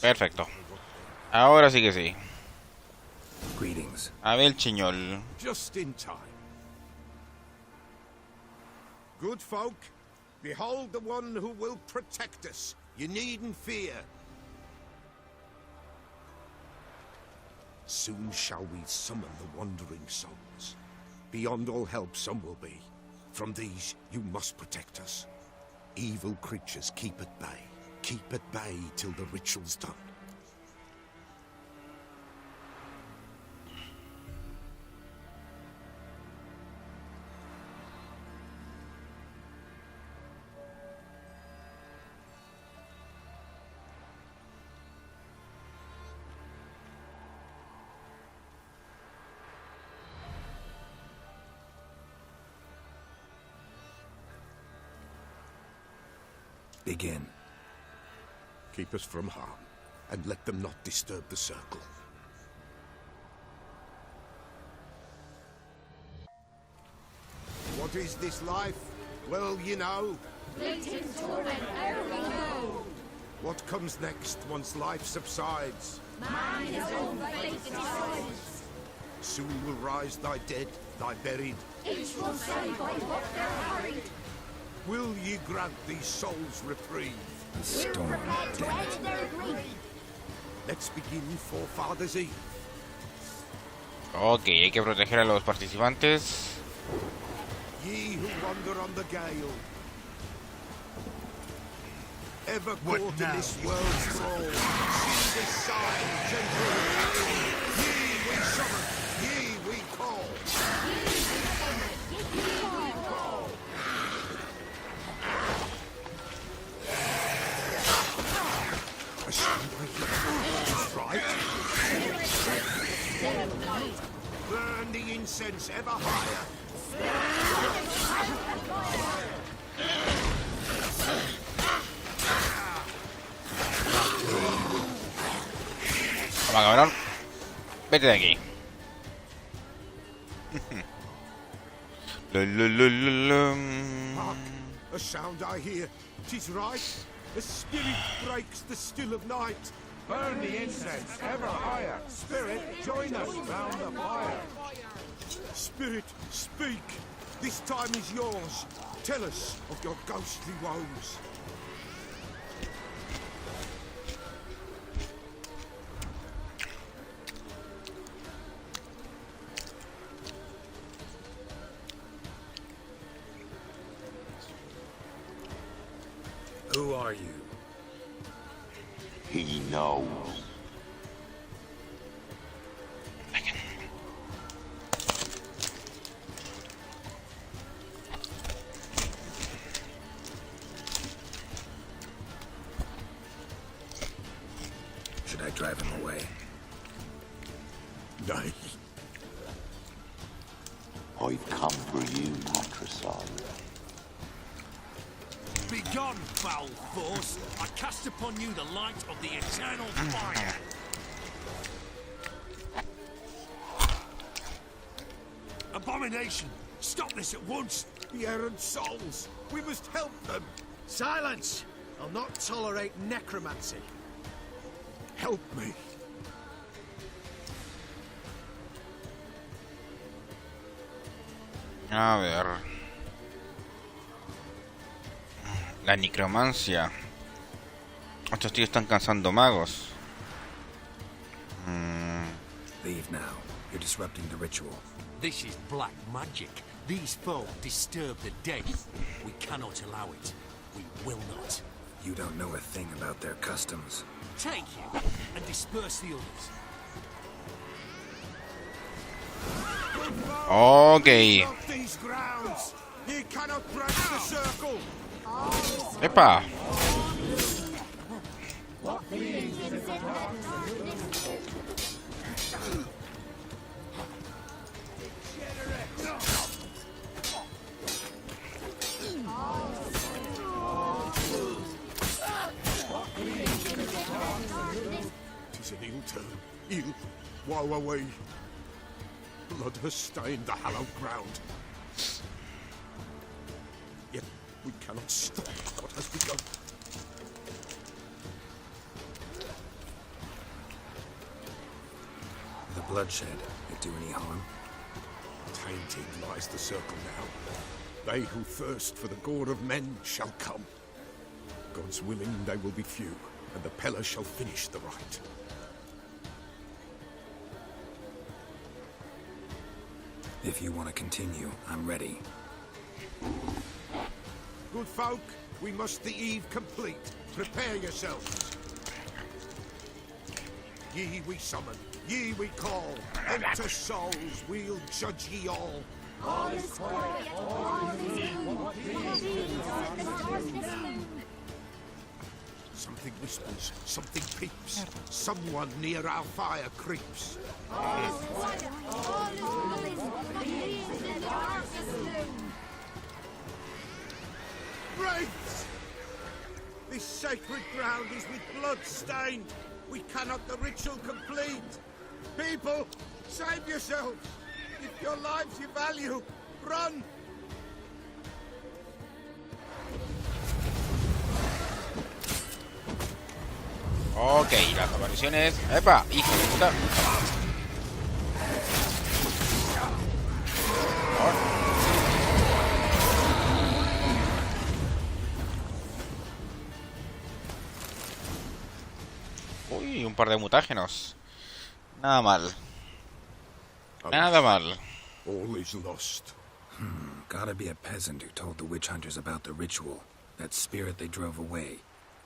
Perfecto. Ahora sí que sí. Greetings. A ver, chiñol. Just in time. Good folk, behold the one who will protect us. You needn't fear. Soon shall we summon the wandering souls. Beyond all help some will be. From these you must protect us. Evil creatures keep at bay. Keep at bay till the ritual's done. Begin. Keep us from harm, and let them not disturb the circle. What is this life? Well, you know. Fleeting torment ere we go. What comes next once life subsides? Man his own fate decides. Soon will rise thy dead, thy buried. Each will say by what they're hurried. Will ye grant these souls reprieve? We're prepared to end their grief. Let's begin Forefathers' Eve. Ok, hay que proteger a los participantes. Ye who wander on the gale, ever caught in this world's thrall, see this sign, gentle. Ye we summon, ye we call. Right. Burn the incense ever higher. Toma, cabrón. Vete de aquí. Hark! A sound I hear. 'Tis right. A spirit breaks the still of night. Burn the incense ever higher. Spirit, join us round the fire. Spirit, speak. This time is yours. Tell us of your ghostly woes. Who are you? He knows. Should I drive him away? Nay. I've come for you, patricide. Begone, foul force! I cast upon you the light of the eternal fire! Abomination! Stop this at once! The errant souls! We must help them! Silence! I'll not tolerate necromancy. Help me! A ver. La necromancia. Estos tíos están cazando magos. Leave now. You're disrupting the ritual. This is black magic. These folk disturb the dead. We cannot allow it. We will not. You don't know a thing about their customs. Take him and disperse the others. Ok. These grounds! Ye cannot break the circle! ¡Epa! Tis an ill turn. Ill. Woe away. Blood has stained the hallowed ground. Yet we cannot stop what has begun. The bloodshed, it do any harm? Tainted lies the circle now. They who thirst for the gore of men shall come. God's willing, they will be few, and the Pella shall finish the rite. If you want to continue, I'm ready. Good folk, we must the eve complete. Prepare yourselves. Ye we summon, ye we call. Enter souls, we'll judge ye all. All is quiet, all Something whispers, something peeps. Someone near our fire creeps. Wraiths! This sacred ground is with blood stained. We cannot the ritual complete. People, save yourselves. If your lives you value, run! Ok, las apariciones. ¡Epa! ¡Hijo de puta! Uy, un par de mutágenos. Nada mal. Nada mal. All is lost. Gotta be a peasant who told the witch hunters about the ritual. That spirit they drove away.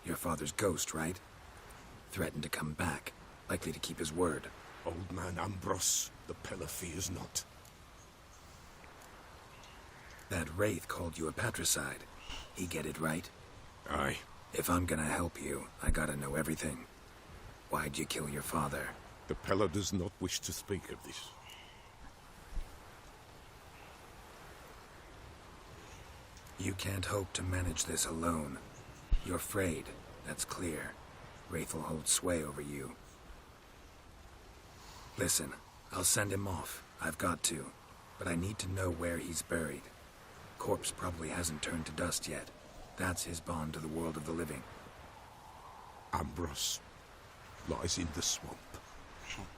Your father's ghost, right? Threatened to come back. Likely to keep his word. Old man Ambrose, the Pella fears not. That wraith called you a patricide. He get it right? Aye. If I'm gonna help you, I gotta know everything. Why'd you kill your father? The Pella does not wish to speak of this. You can't hope to manage this alone. You're afraid, that's clear. Wraith will hold sway over you. Listen, I'll send him off. I've got to. But I need to know where he's buried. Corpse probably hasn't turned to dust yet. That's his bond to the world of the living. Ambrose lies in the swamp.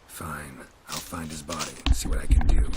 Fine. I'll find his body, see what I can do.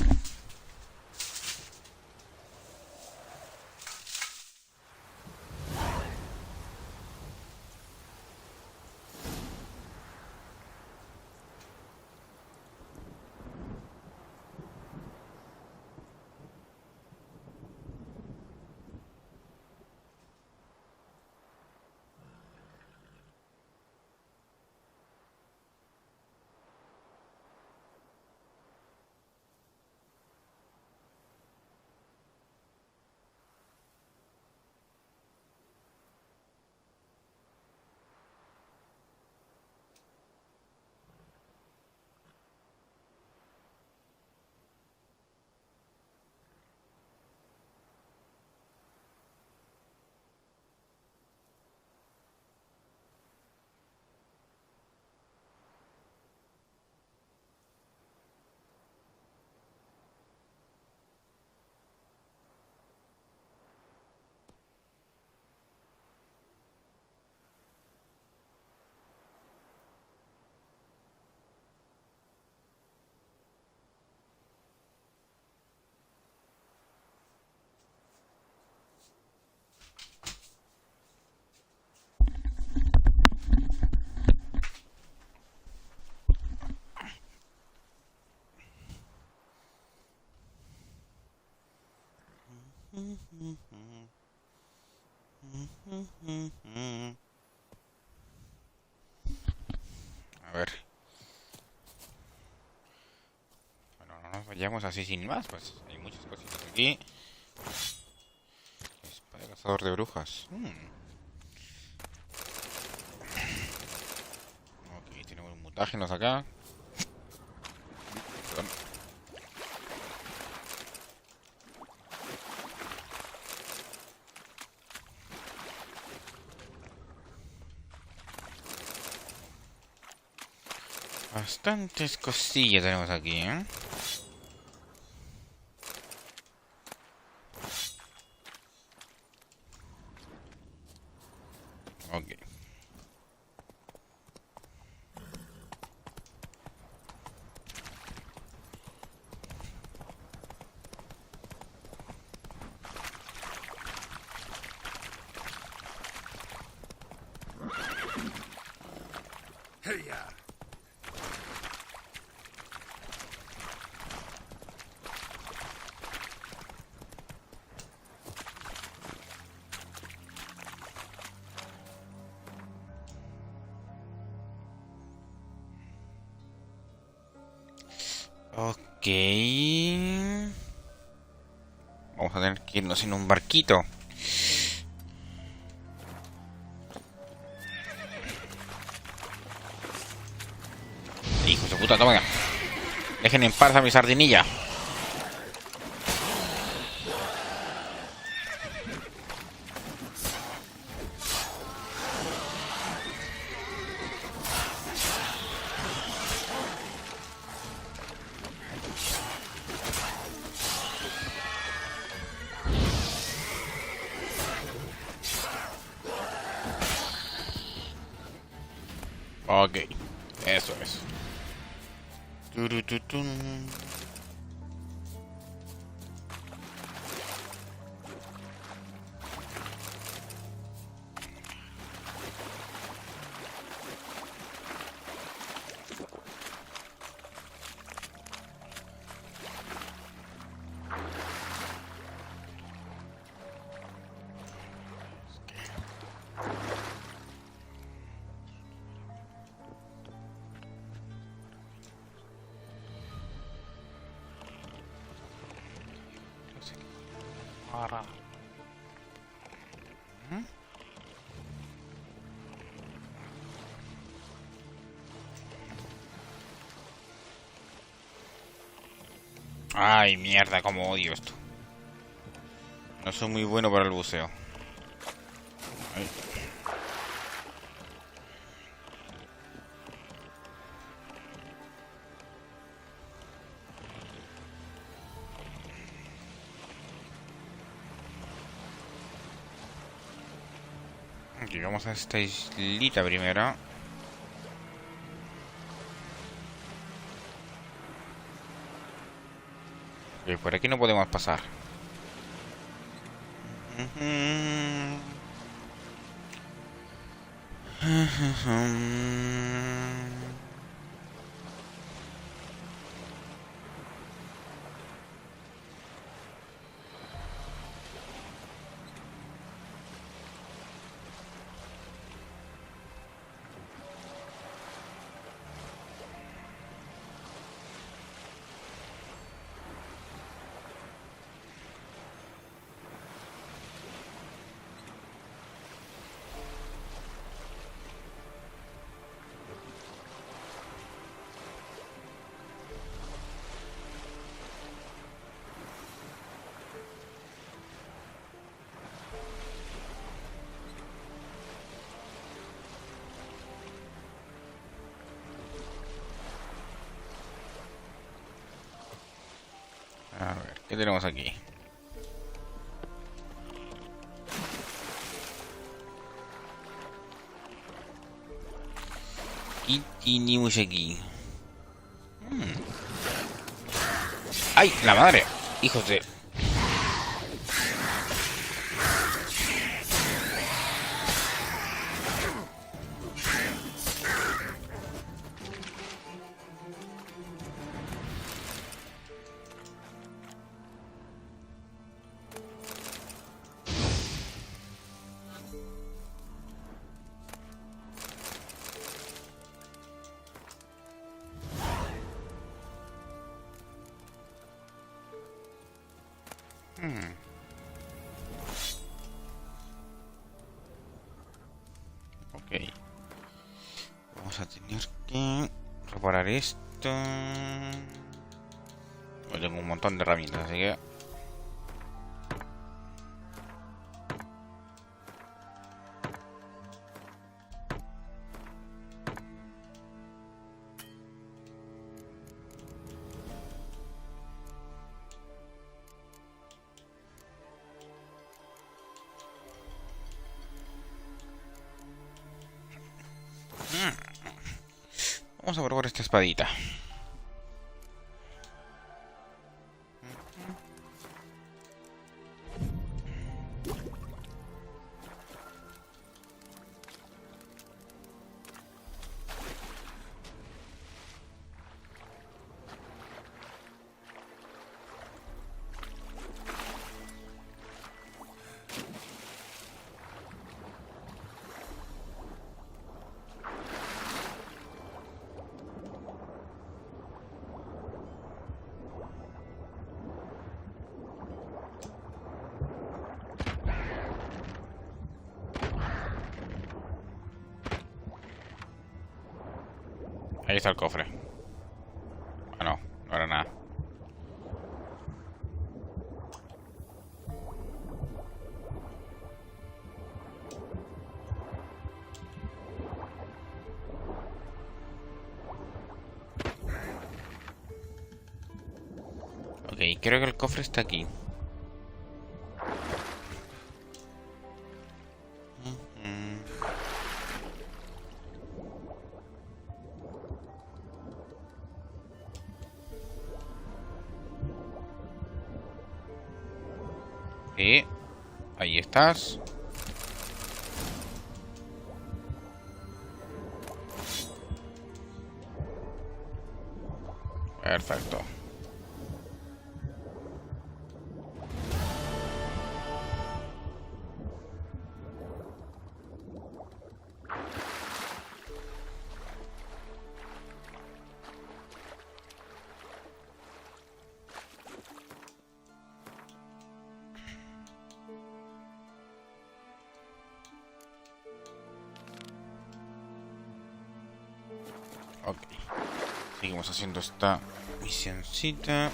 A ver. Bueno, no nos vayamos así sin más, pues hay muchas cositas aquí. Espada de cazador de brujas. Ok, tenemos mutágenos acá. Perdón. Bastantes cosillas tenemos aquí, ¿eh? Ok. Hey-ya! Ok. Vamos a tener que irnos en un barquito. Hijos de puta, toma. Dejen en paz a mi sardinilla. Ok, eso es. Turututun. Ahora. Ay, mierda, como odio esto. No soy muy bueno para el buceo. Ay. Llegamos a esta islita primero. Ok, por aquí no podemos pasar. A ver, ¿qué tenemos aquí? ¿Qué tenemos aquí? ¡Ay, la madre! ¡Hijos de...! Ok. Vamos a tener que reparar esto. Yo tengo un montón de herramientas, así que... Vamos a probar esta espadita. Ahí está el cofre. Ah, no, no era nada. Ok, creo que el cofre está aquí. Y ahí estás. Perfecto. Ok. Seguimos haciendo esta misioncita.